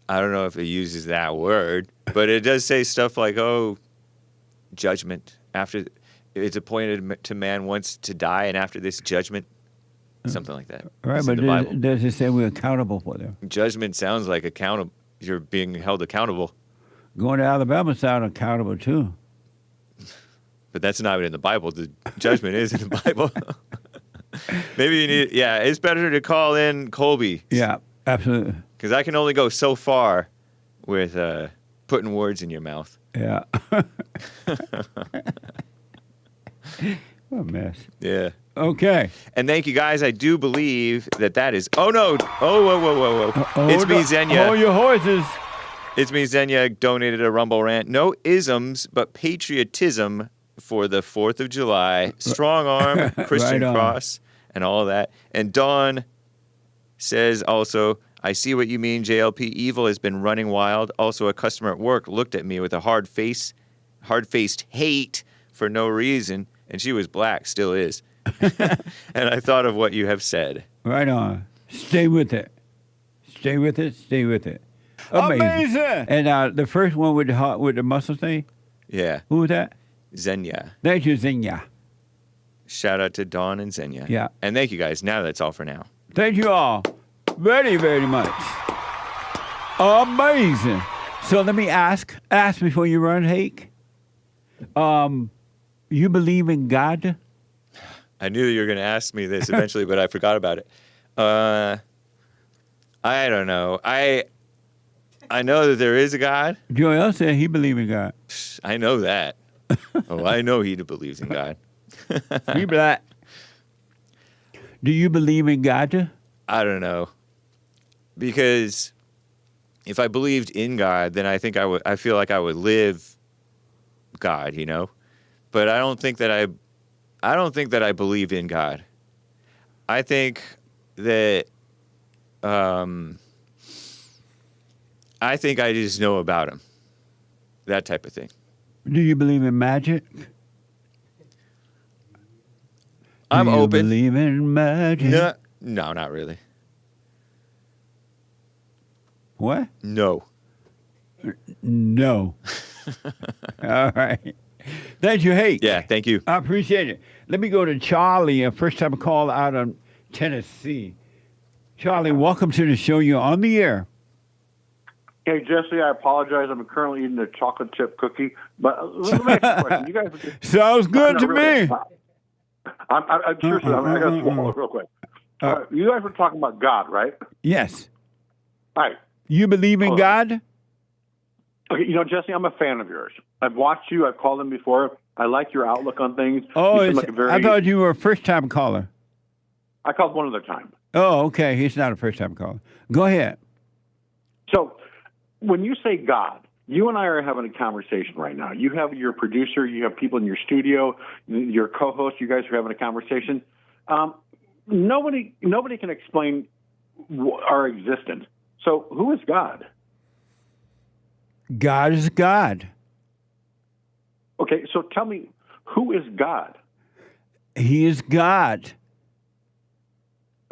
I don't know if it uses that word, but it does say stuff like, judgment. After it's appointed to man once to die, and after this judgment, something like that. Right, it's but in the Bible. Does it say we're accountable for them? Judgment sounds like accountable. You're being held accountable. Going to Alabama sounds accountable too. But that's not even in the Bible. The judgment is in the Bible. Maybe you need, it's better to call in Colby. Yeah, absolutely. Because I can only go so far with putting words in your mouth. Yeah. What a mess. Yeah. Okay. And thank you, guys. I do believe that is... Oh, no. Oh, whoa. It's me, Xenia. Hold your horses. It's me, Xenia, donated a Rumble rant. No isms, but patriotism for the 4th of July. Strong arm, Christian cross, and all that. And Dawn says also, I see what you mean, JLP. Evil has been running wild. Also, a customer at work looked at me with a hard-faced hate for no reason, and she was black, still is. And I thought of what you have said. Right on. Stay with it. Stay with it. Stay with it. Amazing. And the first one with the muscle thing? Yeah. Who was that? Xenia. Thank you, Xenia. Shout out to Dawn and Xenia. Yeah. And thank you, guys. Now that's all for now. Thank you all very, very much. Amazing. So let me ask before you run, Hake. You believe in God? I knew you were going to ask me this eventually, but I forgot about it. I don't know. I know that there is a God. Joel said he believes in God. I know that. I know he believes in God. He black. Do you believe in God? I don't know. Because if I believed in God, then I feel like I would live God, But I don't think that I believe in God. I think that I think I just know about him. That type of thing. Do you believe in magic? I'm open. Do you believe in magic? No, not really. What? No. No. All right. Thank you, Hake. Yeah, thank you. I appreciate it. Let me go to Charlie, a first-time call out of Tennessee. Charlie, welcome to the show. You're on the air. Hey, Jesse, I apologize. I'm currently eating a chocolate chip cookie. But let me ask you a question. You guys sounds good to me. I'm seriously, I got to swallow real quick. You guys were talking about God, right? Yes. Right. You believe in God? Okay, Jesse, I'm a fan of yours. I've watched you. I've called in before. I like your outlook on things. Oh, You seem like a very... I thought you were a first-time caller. I called one other time. Oh, okay. He's not a first-time caller. Go ahead. So when you say God, you and I are having a conversation right now. You have your producer. You have people in your studio. Your co-host. You guys are having a conversation. Nobody can explain our existence. So who is God? God is God. Okay, so tell me, who is God? He is God.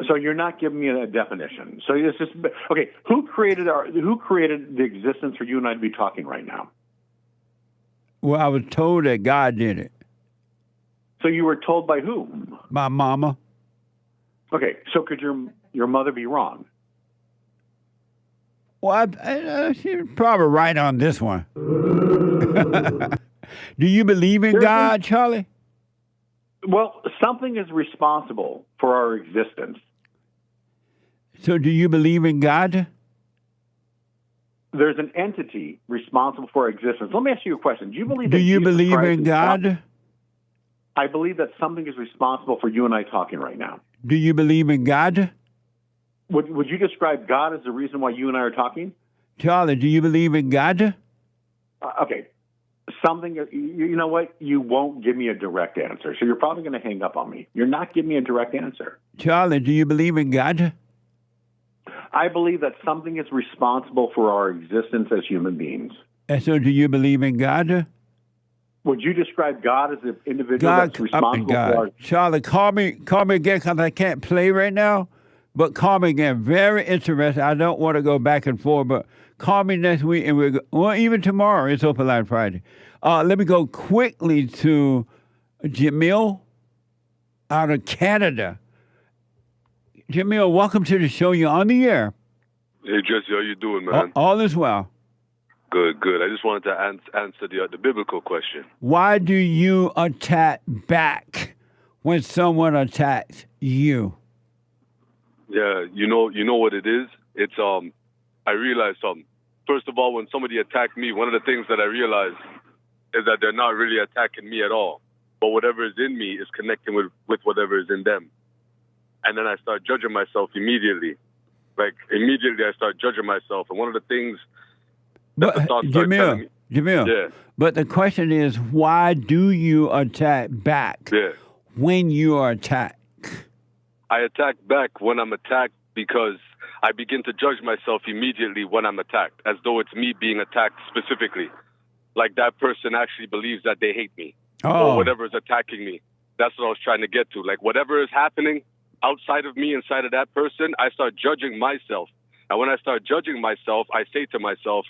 So you're not giving me a definition. So it's just okay. Who created the existence for you and I to be talking right now? Well, I was told that God did it. So you were told by whom? My mama. Okay, so could your mother be wrong? Well, she's probably right on this one. Do you believe in God, Charlie? Well, something is responsible for our existence. So do you believe in God? There's an entity responsible for our existence. Let me ask you a question. Do you believe in God? I believe that something is responsible for you and I talking right now. Do you believe in God? Would you describe God as the reason why you and I are talking? Charlie, do you believe in God? Okay. Something, you know what? You won't give me a direct answer. So you're probably going to hang up on me. You're not giving me a direct answer. Charlie, do you believe in God? I believe that something is responsible for our existence as human beings. And so do you believe in God? Would you describe God as an individual that's responsible for our... Charlie, call me again because I can't play right now. But call me again. Very interesting. I don't want to go back and forth, but call me next week, and even tomorrow. It's Open Line Friday. Let me go quickly to JAMEEL out of Canada. JAMEEL, welcome to the show. You're on the air. Hey, Jesse, how you doing, man? All is well. Good. I just wanted to answer the biblical question. Why do you attack back when someone attacks you? Yeah, you know what it is? It's I realized something. First of all, when somebody attacked me, one of the things that I realized is that they're not really attacking me at all. But whatever is in me is connecting with whatever is in them. And then I start judging myself immediately. Like, immediately I start judging myself. And one of the things that the thoughts start telling me... JAMEEL, yeah. But the question is, why do you attack back when you are attacked? I attack back when I'm attacked because I begin to judge myself immediately when I'm attacked, as though it's me being attacked specifically. Like that person actually believes that they hate me or whatever is attacking me. That's what I was trying to get to. Like whatever is happening outside of me, inside of that person, I start judging myself. And when I start judging myself, I say to myself,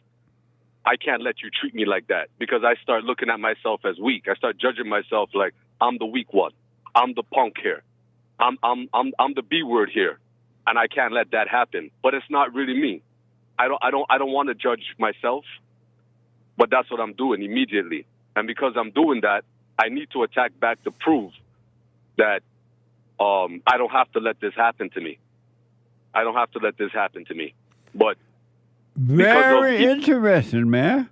I can't let you treat me like that, because I start looking at myself as weak. I start judging myself like I'm the weak one. I'm the punk here. I'm the B word here, and I can't let that happen. But it's not really me. I don't want to judge myself, but that's what I'm doing immediately. And because I'm doing that, I need to attack back to prove that I don't have to let this happen to me. I don't have to let this happen to me. But very interesting, man.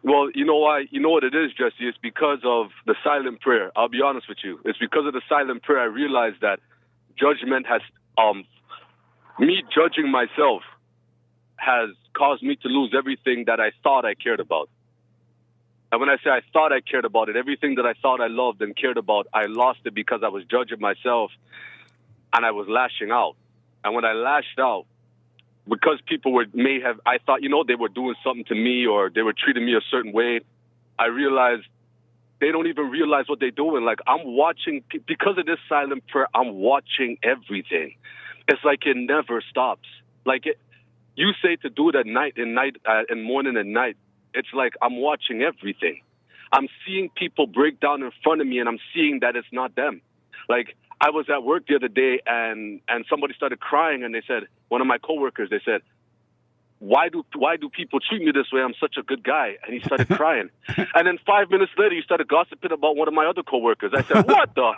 Well, you know why? You know what it is, Jesse? It's because of the silent prayer. I'll be honest with you. It's because of the silent prayer I realized that judgment has, me judging myself has caused me to lose everything that I thought I cared about. And when I say I thought I cared about it, everything that I thought I loved and cared about, I lost it because I was judging myself and I was lashing out. And when I lashed out, because people I thought, they were doing something to me or they were treating me a certain way, I realized they don't even realize what they're doing. Like, I'm watching, because of this silent prayer, I'm watching everything. It's like it never stops. Like, you say to do it at night and morning and night. It's like I'm watching everything. I'm seeing people break down in front of me, and I'm seeing that it's not them. Like, I was at work the other day, and somebody started crying, and they said, one of my coworkers, they said, why do people treat me this way? I'm such a good guy. And he started crying. And then 5 minutes later, he started gossiping about one of my other coworkers. I said, what the?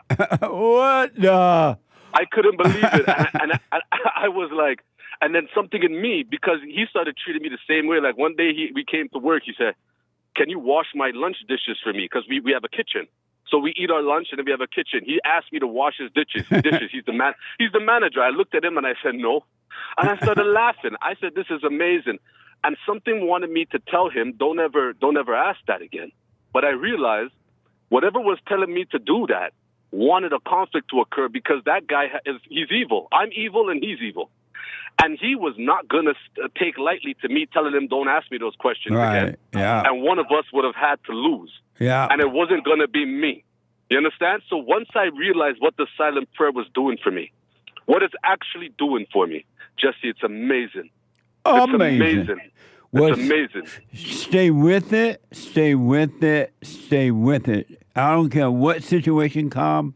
What the? I couldn't believe it. And I was like, And then something in me, because he started treating me the same way. Like one day we came to work, he said, "Can you wash my lunch dishes for me?" Because we have a kitchen. So we eat our lunch and then we have a kitchen. He asked me to wash his dishes. He's the manager. I looked at him and I said, "No." And I started laughing. I said, "This is amazing." And something wanted me to tell him, don't ever ask that again. But I realized whatever was telling me to do that wanted a conflict to occur, because that guy he's evil. I'm evil and he's evil. And he was not going to take lightly to me telling him, "Don't ask me those questions again." Yeah. And one of us would have had to lose. Yeah. And it wasn't going to be me. You understand? So once I realized what the silent prayer was doing for me, what it's actually doing for me, Jesse, it's amazing. It's amazing. It's amazing. Stay with it. Stay with it. Stay with it. I don't care what situation comes,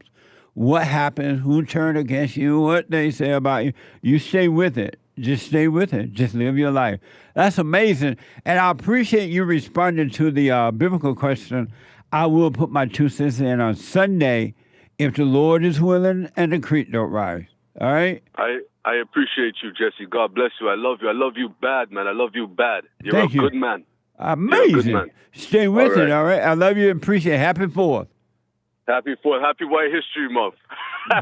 what happens, who turned against you, what they say about you. You stay with it. Just stay with it. Just live your life. That's amazing. And I appreciate you responding to the biblical question. I will put my 2 cents in on Sunday if the Lord is willing and the creek don't rise. All right? I appreciate you, Jesse. God bless you. I love you. I love you bad, man. I love you bad. You're Thank a you. good man. Amazing. You're a good man. Stay with it, all right? I love you and appreciate it. Happy 4th. Happy 4th. Happy White History Month.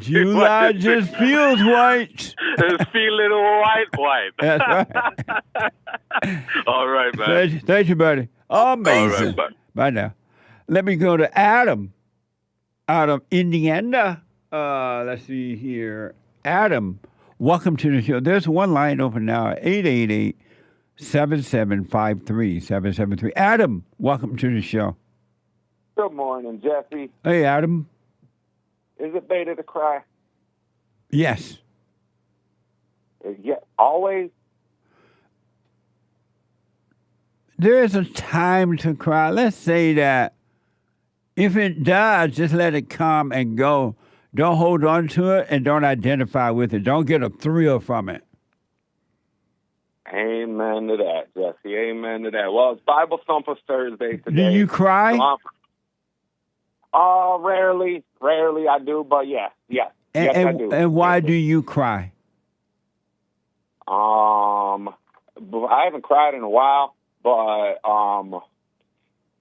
July just feels white. It's feeling white. That's right. All right, man. Thank you, buddy. Amazing. All right, bye. Bye now. Let me go to Adam out of Indiana. Let's see here. Adam, welcome to the show. There's one line open now, 888-7753-773. Adam, welcome to the show. Good morning, Jesse. Hey, Adam. Is it beta to cry? Yes. Yeah, always? There is a time to cry. Let's say that if it does, just let it come and go. Don't hold on to it and don't identify with it. Don't get a thrill from it. Amen to that, Jesse. Amen to that. Well, it's Bible Thumper Thursday today. Do you cry? Rarely I do, but yes, yes, I do. And why do you cry? I haven't cried in a while, but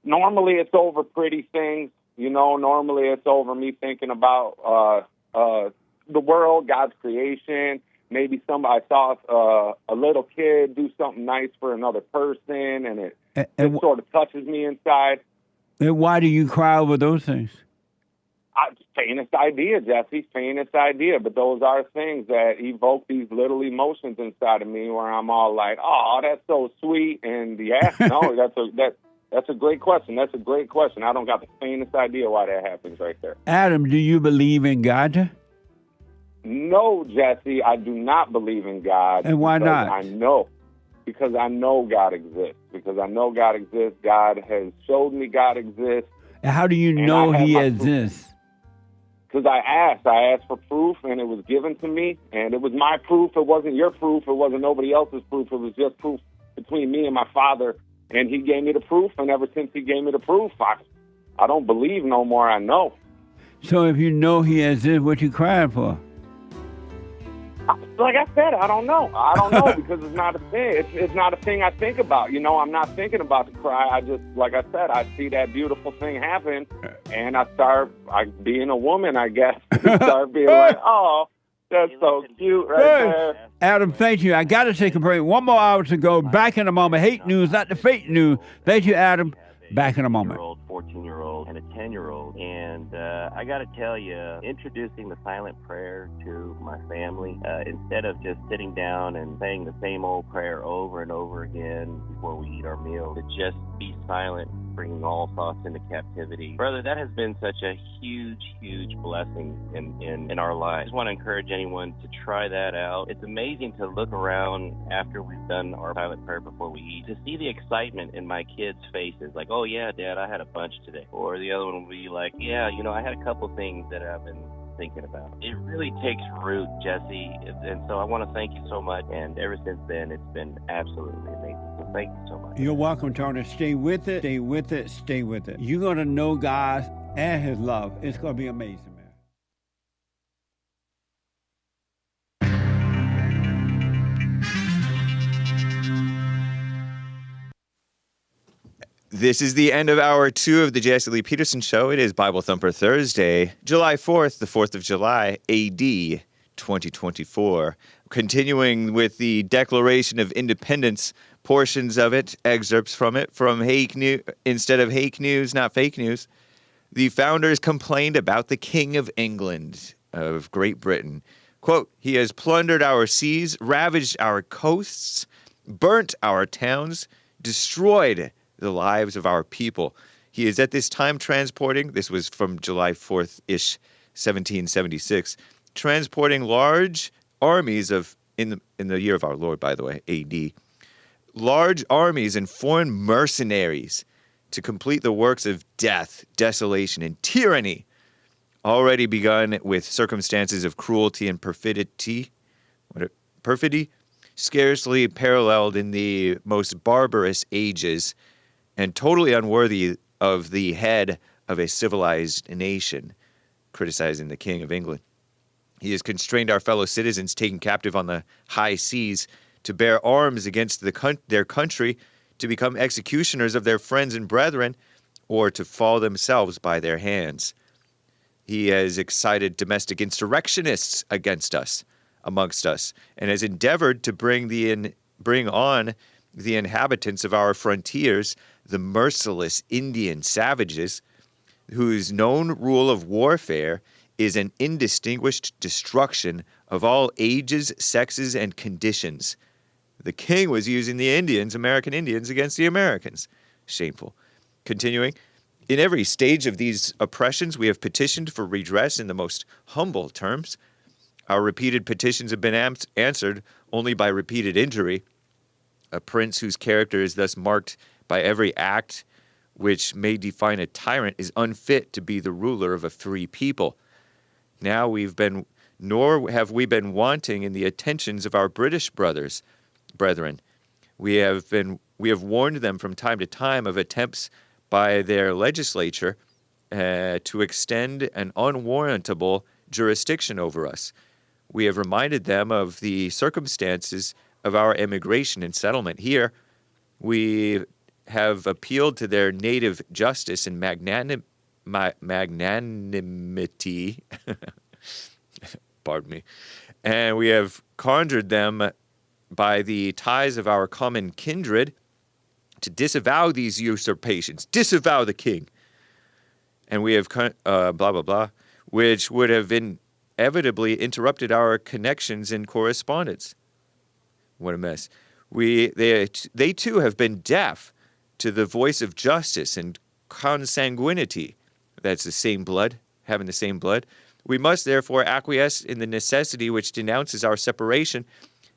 normally it's over pretty things. You know, normally it's over me thinking about the world, God's creation. Maybe I saw a little kid do something nice for another person, and it sort of touches me inside. And why do you cry over those things? Faintest idea, Jesse, faintest idea. But those are things that evoke these little emotions inside of me where I'm all like, "Oh, that's so sweet." And yeah, no, that's a great question. That's a great question. I don't got the faintest idea why that happens right there. Adam, do you believe in God? No, Jesse, I do not believe in God. And why not? Because I know God exists. Because I know God exists. God has showed me God exists. And how do you know He exists? Because I asked for proof, and it was given to me, and it was my proof. It wasn't your proof. It wasn't nobody else's proof. It was just proof between me and my Father, and He gave me the proof, and ever since He gave me the proof, I don't believe no more. I know. So if you know He exists, what you crying for? Like I said, I don't know. I don't know because it's not a thing. It's not a thing I think about. You know, I'm not thinking about to cry. I just, like I said, I see that beautiful thing happen, and I start being a woman, I guess. Start being like, "Oh, that's so cute right there." Adam, thank you. I got to take a break. 1 more hour to go. Back in a moment. Hate news, not the fake news. Thank you, Adam. Back in a moment. 14-year-old, and a 10-year-old. And I got to tell you, introducing the silent prayer to my family, instead of just sitting down and saying the same old prayer over and over again before we eat our meal, to just be silent, bringing all thoughts into captivity. Brother, that has been such a huge, huge blessing in our lives. I just want to encourage anyone to try that out. It's amazing to look around after we've done our silent prayer before we eat, to see the excitement in my kids' faces, like, "Oh yeah, Dad, I had a bunch today." Or the other one will be like, "Yeah, you know, I had a couple things that I've been thinking about." It really takes root, Jesse, and so I want to thank you so much. And ever since then, it's been absolutely amazing. So thank you so much. You're welcome, Tony. Stay with it. Stay with it. Stay with it. You're going to know God and His love. It's going to be amazing, man. This is the end of hour 2 of the Jesse Lee Peterson Show. It is Bible Thumper Thursday, July 4th, the 4th of July, A.D. 2024. Continuing with the Declaration of Independence, portions of it, excerpts from it, from Hake News, instead of Hake News, not fake news. The founders complained about the King of England, of Great Britain. Quote, he has plundered our seas, ravaged our coasts, burnt our towns, destroyed the lives of our people. He is at this time transporting, this was from July 4th-ish, 1776, transporting large armies of, in the year of our Lord, by the way, A.D., large armies and foreign mercenaries to complete the works of death, desolation, and tyranny, already begun with circumstances of cruelty and perfidy, scarcely paralleled in the most barbarous ages, and totally unworthy of the head of a civilized nation, criticizing the King of England. He has constrained our fellow citizens taken captive on the high seas to bear arms against their country, to become executioners of their friends and brethren, or to fall themselves by their hands. He has excited domestic insurrectionists amongst us, and has endeavored to bring on the inhabitants of our frontiers, the merciless Indian savages, whose known rule of warfare is an indistinguished destruction of all ages, sexes, and conditions. The king was using the Indians, American Indians, against the Americans. Shameful. Continuing, in every stage of these oppressions, we have petitioned for redress in the most humble terms. Our repeated petitions have been answered only by repeated injury. A prince whose character is thus marked by every act which may define a tyrant is unfit to be the ruler of a free people. Nor have we been wanting in the attentions of our British brethren. We have warned them from time to time of attempts by their legislature to extend an unwarrantable jurisdiction over us. We have reminded them of the circumstances of our emigration and settlement here. We have appealed to their native justice and magnanimity, pardon me, and we have conjured them by the ties of our common kindred to disavow these usurpations, disavow the king. And we have, blah, blah, blah, which would have inevitably interrupted our connections and correspondence. What a mess. They too have been deaf to the voice of justice and consanguinity. That's the same blood, having the same blood. We must therefore acquiesce in the necessity which denounces our separation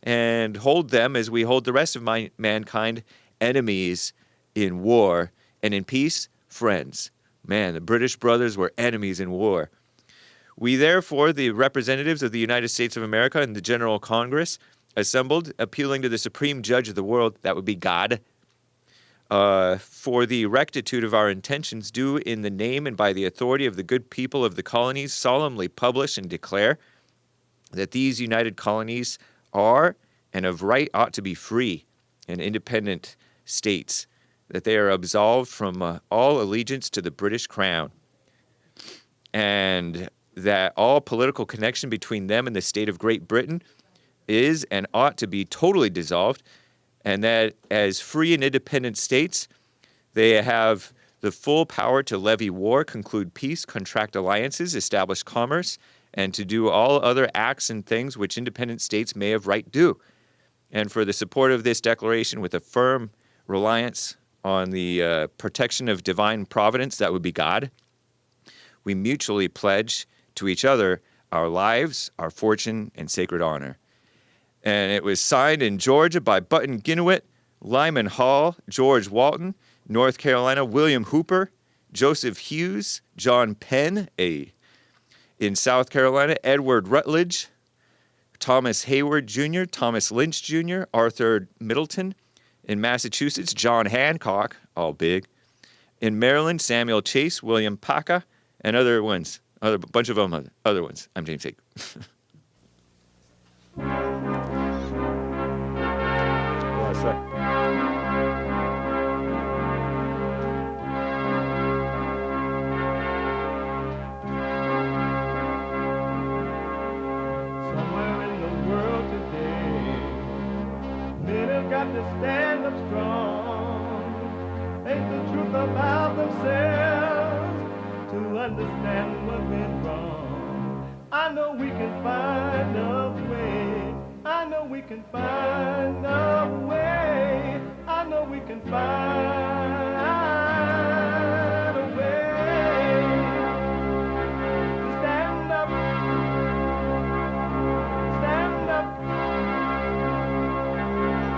and hold them as we hold the rest of mankind enemies in war, and in peace, friends. Man, the British brothers were enemies in war. We therefore, the representatives of the United States of America and the General Congress, assembled, appealing to the supreme judge of the world, that would be God, for the rectitude of our intentions, do in the name and by the authority of the good people of the colonies solemnly publish and declare that these united colonies are and of right ought to be free and independent states, that they are absolved from all allegiance to the British crown, and that all political connection between them and the state of Great Britain is and ought to be totally dissolved, and that as free and independent states, they have the full power to levy war, conclude peace, contract alliances, establish commerce, and to do all other acts and things which independent states may of right do. And for the support of this declaration with a firm reliance on the protection of divine providence, that would be God, we mutually pledge to each other our lives, our fortune, and sacred honor. And it was signed in Georgia by Button Ginowit, Lyman Hall, George Walton, North Carolina, William Hooper, Joseph Hughes, John Penn, in South Carolina, Edward Rutledge, Thomas Hayward Jr., Thomas Lynch Jr., Arthur Middleton. In Massachusetts, John Hancock, all big. In Maryland, Samuel Chase, William Paca, and other ones, a bunch of them, other ones. I'm James Hake. face the truth about themselves, to understand what went wrong. I know we can find a way. I know we can find a way. I know we can find a way to stand up, stand up,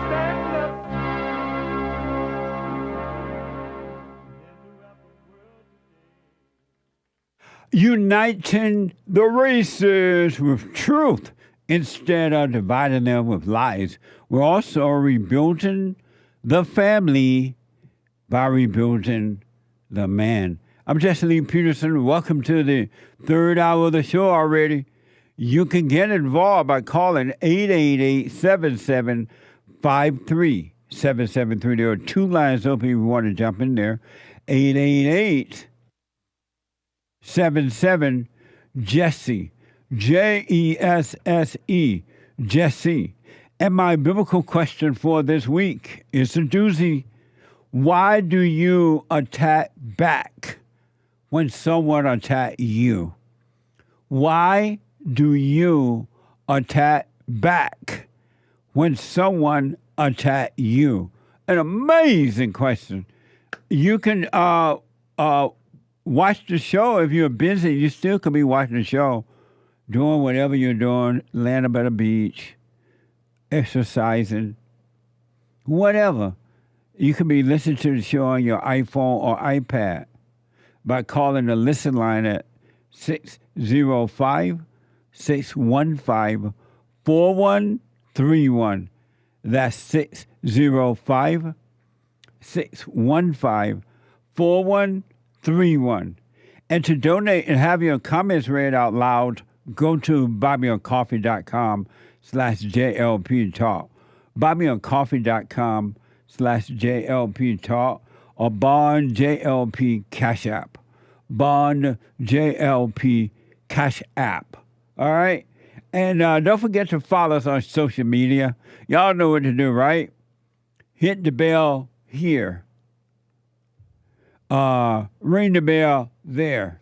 stand up. Uniting the races with truth instead of dividing them with lies. We're also rebuilding the family by rebuilding the man. I'm Jesse Lee Peterson. Welcome to the third hour of the show already. You can get involved by calling 888-7753-7733. There are two lines open if you want to jump in there. 888-77-JESSE. Jesse, Jesse. And my biblical question for this week is a doozy. Why do you attack back when someone attacks you? Why do you attack back when someone attacks you? An amazing question. You can watch the show. If you're busy, you still could be watching the show, doing whatever you're doing, laying up at a beach, exercising, whatever. You could be listening to the show on your iPhone or iPad by calling the listen line at 605-615-4131. That's 605-615-4131. And to donate and have your comments read out loud, go to buymeacoffee.com/JLP Talk. buymeacoffee.com/JLP Talk or Bond JLP Cash App. Bond JLP Cash App. All right? And don't forget to follow us on social media. Y'all know what to do, right? Hit the bell here. Ring the bell there.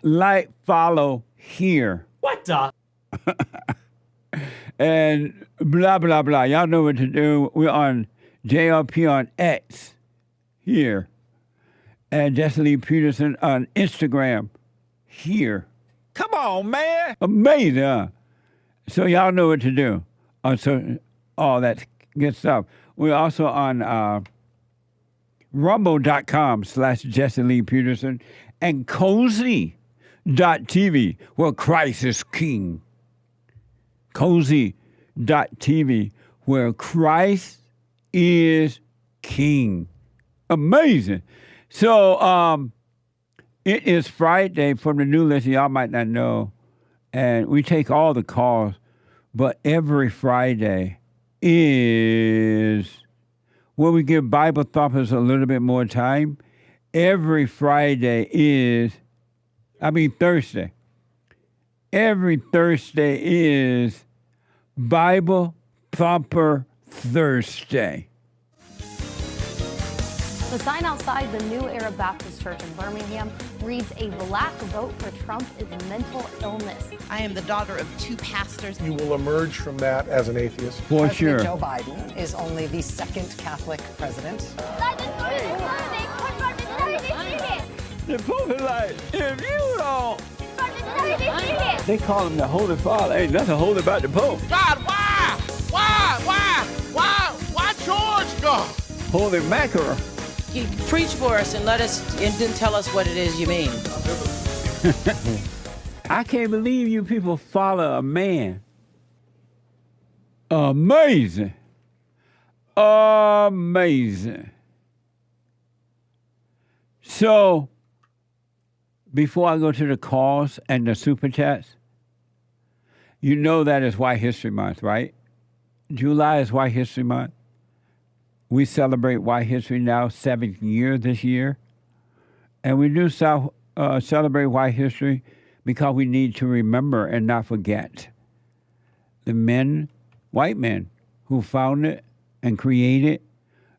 Like, follow here. What the? And blah, blah, blah. Y'all know what to do. We're on JLP on X here. And Jesse Lee Peterson on Instagram here. Come on, man. Amazing, huh? So y'all know what to do. So all that good stuff. We're also on rumble.com/Jesse Lee Peterson and cozy.tv, where Christ is king. Cozy.tv, where Christ is king. Amazing. So it is Friday for the new list. Y'all might not know. And we take all the calls, but every Friday is when we give Bible thumpers a little bit more time. Every Friday is, Thursday. Every Thursday is Bible Thumper Thursday. The sign outside the New Era Baptist Church in Birmingham reads, "A black vote for Trump is mental illness." I am the daughter of two pastors. You will emerge from that as an atheist. For sure. President Joe Biden is only the second Catholic president. The Pope is like, if you don't... They call him the Holy Father. Ain't nothing holy about the Pope. God, why? Why George, God? Holy mackerel. You preach for us and then tell us what it is you mean. I can't believe you people follow a man. Amazing. Amazing. So, before I go to the calls and the super chats, you know that is White History Month, right? July is White History Month. We celebrate White History now, 7th year this year. And we do celebrate White History because we need to remember and not forget the men, white men, who founded and created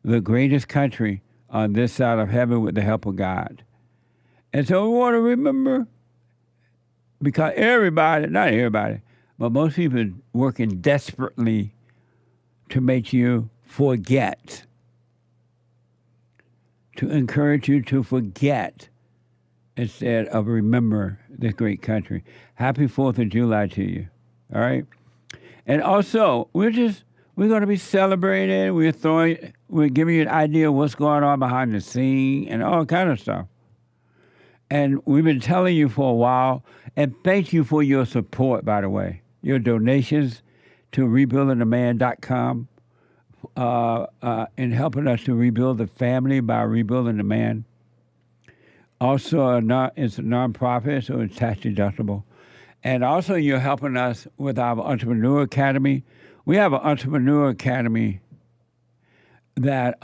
the greatest country on this side of heaven with the help of God. And so we want to remember, because everybody, not everybody, but most people are working desperately to make you forget, to encourage you to forget instead of remember this great country. Happy 4th of July to you, all right? And also, we're going to be celebrating. We're giving you an idea of what's going on behind the scene and all kind of stuff. And we've been telling you for a while, and thank you for your support, by the way. Your donations to rebuildingtheman.com in helping us to rebuild the family by rebuilding the man. Also, it's a nonprofit, so it's tax deductible. And also, you're helping us with our Entrepreneur Academy. We have an Entrepreneur Academy that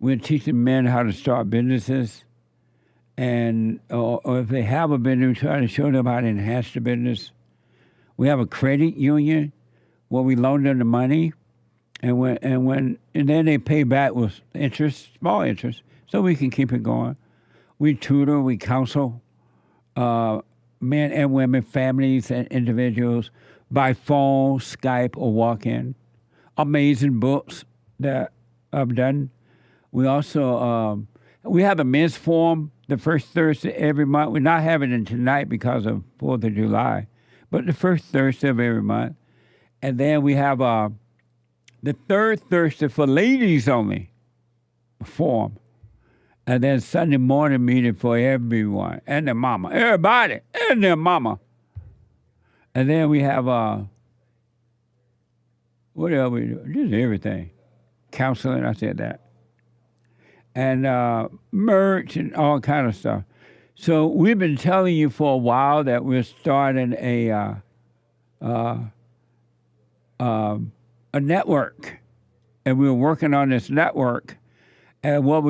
we're teaching men how to start businesses. And or if they have a business, we try to show them how to enhance the business. We have a credit union where we loan them the money, and then they pay back with interest, small interest, so we can keep it going. We tutor, we counsel men and women, families and individuals by phone, Skype, or walk-in. Amazing books that I've done. We also we have a men's forum the first Thursday every month. We're not having it tonight because of 4th of July, but the first Thursday of every month. And then we have the third Thursday for ladies only forum. And then Sunday morning meeting for everyone and their mama. Everybody and their mama. And then we have, what else we do? Just everything. Counseling, I said that. And merch and all kind of stuff. So we've been telling you for a while that we're starting a network. And we're working on this network. And what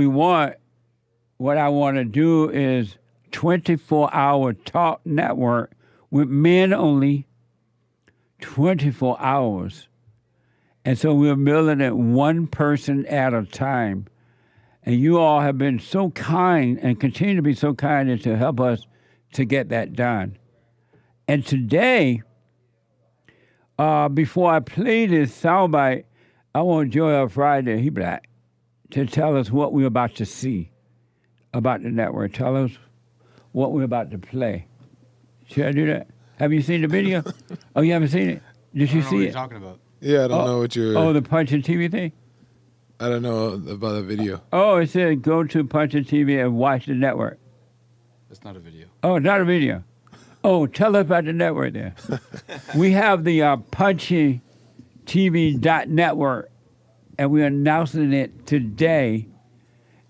I want to do is 24-hour talk network with men only, 24 hours. And so we're building it one person at a time. And you all have been so kind and continue to be so kind as to help us to get that done. And today, before I play this soundbite, I want Joel Friday, he black, to tell us what we're about to see about the network. Tell us what we're about to play. Should I do that? Have you seen the video? Oh, you haven't seen it? Did you see it? What you're talking about? Yeah, I don't know what you're... Oh, the Punchie TV thing? I don't know about the video. Oh, it said go to Punchie TV and watch the network. That's not a video. Oh, not a video. Oh, tell us about the network there. We have the Punchie TV.network, and we're announcing it today.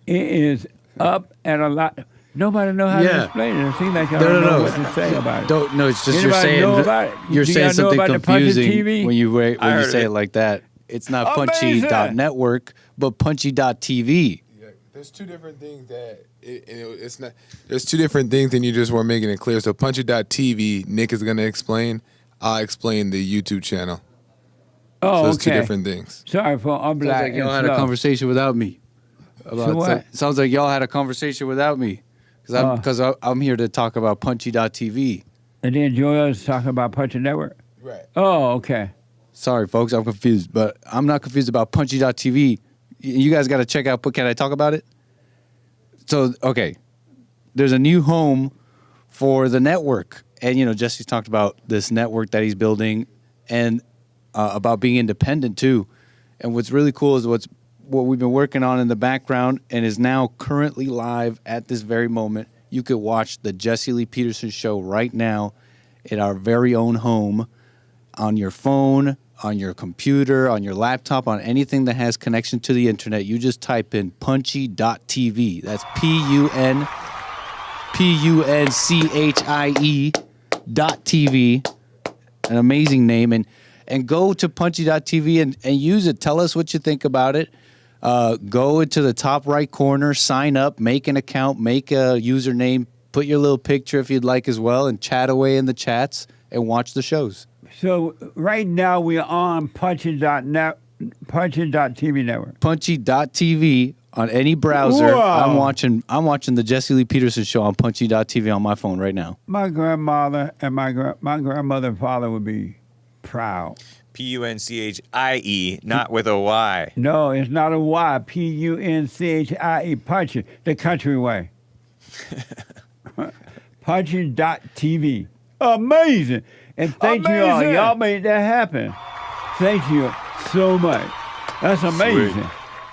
It is up and a lot. Nobody knows how to explain it. It seems like y'all don't know what to say about it. No, it's just Anybody know about it? you're Do saying y'all know something about the Punchie confusing TV? when you say it like that. It's not Punchy.network, but Punchy.tv. There's two different things that it's not. There's two different things, and you just weren't making it clear. So Punchy.tv, Nick is going to explain. I'll explain the YouTube channel. Oh, so okay. It's two different things. Sorry for I'm black. Sounds like y'all had a conversation without me. So what? Sounds like y'all had a conversation without me. Because I'm here to talk about Punchy.tv. And then Joel is talking about Punchie Network? Right. Oh, okay. Sorry, folks, I'm confused. But I'm not confused about Punchy.tv. You guys got to check out, can I talk about it? So, okay. There's a new home for the network. And, Jesse's talked about this network that he's building and about being independent, too. And what's really cool is what we've been working on in the background and is now currently live at this very moment. You could watch the Jesse Lee Peterson show right now at our very own home on your phone, on your computer, on your laptop, on anything that has connection to the internet. You just type in punchy.tv. That's PUNCHIE.TV. An amazing name. And go to punchy.tv and use it. Tell us what you think about it. Go into the top right corner, sign up, make an account, make a username, put your little picture if you'd like as well, and chat away in the chats and watch the shows. So right now we are on Punchy.net Punchie.tv network. Punchie.tv on any browser. Wow. I'm watching the Jesse Lee Peterson show on Punchie.tv on my phone right now. My grandmother and my grandmother and father would be proud. Punchie, not with a Y. No, it's not a Y. Punchie. Punchie, the country way. Punchie.tv. Amazing. And thank you all. Y'all made that happen. Thank you so much. That's amazing. Sweet.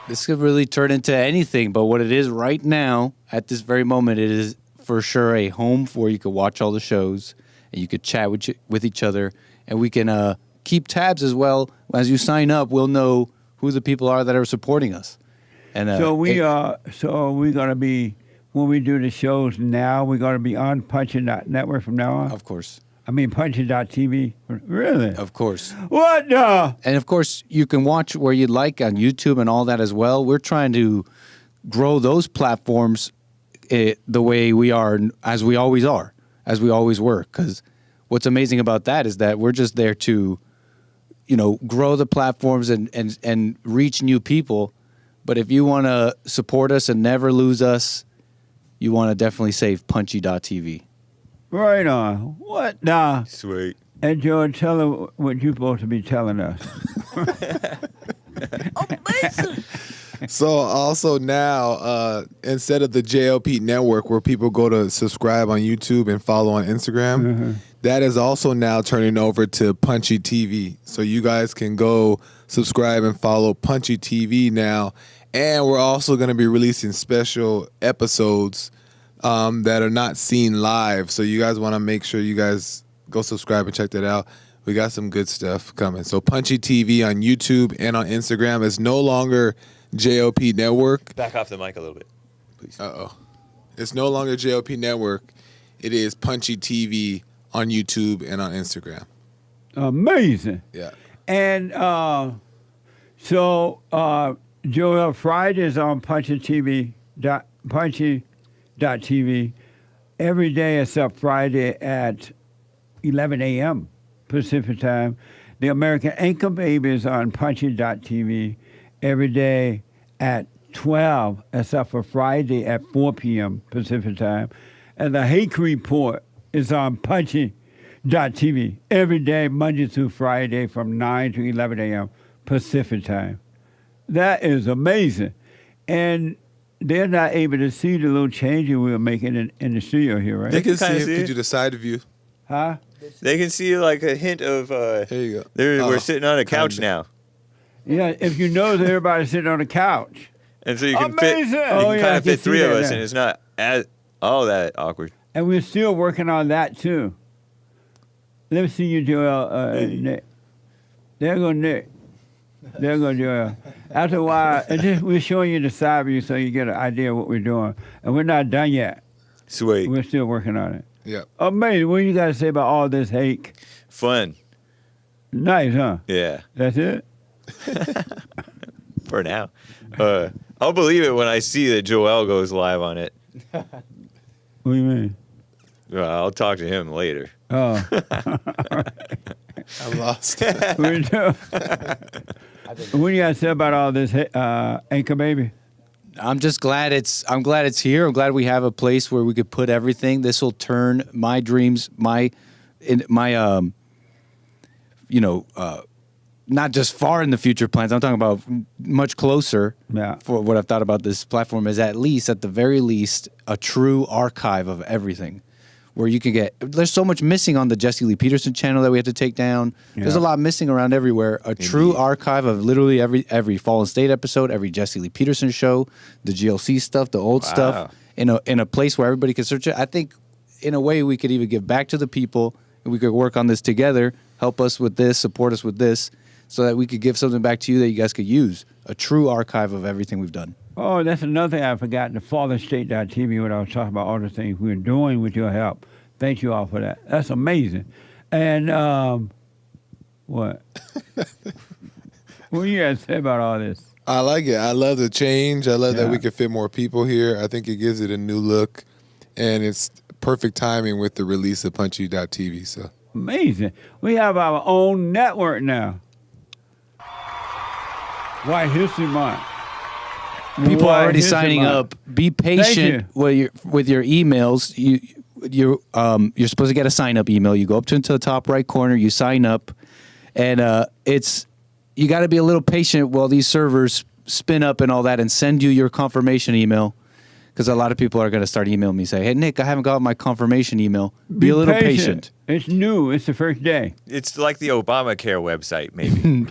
This could really turn into anything, but what it is right now, at this very moment, it is for sure a home where you could watch all the shows and you could chat with each other, and we can keep tabs as well. As you sign up, we'll know who the people are that are supporting us. And so we're gonna be, when we do the shows now, we're gonna be on Punchie.network from now on. Of course. I mean Punchie.tv. Really? Of course. What the? And of course, you can watch where you'd like on YouTube and all that as well. We're trying to grow those platforms the way we are, as we always are, as we always were. Because what's amazing about that is that we're just there to, grow the platforms and reach new people. But if you want to support us and never lose us, you want to definitely save Punchie.tv. Right on. What the? Sweet. And Joe, tell her what you're supposed to be telling us. So also now, instead of the JLP network where people go to subscribe on YouTube and follow on Instagram, that is also now turning over to Punchie TV. So you guys can go subscribe and follow Punchie TV now. And we're also going to be releasing special episodes that are not seen live. So you guys want to make sure you guys go subscribe and check that out. We got some good stuff coming. So Punchie TV on YouTube and on Instagram is no longer JLP Network. Back off the mic a little bit, please. It's no longer JLP Network. It is Punchie TV on YouTube and on Instagram. Amazing. Yeah. And Joel, Fridays on Punchie.tv every day except Friday at 11 a.m. Pacific time. The American Anchor Babies on Punchie.tv every day at 12 except for Friday at 4 p.m. Pacific time. And the Hake Report is on Punchie.tv every day, Monday through Friday from 9 to 11 a.m. Pacific time. That is amazing. And they're not able to see the little changes we're making in the studio here, right? They can see it. Could you the side view? Huh? They can see like a hint of. There you go. We're sitting on a couch now. Yeah, if you notice everybody's sitting on a couch. And so you can fit. You can kind of fit three of us, and it's not as that awkward. And we're still working on that too. Let me see you, Joel. Nick. There go Nick. There go Joel. After a while, we're showing you the side view so you get an idea of what we're doing. And we're not done yet. Sweet. We're still working on it. Yeah. Amazing. What do you got to say about all this, Hake? Fun. Nice, huh? Yeah. That's it? For now. I'll believe it when I see that Joel goes live on it. What do you mean? Well, I'll talk to him later. Oh. I'm lost. What do you got to say about all this, Anchor Baby? I'm just glad I'm glad it's here. I'm glad we have a place where we could put everything. This will turn my dreams, not just far in the future plans. I'm talking about much closer. Yeah. For what I've thought about this platform is at the very least, a true archive of everything. Where you can there's so much missing on the Jesse Lee Peterson channel that we have to take down. Yeah. There's a lot missing around everywhere. True archive of literally every Fallen State episode, every Jesse Lee Peterson show, the GLC stuff, the old stuff, in a place where everybody can search it. I think in a way we could even give back to the people and we could work on this together, help us with this, support us with this, so that we could give something back to you that you guys could use. A true archive of everything we've done. Oh, that's another thing I forgot, the FallenState.tv, when I was talking about all the things we're doing with your help. Thank you all for that. That's amazing. And what? What do you guys say about all this? I like it. I love the change. I love that we can fit more people here. I think it gives it a new look. And it's perfect timing with the release of Punchie.tv. So amazing. We have our own network now. White History Month. People are White already History signing Month. up. Be patient with your emails. You're supposed to get a sign up email. You go up to the top right corner. You sign up, and you got to be a little patient while these servers spin up and all that, and send you your confirmation email. Because a lot of people are going to start emailing me saying, "Hey Nick, I haven't got my confirmation email." Be a little patient. It's new. It's the first day. It's like the Obamacare website, maybe.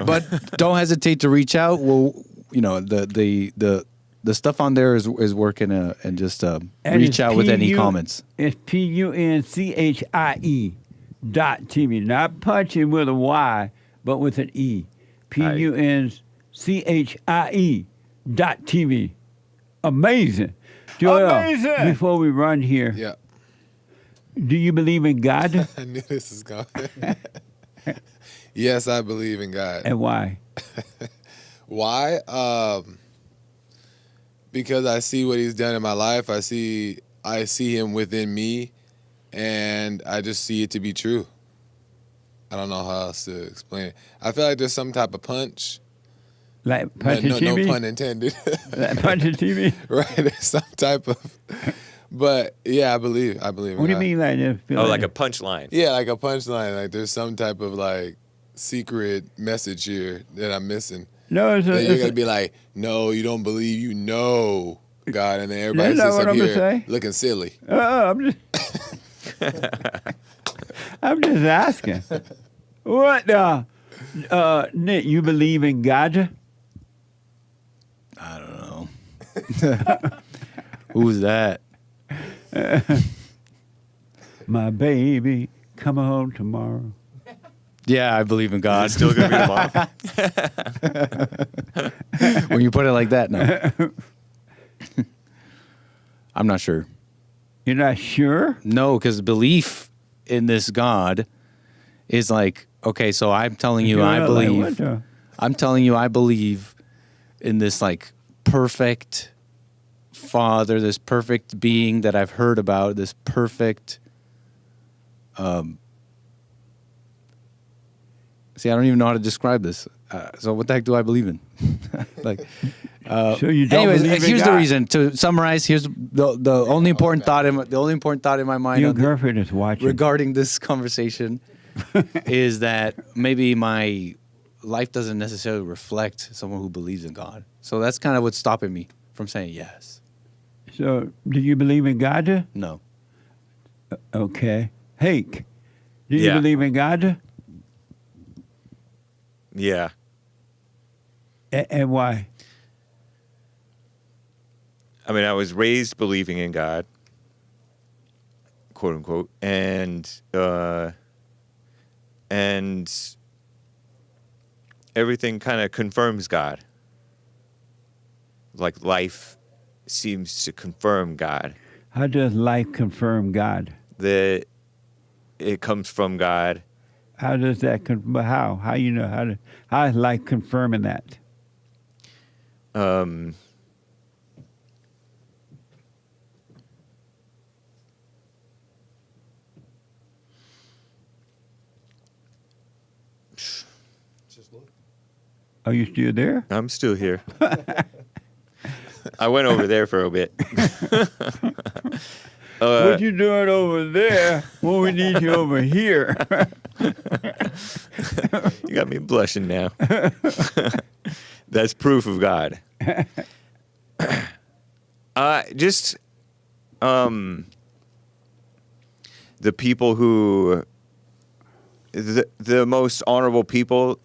But don't hesitate to reach out. Well, the stuff on there is working, and just reach out with any comments. It's PUNCHIE.TV, not punching with a Y, but with an E. PUNCHIE.TV. Amazing. Joel, Amazing. before we run here, Yeah. Do you believe in God? I knew this was going. Yes, I believe in God. And why? Why? Because I see what He's done in my life. I see Him within me, and I just see it to be true. I don't know how else to explain it. I feel like there's some type of punch. Like Punchie TV? No pun intended. Like Punchie TV? Right. There's some type of. But yeah, I believe in What do you God. mean like that? Like a punchline. Yeah, like a punchline. Like there's some type of like secret message here that I'm missing. No, you're gonna be like, no, you don't believe, you know God, and then everybody That's not sits what up I'm gonna here say. looking silly. I'm just asking. What Nick, you believe in God? I don't know. Who's that? My baby, come home tomorrow. Yeah, I believe in God. Is it still gonna be tomorrow? When you put it like that, no. I'm not sure. You're not sure? No, because belief in this God is like, okay, so I'm telling you, I believe. I'm telling you, I believe in this like perfect Father, this perfect being that I've heard about, this perfect. See, I don't even know how to describe this. So what the heck do I believe in? Like, so you don't anyways, believe in here's God? the reason. To summarize, here's the only important thought in my mind. Your girlfriend is watching regarding this conversation is that maybe my life doesn't necessarily reflect someone who believes in God. So that's kind of what's stopping me from saying yes. So, do you believe in God? No. Okay. Hake, do you Yeah. believe in God? Yeah. And why? I mean, I was raised believing in God, quote unquote, and everything kind of confirms God. Like life seems to confirm God. How does life confirm God? That it comes from God. How does that? How? How you know? How is life confirming that? Are you still there? I'm still here. I went over there for a bit. What you doing over there when we need you over here? You got me blushing now. That's proof of God. The people who, the most honorable people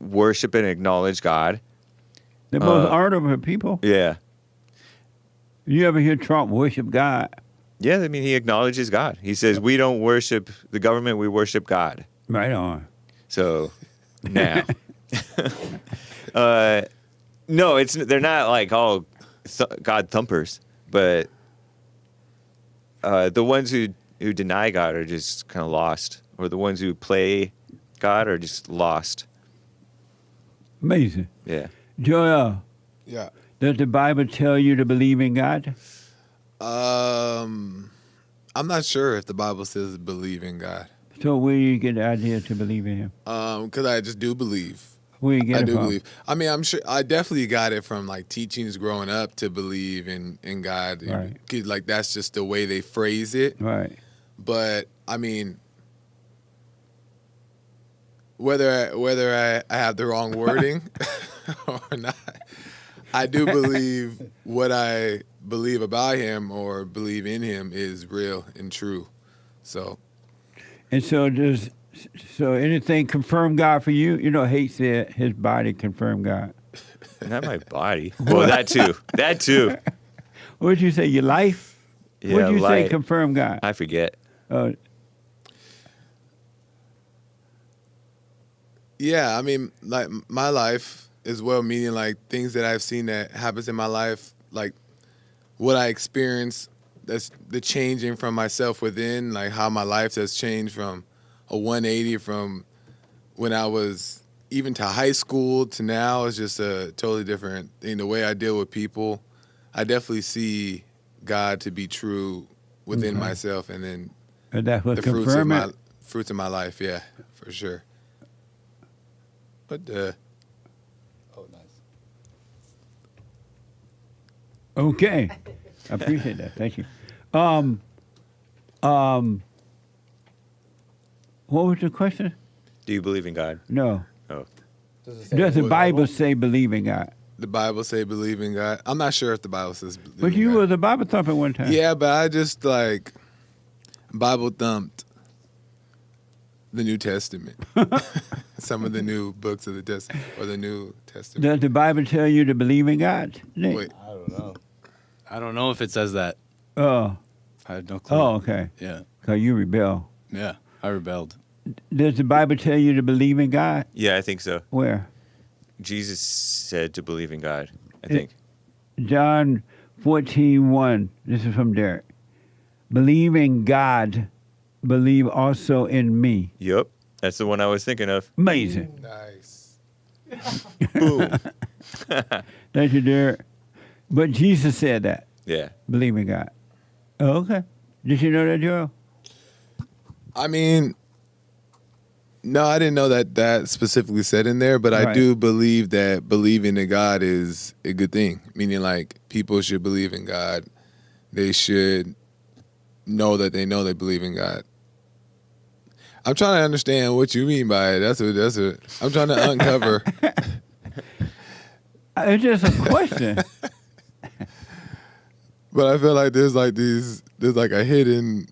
worship and acknowledge God. The most honorable people? Yeah. You ever hear Trump worship God? Yeah, I mean, he acknowledges God. He says, we don't worship the government, we worship God. Right on. So, now. No, they're not like all God thumpers, but the ones who deny God are just kind of lost, or the ones who play God are just lost. Amazing. Yeah. Joel. Yeah. Does the Bible tell you to believe in God? I'm not sure if the Bible says believe in God. So where do you get the idea to believe in Him? Because I just do believe. Where you get I it do from? believe. I mean, I'm sure I definitely got it from like teachings growing up to believe in God. Right. 'Cause, like that's just the way they phrase it. Right. But I mean, whether I have the wrong wording or not, I do believe what I believe about him or believe in him is real and true. So. And so anything confirm God for you? You know, Hake said his body confirmed God. Not my body. Well, that too. That too. What did you say? Your life? Yeah, What did you say life. confirm God? I forget. Yeah, I mean, like my life as well, meaning like things that I've seen that happens in my life, like what I experience, that's the changing from myself within, like how my life has changed from a 180 from when I was even to high school to now is just a totally different thing. The way I deal with people, I definitely see God to be true within myself, and then And that was the fruits of confirm it? fruits of my life. Yeah, for sure. But Okay. I appreciate that. Thank you. What was the question? Do you believe in God? No. Oh. Does the Bible say believe in God? The Bible say believe in God. I'm not sure if the Bible says believe But in you God. was a Bible thumper one time. Yeah, but I just like Bible thumped the New Testament. Some of the new books of the Testament or the New Testament. Does the Bible tell you to believe in God? Nick? Wait. I don't know. I don't know if it says that. Oh. I have no clue. Oh, okay. Yeah. Because you rebel. Yeah, I rebelled. Does the Bible tell you to believe in God? Yeah, I think so. Where? Jesus said to believe in God, I think. John 14:1. This is from Derek. Believe in God. Believe also in me. Yep. That's the one I was thinking of. Amazing. Nice. Boom. Thank you, Derek. But Jesus said that. Yeah. Believe in God. Oh, okay. Did you know that, Joel? I mean, no, I didn't know that specifically said in there, but I Right. do believe that believing in God is a good thing. Meaning, like, people should believe in God. They should know that they believe in God. I'm trying to understand what you mean by it. That's what I'm trying to uncover. It's just a question. But I feel like there's like a hidden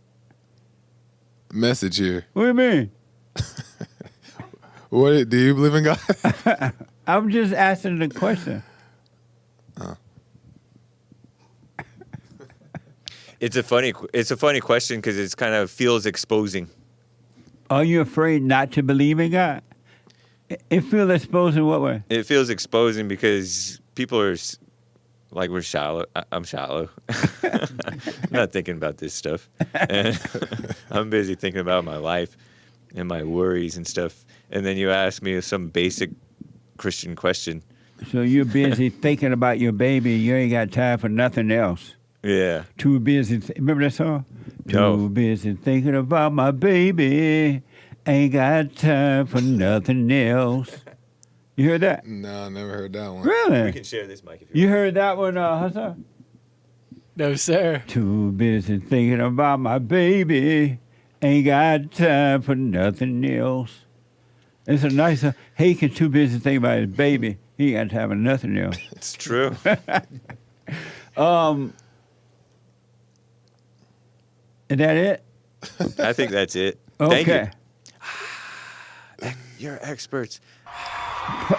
message here. What do you mean? What do you believe in God? I'm just asking the question. It's a funny question because it's kind of feels exposing. Are you afraid not to believe in God? It feels exposed in what way? It feels exposing because people are like, we're shallow. I'm shallow. I'm not thinking about this stuff. And I'm busy thinking about my life and my worries and stuff. And then you ask me some basic Christian question. So you're busy thinking about your baby. You ain't got time for nothing else. Yeah. Too busy. Remember that song? No. Too busy thinking about my baby. Ain't got time for nothing else. You heard that? No, I never heard that one. Really? We can share this mic if you You heard that one, Hassan? No, sir. Too busy thinking about my baby. Ain't got time for nothing else. It's a nice, Hake is too busy thinking about his baby. He ain't got time for nothing else. It's true. Is that it? I think that's it. Okay. Thank you. You're experts.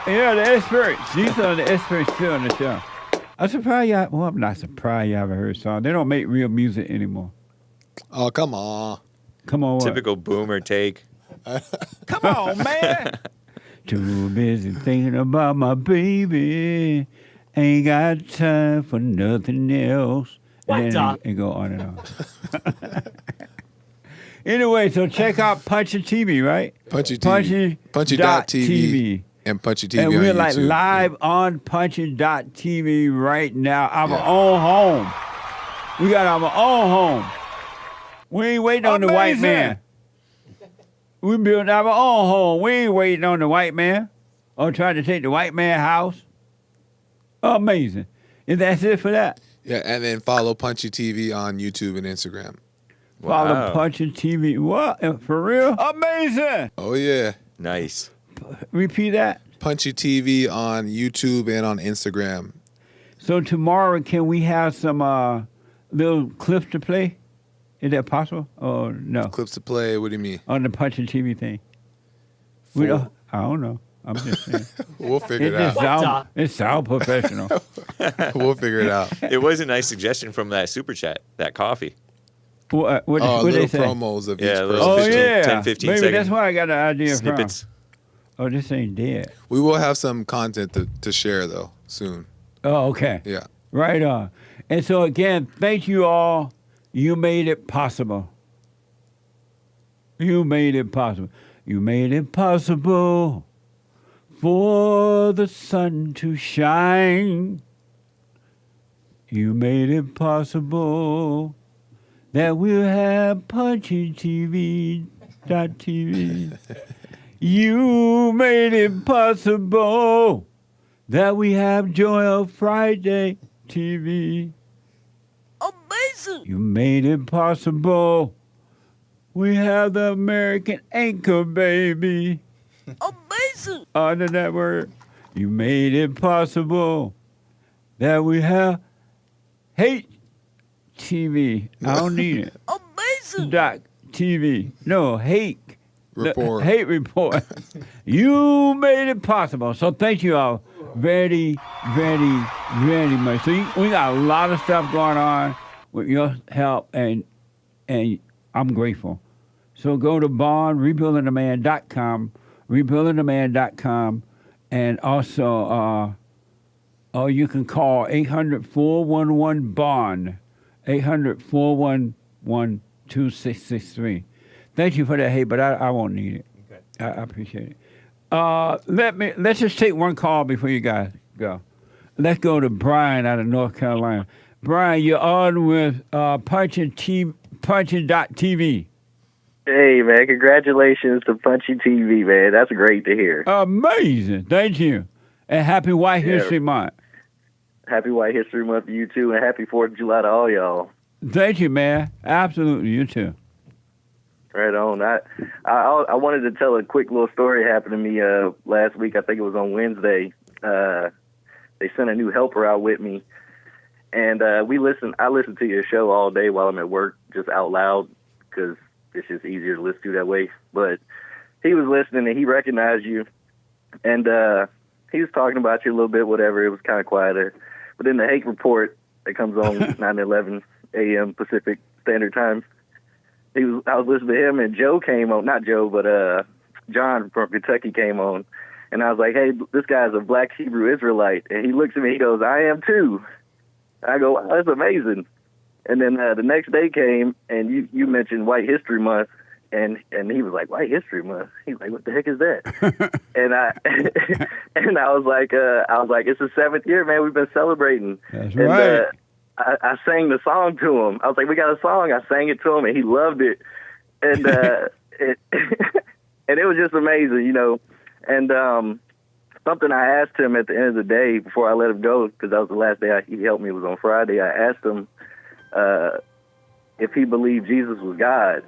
Yeah, the experts. These are the experts still on the show. I'm surprised y'all, well, I'm not surprised y'all haven't heard songs. They don't make real music anymore. Oh, come on. Come on, what? Typical boomer take. Come on, man. Too busy thinking about my baby. Ain't got time for nothing else. And then it go on and on. Anyway, so check out Punchie TV, right? Punchie TV. Punchie.tv. And Punchie TV and on we're like YouTube. live on Punchie.tv right now. Our own home. We got our own home. We ain't waiting on the white man. We built our own home. We ain't waiting on the white man. or trying to take the white man's house. Amazing. And that's it for that. Yeah, and then follow Punchie TV on YouTube and Instagram. Follow Punchie TV. What? For real? Amazing. Oh, yeah. Nice. Repeat that. Punchie TV on YouTube and on Instagram. So tomorrow, can we have some little clips to play? Is that possible? Or no? Clips to play? What do you mean? On the Punchie TV thing. We don't. I don't know. I'm just saying. We'll figure it out. It sounds professional. We'll figure it out. It was a nice suggestion from that super chat, that coffee. What little they say? promos of each person. Oh, 10, 15 Maybe second that's where I got the idea snippets. from. Oh, this ain't dead. We will have some content to share, though, soon. Oh, okay. Yeah. Right on. And so, again, thank you all. You made it possible. You made it possible. You made it possible for the sun to shine. You made it possible that we'll have Punchie TV. You made it possible that we have Joy of Friday TV. Amazing. You made it possible. We have the American Anchor Baby. Amazing. Under that word. You made it possible that we have Hate TV. I don't need it. Amazing. .TV. No, Hake. Report. Hate report. You made it possible. So thank you all very, very, very much. So we got a lot of stuff going on with your help, and I'm grateful. So go to rebuildingtheman.com, and also or you can call 800-411-BOND, 800-411-2663. Thank you for that, hey, but I won't need it. Okay. I appreciate it. Let's just take one call before you guys go. Let's go to Brian out of North Carolina. Brian, you're on with Punchie.TV. Hey, man, congratulations to Punchie TV, man. That's great to hear. Amazing. Thank you. And happy White History Month. Happy White History Month to you, too, and happy 4th of July to all y'all. Thank you, man. Absolutely. You too. Right on. I wanted to tell a quick little story happened to me last week. I think it was on Wednesday. They sent a new helper out with me, and I listen to your show all day while I'm at work, just out loud, because it's just easier to listen to that way. But he was listening, and he recognized you, and he was talking about you a little bit, whatever. It was kind of quieter. But in the Hake report that comes on 9:11 a.m. Pacific Standard Time, I was listening to him, and Joe came on. Not Joe, but John from Kentucky came on. And I was like, hey, this guy's a black Hebrew Israelite. And he looks at me, he goes, I am too. I go, wow, that's amazing. And then the next day came, and you mentioned White History Month, and he was like, White History Month? He's like, what the heck is that? and I was like, it's the 7th year, man. We've been celebrating. That's right. I sang the song to him. I was like, we got a song. I sang it to him, and he loved it. And and it was just amazing, you know. And something I asked him at the end of the day before I let him go, because that was the last day he helped me, was on Friday. I asked him if he believed Jesus was God.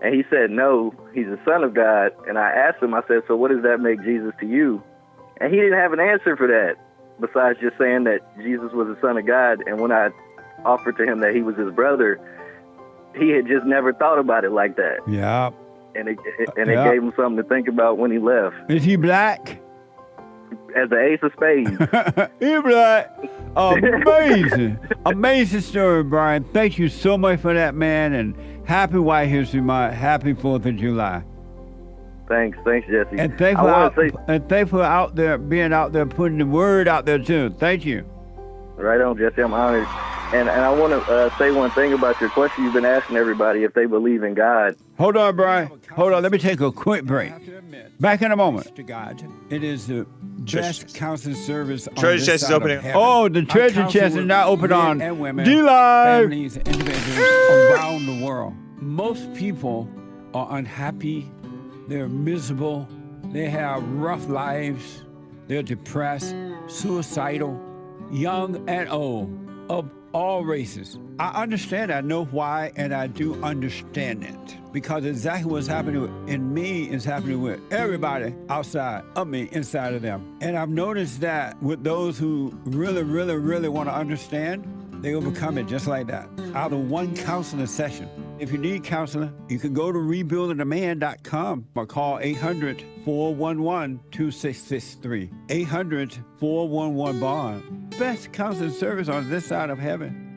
And he said, no, he's the Son of God. And I asked him, I said, so what does that make Jesus to you? And he didn't have an answer for that, besides just saying that Jesus was the Son of God. And when I offered to him that he was his brother, he had just never thought about it like that. Yeah. And it gave him something to think about when he left. Is he black? As the ace of spades. He black. Amazing. Amazing story, Brian. Thank you so much for that, man. And happy White History Month. Happy 4th of July. Thanks, Jesse. And thanks for out there being out there, putting the word out there too. Thank you. Right on, Jesse. I'm honored. And I want to say one thing about your question. You've been asking everybody if they believe in God. Hold on, Brian. Hold on. Let me take a quick break. Back in a moment. To God, it is the best counseling service. Treasure chest is opening. Oh, the treasure chest is now open on D-Live. Families and individuals around the world. Most people are unhappy. They're miserable. They have rough lives. They're depressed, suicidal, young and old, of all races. I understand, I know why, and I do understand it. Because exactly what's happening in me is happening with everybody outside of me, inside of them. And I've noticed that with those who really, really, really want to understand, they overcome it just like that, out of one counseling session. If you need counseling, you can go to rebuildingaman.com or call 800-411-2663. 800-411-BOND. Best counseling service on this side of heaven.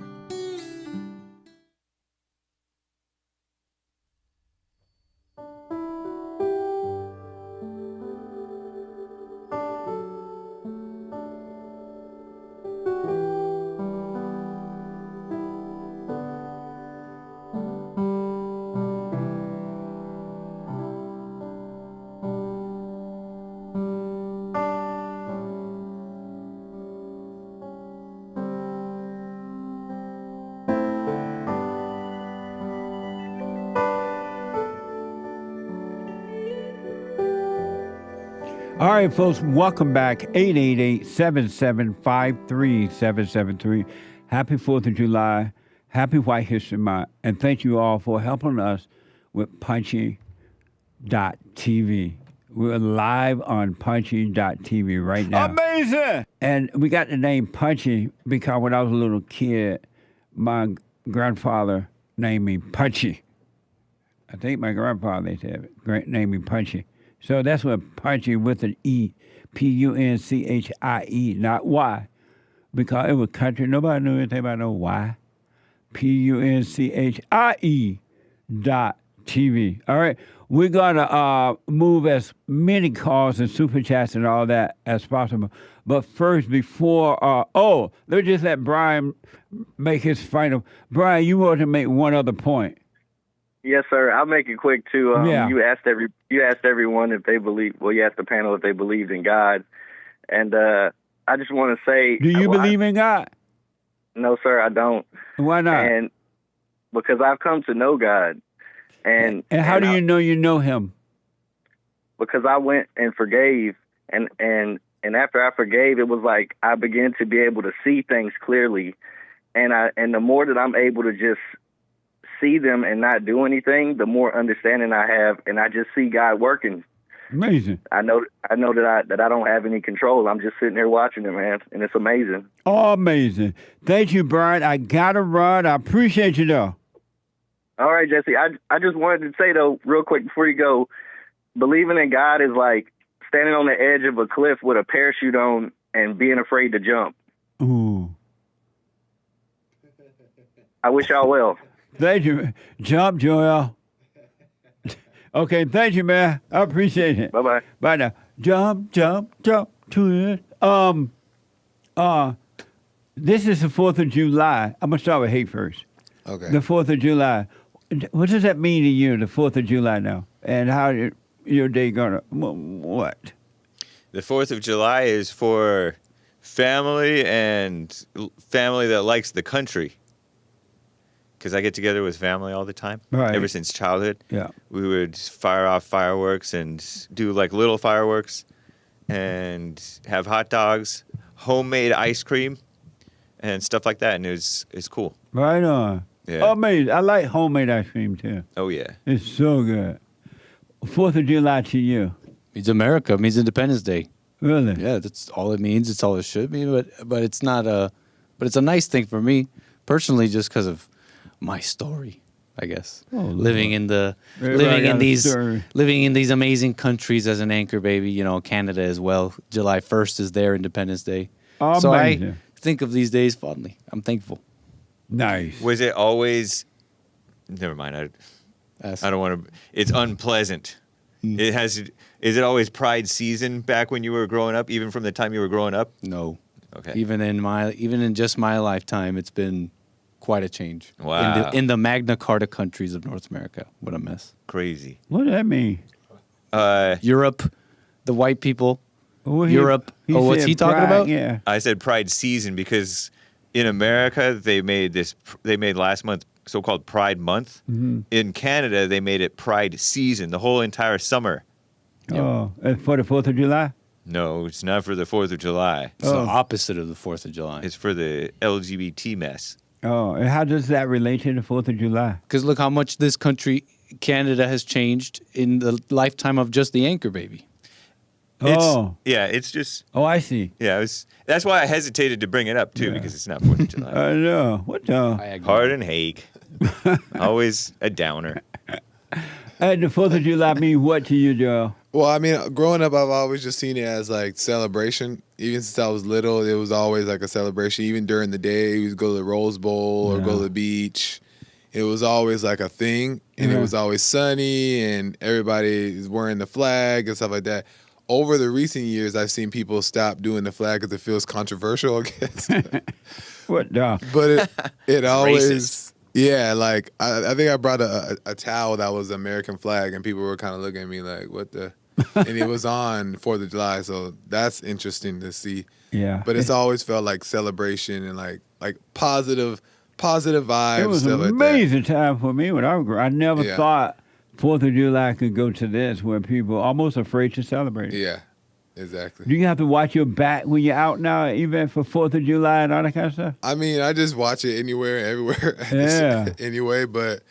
All right, folks, welcome back. 888-775-3773. Happy 4th of July. Happy White History Month. And thank you all for helping us with Punchie TV. We're live on Punchie.tv right now. Amazing! And we got the name Punchie because when I was a little kid, my grandfather named me Punchie. I think my grandfather, they said, named me Punchie. So that's what Punchie with an E, Punchie, not Y. Because it was country, nobody knew anything about no Y. Punchie.tv. All right, we're going to move as many calls and super chats and all that as possible. But first, before, let me just let Brian make his final. Brian, you want to make one other point. Yes, sir. I'll make it quick too. Yeah. You asked everyone if they believe. Well, you asked the panel if they believed in God, and I just want to say, do you believe in God? No, sir, I don't. Why not? And because I've come to know God, and how do you know Him? Because I went and forgave, and after I forgave, it was like I began to be able to see things clearly, and the more that I'm able to just see them and not do anything, the more understanding I have, and I just see God working. Amazing. I know that I don't have any control. I'm just sitting there watching it, man, and it's amazing. Oh, amazing. Thank you, Brian. I gotta run. I appreciate you, though. All right, Jesse. I just wanted to say, though, real quick before you go, believing in God is like standing on the edge of a cliff with a parachute on and being afraid to jump. Ooh. I wish y'all well. Thank you. Jump, Joel. Okay, thank you, man. I appreciate it. Bye-bye. Bye now. Jump to it. This is the 4th of July. I'm going to start with Hake first. Okay. The 4th of July. What does that mean to you, the 4th of July now? And how your day going to, what? The 4th of July is for family and family that likes the country. Because I get together with family all the time, right. Ever since childhood. Yeah. We would fire off fireworks and do like little fireworks and have hot dogs, homemade ice cream, and stuff like that. And it's cool. Right on. Yeah. Amazing. I like homemade ice cream, too. Oh, yeah. It's so good. 4th of July to you. Means America. Means Independence Day. Really? Yeah, that's all it means. It's all it should mean. But it's not but it's a nice thing for me personally, just because of my story, I guess. Oh, living in these amazing countries as an anchor baby. You know, Canada as well. July 1st is their Independence Day. Amazing. So I think of these days fondly. I'm thankful. Nice. Was it always? Never mind. I don't want to. It's unpleasant. It has. Is it always Pride season back when you were growing up? Even from the time you were growing up? No. Okay. Even in just my lifetime, it's been quite a change. Wow. In the Magna Carta countries of North America. What a mess. Crazy. What does that mean? Europe, the white people. Well, Europe. What's he talking about? Yeah. I said Pride season because in America they made last month so-called Pride Month. Mm-hmm. In Canada they made it Pride season, the whole entire summer. Oh, for the 4th of July? No, it's not for the 4th of July. It's the opposite of the 4th of July. It's for the LGBT mess. Oh, and how does that relate to the 4th of July? Because look how much this country, Canada, has changed in the lifetime of just the anchor baby. It's just. Oh, I see. Yeah, that's why I hesitated to bring it up too, because it's not 4th of July. I know. What the? Hard and Hake. Always a downer. And the 4th of July mean what to you, Joe? Well, I mean, growing up, I've always just seen it as like celebration. Even since I was little, it was always like a celebration. Even during the day, we would go to the Rose Bowl or go to the beach. It was always like a thing, and it was always sunny, and everybody is wearing the flag and stuff like that. Over the recent years, I've seen people stop doing the flag because it feels controversial, I guess. What the? But it always... Racist. Yeah, like I think I brought a towel that was the American flag, and people were kind of looking at me like, "What the?" And it was on 4th of July, so that's interesting to see. Yeah, but it's always felt like celebration and like positive vibes. It was an amazing time for me when I was growing. I never thought 4th of July could go to this, where people are almost afraid to celebrate it. Yeah, exactly. Do you have to watch your back when you're out now, even for 4th of July and all that kind of stuff? I mean, I just watch it anywhere, everywhere. Yeah. Anyway, but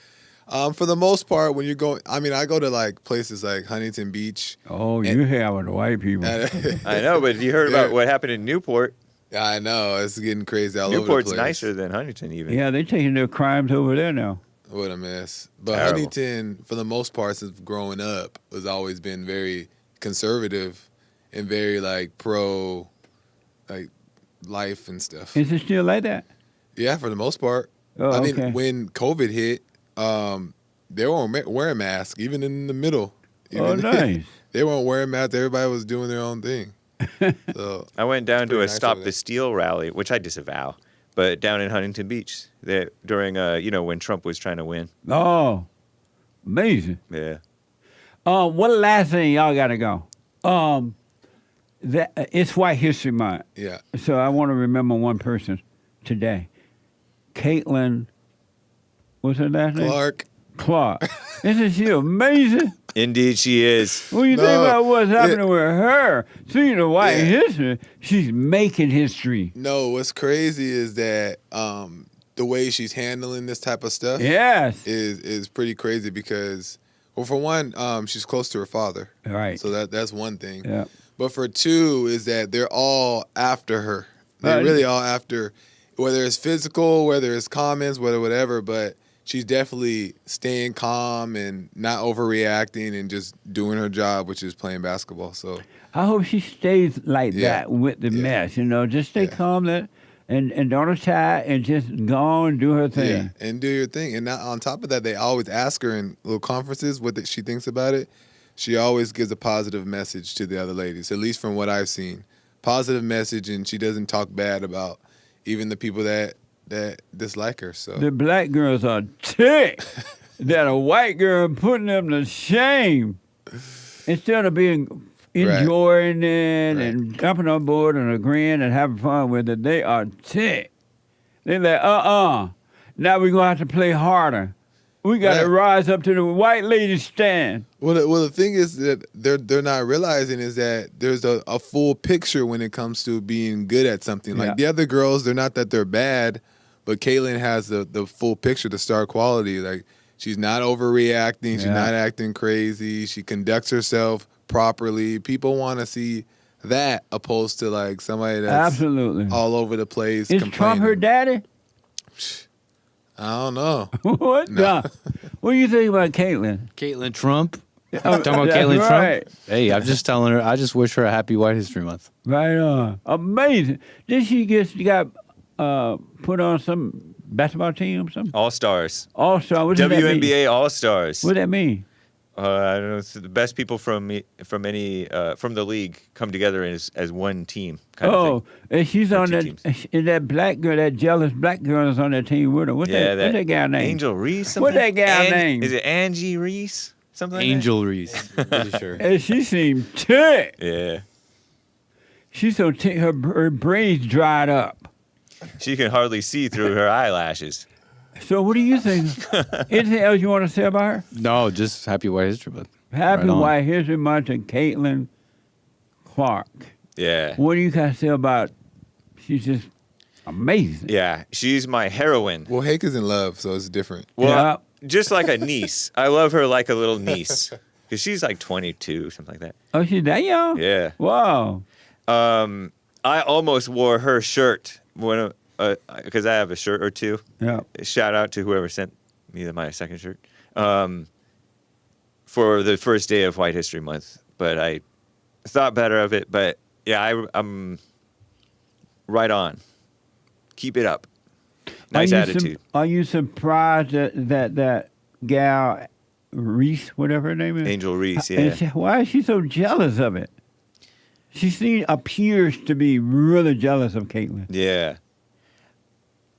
for the most part, when you're going, I mean, I go to like places like Huntington Beach. Oh, you hang with the white people. I know, but you heard about what happened in Newport. Yeah, I know. It's getting crazy all over the Newport's place. nicer than Huntington, even. Yeah, they're taking their crimes over there now. What a mess. But Terrible. Huntington, for the most part, since growing up, has always been very conservative and very like pro, like life and stuff. Is it still like that? Yeah, for the most part. Oh, I mean, okay. when COVID hit, they weren't wearing masks, even in the middle. Oh, nice. They weren't wearing masks. Everybody was doing their own thing. So I went down to a nice Stop over the Steal rally, which I disavow, but down in Huntington Beach during, when Trump was trying to win. Oh, amazing. Yeah. One last thing, y'all got to go. It's White History Month. Yeah. So I want to remember one person today. Caitlin, what's her last name? Clark. Isn't she amazing? Indeed, she is. When you think about what's happening with her, speaking of white history, she's making history. No, what's crazy is that the way she's handling this type of stuff is pretty crazy because, well, for one, she's close to her father. Right. So that's one thing. Yeah. But for two is that they're all after her. They're really all after, whether it's physical, whether it's comments, whatever, but she's definitely staying calm and not overreacting and just doing her job, which is playing basketball. So I hope she stays like that with the mess, just stay calm and don't attack and just go on and do her thing. Yeah, and do your thing. And on top of that, they always ask her in little conferences what she thinks about it. She always gives a positive message to the other ladies, at least from what I've seen. Positive message, and she doesn't talk bad about even the people that dislike her. So the black girls are ticked that a white girl putting them to shame instead of enjoying it and jumping on board and agreeing and having fun with it. They are ticked. They're like, now we're going to have to play harder. We got to rise up to the white lady stand. Well, the thing is that they're not realizing is that there's a full picture when it comes to being good at something. Like the other girls, they're not that they're bad, but Caitlin has the full picture, the star quality. Like she's not overreacting, she's not acting crazy, she conducts herself properly. People want to see that opposed to like somebody that's all over the place. Is Trump her daddy? I don't know. What? No. What do you think about Caitlin? Caitlin Trump? Talking about Caitlin Trump? Hey, I'm just telling her, I just wish her a happy White History Month. Right on. Amazing. Did she got put on some basketball team or something? All-Stars. All-Star. What does that mean? WNBA All-Stars. What does that mean? I don't know. It's the best people from the league come together as one team. Kind of thing. And she's on that. And that black girl, that jealous black girl, is on that team with her. What's that guy name? Angel Reese. What's that guy name? Is it Angie Reese? Something like Angel Reese. Pretty sure. And she seemed ticked. Yeah. She's so ticked. Her braids dried up. She can hardly see through her eyelashes. So what do you think? Anything else you want to say about her? No, just happy White History Month. Happy White History Month to Caitlin Clark. Yeah. What do you guys say about? She's just amazing. Yeah, she's my heroine. Well, Hake is in love, so it's different. Well, just like a niece. I love her like a little niece. Because she's like 22, something like that. Oh, she's that young? Yeah. Wow. I almost wore her shirt because I have a shirt or two. Yeah. Shout out to whoever sent me my second shirt for the first day of White History Month. But I thought better of it. But yeah, I'm right on. Keep it up. Nice attitude. Are you surprised that gal Reese, whatever her name is? Angel Reese, yeah. And why is she so jealous of it? She appears to be really jealous of Caitlyn. Yeah.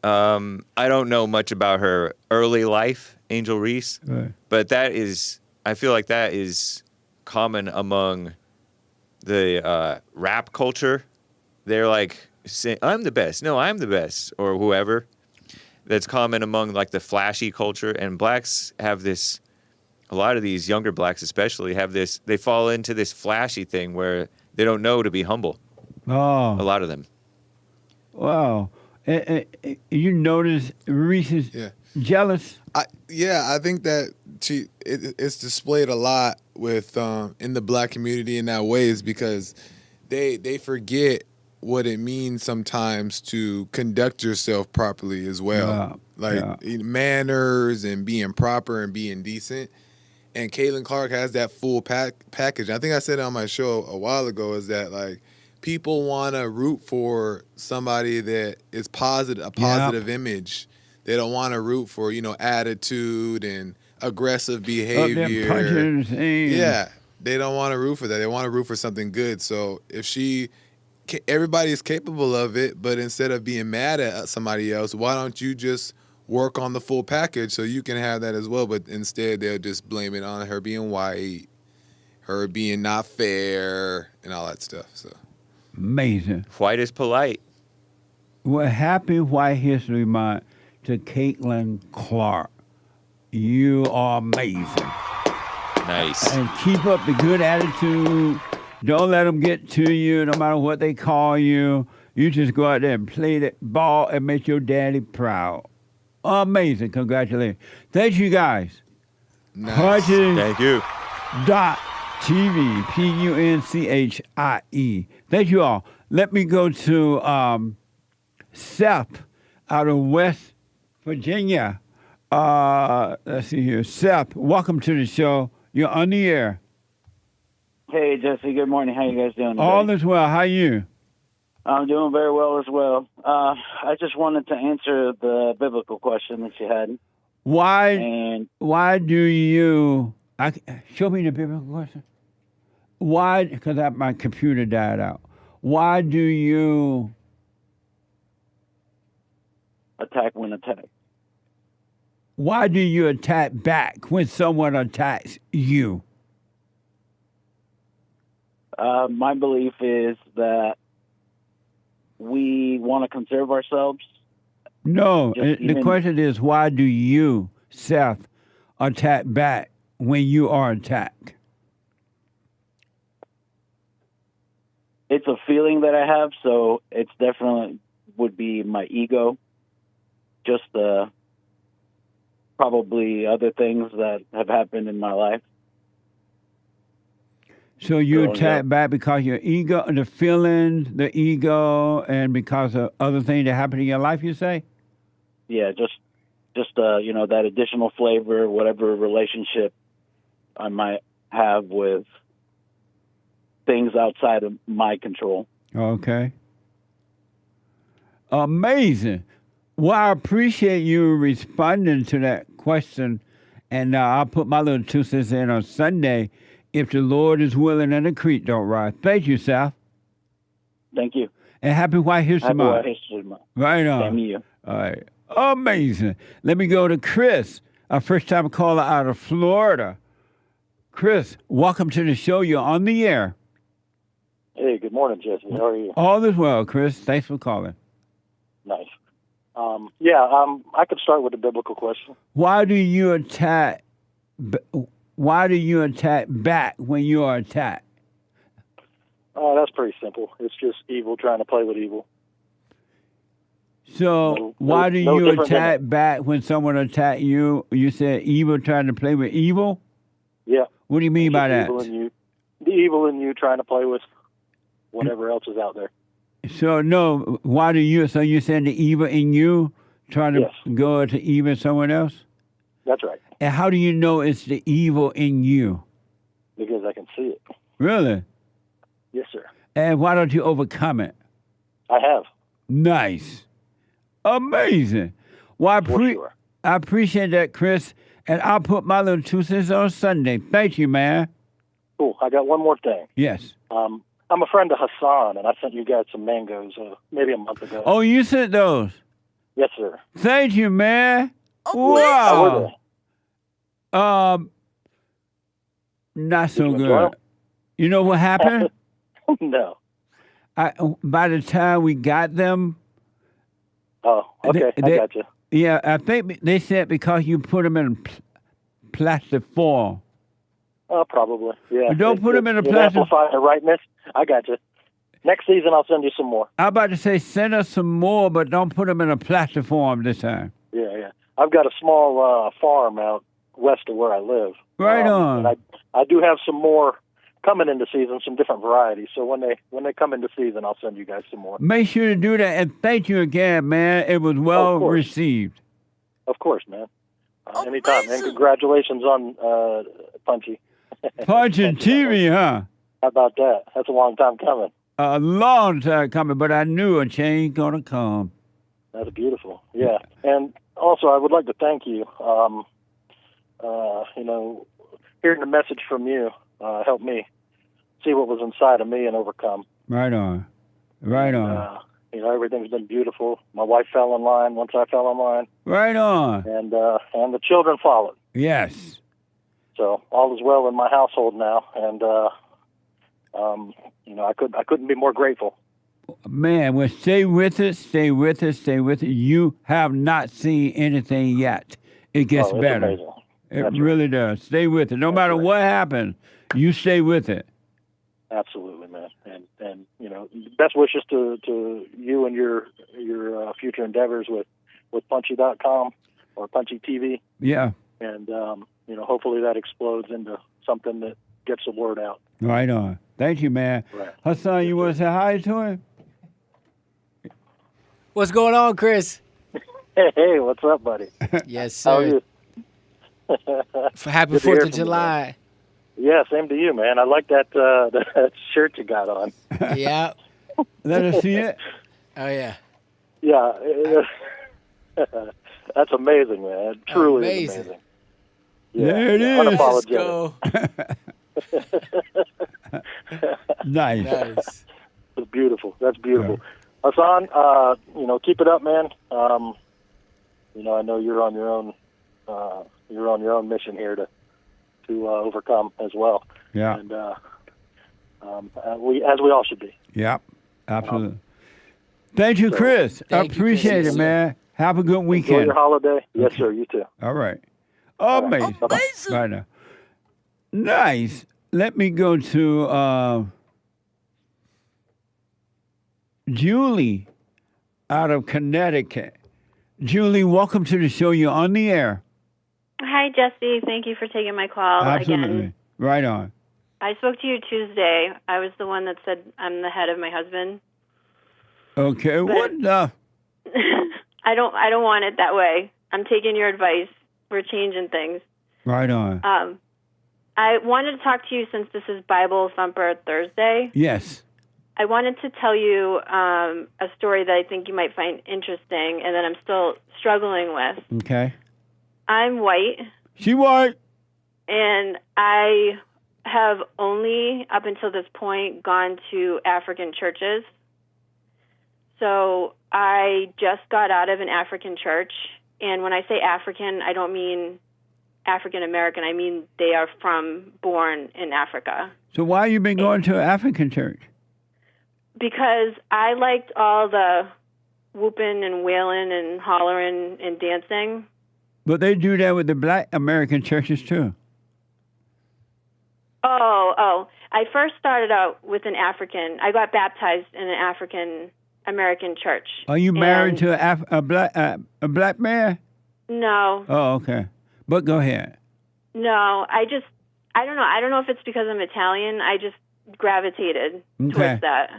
I don't know much about her early life, Angel Reese, Right. but I feel like that is common among the rap culture. They're like, saying, I'm the best. No, I'm the best, or whoever. That's common among like the flashy culture, and blacks have this. A lot of these younger blacks, especially, have this. They fall into this flashy thing where they don't know to be humble. Oh, a lot of them. Wow, you notice Reese is jealous. I think that it's displayed a lot with in the black community in that way is because they forget what it means sometimes to conduct yourself properly as well. Manners and being proper and being decent. And Caitlyn Clark has that full package. I think I said it on my show a while ago is that like people want to root for somebody that is a positive image. They don't want to root for, attitude and aggressive behavior. Yeah, they don't want to root for that. They want to root for something good. So if everybody is capable of it, but instead of being mad at somebody else, why don't you just work on the full package so you can have that as well? But instead, they'll just blame it on her being white, her being not fair, and all that stuff. So Amazing. White is polite. Well, happy White History Month to Caitlyn Clark. You are amazing. Nice. And keep up the good attitude. Don't let them get to you, no matter what they call you. You just go out there and play that ball and make your daddy proud. Amazing. Congratulations. Thank you, guys. Nice. Thank you. .TV, Punchie. Thank you all. Let me go to Seth out of West Virginia. Let's see here. Seth, welcome to the show. You're on the air. Hey, Jesse. Good morning. How you guys doing today? All is well. How are you? I'm doing very well as well. I just wanted to answer the biblical question that you had. Why do you... show me the biblical question. Why? Because my computer died out. Why do you... attack when attacked? Why do you attack back when someone attacks you? My belief is that we want to conserve ourselves. No, the question is, why do you, Seth, attack back when you are attacked? It's a feeling that I have, so it's definitely would be my ego. Just probably other things that have happened in my life. So you attack back because your ego, the feelings, the ego, and because of other things that happen in your life, you say? Yeah, just that additional flavor, whatever relationship I might have with things outside of my control. Okay. Amazing. Well, I appreciate you responding to that question, and I'll put my little 2 cents in on Sunday. If the Lord is willing and the creek don't rise. Thank you, Seth. Thank you. And happy White History Month. Happy White History Month. Right on. Same to you. All right. Amazing. Let me go to Chris, our first-time caller out of Florida. Chris, welcome to the show. You're on the air. Hey, good morning, Jesse. How are you? All is well, Chris. Thanks for calling. Nice. I could start with the biblical question. Why do you attack back when you are attacked? That's pretty simple. It's just evil trying to play with evil. So why do no you different than attack back when someone attack you? You said evil trying to play with evil? Yeah. What do you mean by that? Evil in you, the evil in you trying to play with whatever else is out there. So no, why do you? So you saying the evil in you trying to go to evil someone else? That's right. And how do you know it's the evil in you? Because I can see it. Really? Yes, sir. And why don't you overcome it? I have. Nice. Amazing. Well, I appreciate that, Chris. And I'll put my little 2 cents on Sunday. Thank you, man. Cool. I got one more thing. Yes. I'm a friend of Hassan, and I sent you guys some mangoes maybe a month ago. Oh, you sent those? Yes, sir. Thank you, man. How were Wow. Not so you enjoy good. 'em? You know what happened? No. By the time we got them. Oh, okay. I got you. Yeah, I think they said because you put them in plastic foil. Probably. Yeah. But don't put them in a it plastic. amplify the rightness. I got you. Next season, I'll send you some more. I'm about to say send us some more, but don't put them in a plastic form this time. Yeah. I've got a small farm out west of where I live. Right on. And I do have some more coming into season, some different varieties. So when they come into season, I'll send you guys some more. Make sure to do that, and thank you again, man. It was well received. Of course, man. Anytime. And congratulations on Punchie. Punchie TV, huh? How about that? That's a long time coming. A long time coming, but I knew a change gonna come. That's beautiful. Yeah. And also, I would like to thank you. Hearing the message from you helped me see what was inside of me and overcome. Right on. Right on. Everything's been beautiful. My wife fell in line once I fell in line. Right on. And the children followed. Yes. So all is well in my household now, and I couldn't be more grateful. Man, well, stay with it, stay with it, stay with it. You have not seen anything yet. It gets it's better. Amazing. It really does. Stay with it. No matter what happens, you stay with it. Absolutely, man. And best wishes to you and your future endeavors with Punchie.com or Punchie TV. Yeah. And hopefully that explodes into something that gets the word out. Right on. Thank you, man. Right. Hassan, you want to say hi to him? What's going on, Chris? Hey, what's up, buddy? Yes, sir. How are you? Happy Good to 4th hear of from you, July. Yeah, same to you, man. I like that that shirt you got on. Yeah. Let us see it. Oh, yeah. Yeah. That's amazing, man. It truly is amazing. Yeah, there it is. Unapologetic. Nice. It's beautiful. That's beautiful. Yeah. Hassan, keep it up, man. I know you're on your own. You're on your own mission here to overcome as well. Yeah. And we all should be. Yeah. Absolutely. Thank you, Chris. I appreciate it, man. Have a good weekend. Enjoy your holiday. Yes, sir. You too. All right. Amazing. Right now. Nice. Let me go to Julie out of Connecticut. Julie, welcome to the show. You're on the air. Hi, Jesse. Thank you for taking my call Absolutely. again. Right on. I spoke to you Tuesday. I was the one that said I'm the head of my husband. Okay. What the? I don't want it that way. I'm taking your advice. We're changing things. Right on. I wanted to talk to you since this is Bible Thumper Thursday. Yes. I wanted to tell you a story that I think you might find interesting and that I'm still struggling with. Okay. I'm white. She white. And I have only, up until this point, gone to African churches. So I just got out of an African church. And when I say African, I don't mean African American. I mean they are born in Africa. So why you been going to an African church? Because I liked all the whooping and wailing and hollering and dancing. But they do that with the black American churches too. Oh. I first started out with an African. I got baptized in an African American church. Are you married to a black man? No. Oh, okay. But go ahead. No, I don't know. I don't know if it's because I'm Italian. I just gravitated towards that.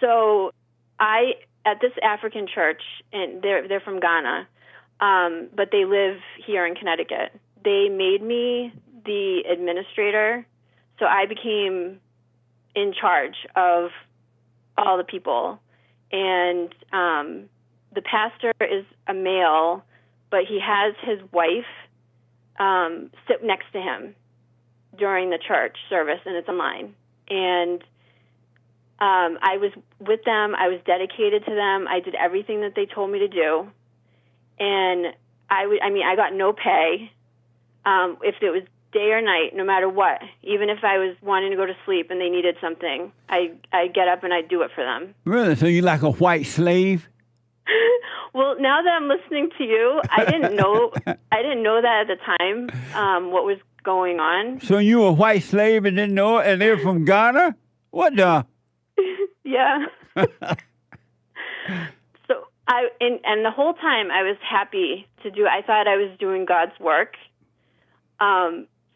So at this African church, and they're from Ghana, but they live here in Connecticut. They made me the administrator, so I became in charge of all the people. And the pastor is a male, but he has his wife sit next to him during the church service, and it's online. And I was with them. I was dedicated to them. I did everything that they told me to do. And I got no pay. If it was day or night, no matter what, even if I was wanting to go to sleep and they needed something, I'd get up and I'd do it for them. Really? So you like a white slave? Well, now that I'm listening to you, I didn't know that at the time, what was going on. So you a white slave and didn't know it, and they're from Ghana? What the? Yeah. So and the whole time I was happy to do. I thought I was doing God's work.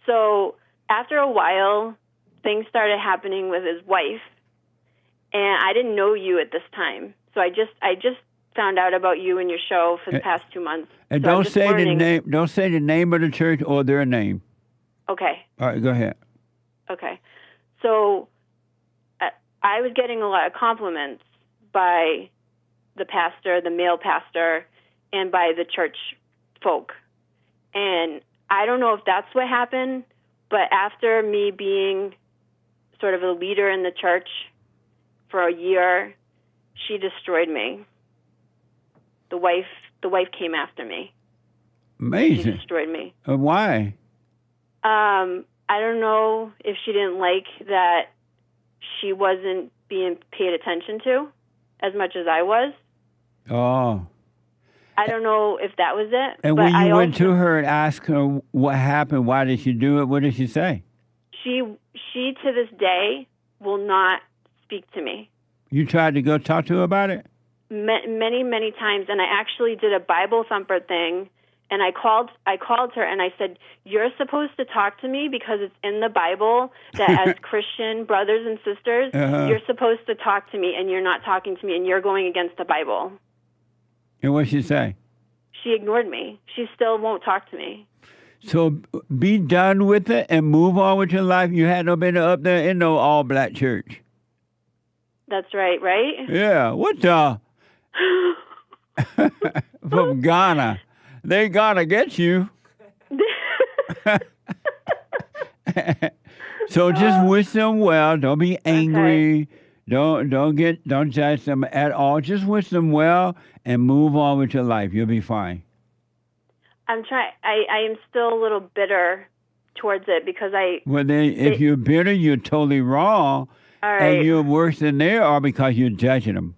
So after a while, things started happening with his wife, and I didn't know you at this time. So I just found out about you and your show for the past 2 months. And so don't say the name. Don't say the name of the church or their name. Okay. All right, go ahead. Okay. So I was getting a lot of compliments by the pastor, the male pastor, and by the church folk. And I don't know if that's what happened, but after me being sort of a leader in the church for a year, she destroyed me. The wife came after me. Amazing. She destroyed me. Why? I don't know if she didn't like that she wasn't being paid attention to as much as I was. Oh. I don't know if that was it. And but when you I went also, to her and asked her what happened, why did she do it, what did she say? She to this day will not speak to me. You tried to go talk to her about it? Many, many times, and I actually did a Bible Thumper thing, and I called her and I said, "You're supposed to talk to me because it's in the Bible that as Christian brothers and sisters, you're supposed to talk to me, and you're not talking to me, and you're going against the Bible." And what did she say? She ignored me. She still won't talk to me. So be done with it and move on with your life. You had no business up there in no all-black church. That's right, right? Yeah, what the? From Ghana. They gotta get you. So just wish them well. Don't be angry. Okay. Don't judge them at all. Just wish them well and move on with your life. You'll be fine. I'm trying. I am still a little bitter towards it because if you're bitter, you're totally wrong. All right. And you're worse than they are because you're judging them.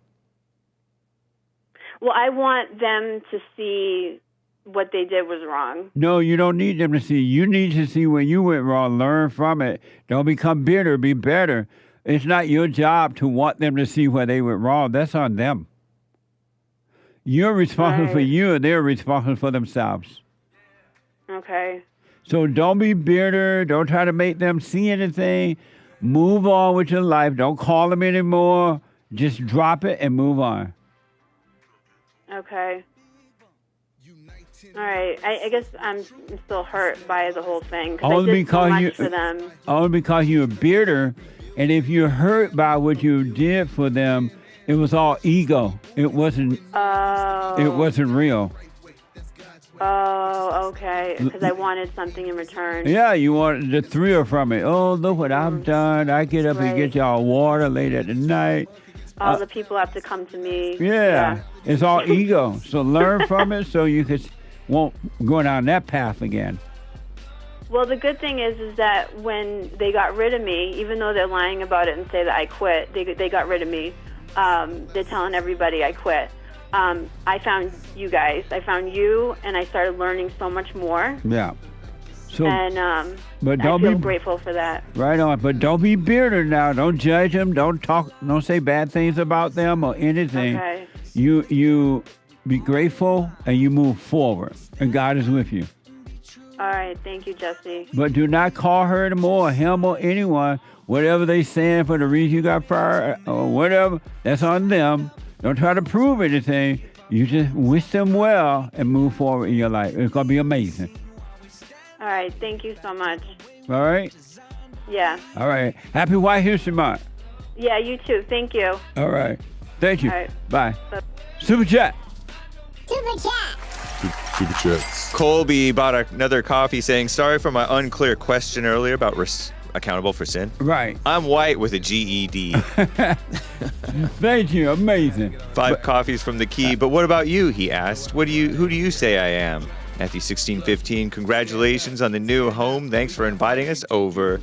Well, I want them to see what they did was wrong. No, you don't need them to see. You need to see where you went wrong. Learn from it. Don't become bitter. Be better. It's not your job to want them to see where they went wrong. That's on them. You're responsible for you, and they're responsible for themselves. Okay. So don't be bitter. Don't try to make them see anything. Move on with your life. Don't call them anymore. Just drop it and move on. Okay. All right. I guess I'm still hurt by the whole thing because I did so much for them. Only because you're bitter, and if you're hurt by what you did for them, it was all ego. It wasn't. It wasn't real. Oh, okay. Because I wanted something in return. Yeah, you wanted the thrill from it. Oh, look what I've done. I get up and get y'all water late at the night. All the people have to come to me. Yeah. It's all ego. So learn from it so you won't go down that path again. Well, the good thing is that when they got rid of me, even though they're lying about it and say that I quit, they got rid of me. They're telling everybody I quit. I found you guys. I found you, and I started learning so much more. Yeah. and but I don't feel be grateful for that. right on. But don't be bitter now. Don't judge them. Don't say bad things about them or anything. Okay. You be grateful and you move forward, and God is with you. All right. Thank you, Jesse. But do not call her anymore, or him, or anyone. Whatever they saying for the reason you got fired or whatever, that's on them. Don't try to prove anything. You just wish them well and move forward in your life. It's going to be amazing. All right. Thank you so much. All right? Yeah. All right. Happy White History Month. Yeah, you too. Thank you. All right. Thank you. All right. Bye. Super chat. Super chats. Colby bought another coffee saying, sorry for my unclear question earlier about accountable for sin. Right. I'm white with a GED. Thank you. Amazing. 5 coffees from the key. But what about you? He asked. Who do you say I am? Matthew 16:15. Congratulations on the new home. Thanks for inviting us over.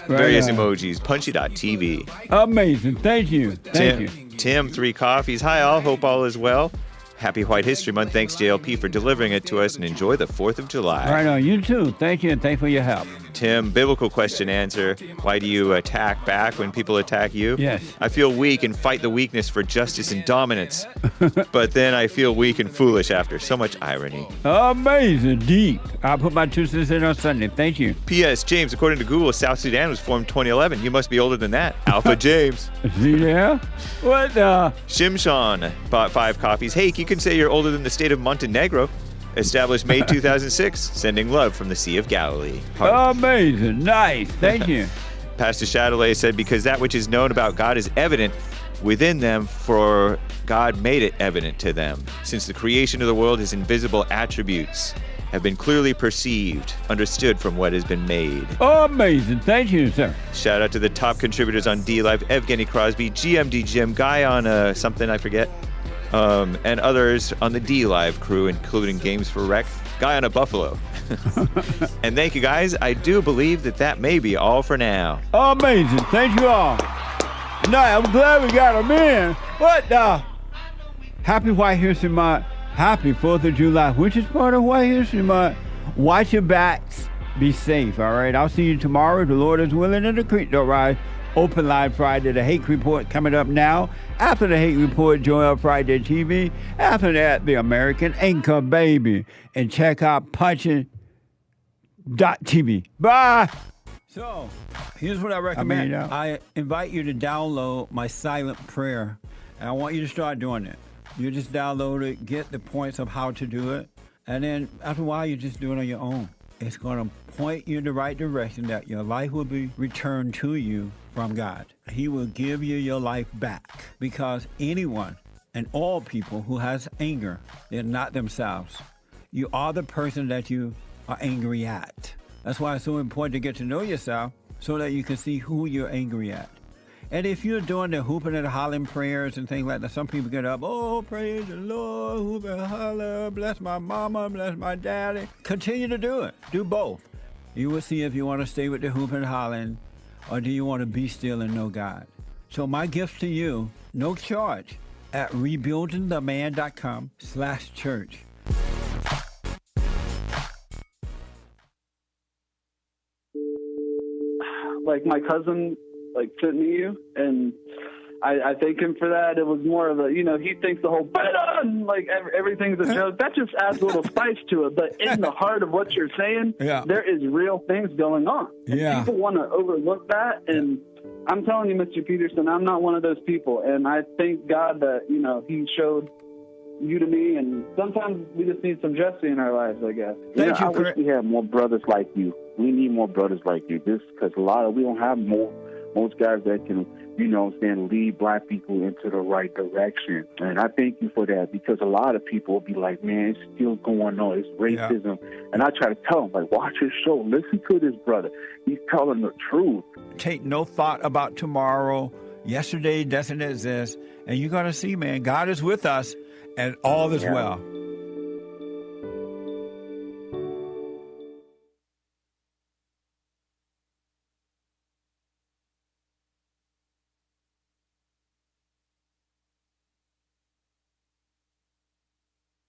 Various emojis. Punchie.tv. Amazing. Thank you. Thank you. Tim, 3 coffees. Hi all. Hope all is well. Happy White History Month. Thanks, JLP, for delivering it to us, and enjoy the 4th of July. Right on. You too. Thank you, and thanks for your help. Tim, biblical question answer. Why do you attack back when people attack you? Yes. I feel weak and fight the weakness for justice and dominance. But then I feel weak and foolish after. So much irony. Amazing. Deep. I'll put my 2 cents in on Sunday. Thank you. P.S. James, according to Google, South Sudan was formed 2011. You must be older than that. Alpha James. See there? What the? Shimshon bought 5 coffees. Hake, you can say you're older than the state of Montenegro. Established May 2006. Sending love from the Sea of Galilee. Amazing. Nice. Thank you. Pastor Chatelet said, because that which is known about God is evident within them, for God made it evident to them. Since the creation of the world, his invisible attributes have been clearly perceived, understood from what has been made. Amazing. Thank you, sir. Shout out to the top contributors on D-Live, Evgeny Crosby, GMD Jim, Guy on something I forget, and others on the D-Live crew, including Games for Rec, Guy on a Buffalo. And thank you, guys. I do believe that may be all for now. Amazing. Thank you all. No, I'm glad we got them in. What the? Happy White History Month. Happy 4th of July, which is part of White History Month. Watch your backs. Be safe, all right? I'll see you tomorrow. The Lord is willing and the creek don't rise. Open Live Friday, the Hake Report coming up now. After the Hake Report, JLP Friday TV. After that, the American Anchor Baby. And check out Punchie.tv. Bye. So, here's what I recommend. I invite you to download my silent prayer. And I want you to start doing it. You just download it, get the points of how to do it. And then after a while, you just do it on your own. It's going to point you in the right direction that your life will be returned to you from God. He will give you your life back, because anyone and all people who has anger, they're not themselves. You are the person that you are angry at. That's why it's so important to get to know yourself so that you can see who you're angry at. And if you're doing the hooping and hollering prayers and things like that, some people get up, oh, praise the Lord, hoop and holler, bless my mama, bless my daddy. Continue to do it. Do both. You will see if you want to stay with the hooping and hollering, or do you want to be still and know God. So my gift to you, no charge, at rebuildingtheman.com/church. Like my cousin sent me you, and I thank him for that. It was more of a, he thinks the whole everything's a joke. That just adds a little spice to it. But in the heart of what you're saying, there is real things going on. And people want to overlook that. And I'm telling you, Mr. Peterson, I'm not one of those people. And I thank God that, he showed you to me. And sometimes we just need some Jesse in our lives, I guess. I wish we had more brothers like you. We need more brothers like you. Just because we don't have most guys that can, lead black people into the right direction. And I thank you for that, because a lot of people will be like, man, it's still going on. It's racism. Yeah. And I try to tell them, watch his show. Listen to this brother. He's telling the truth. Take no thought about tomorrow. Yesterday doesn't exist. And you're going to see, man, God is with us, and all is well.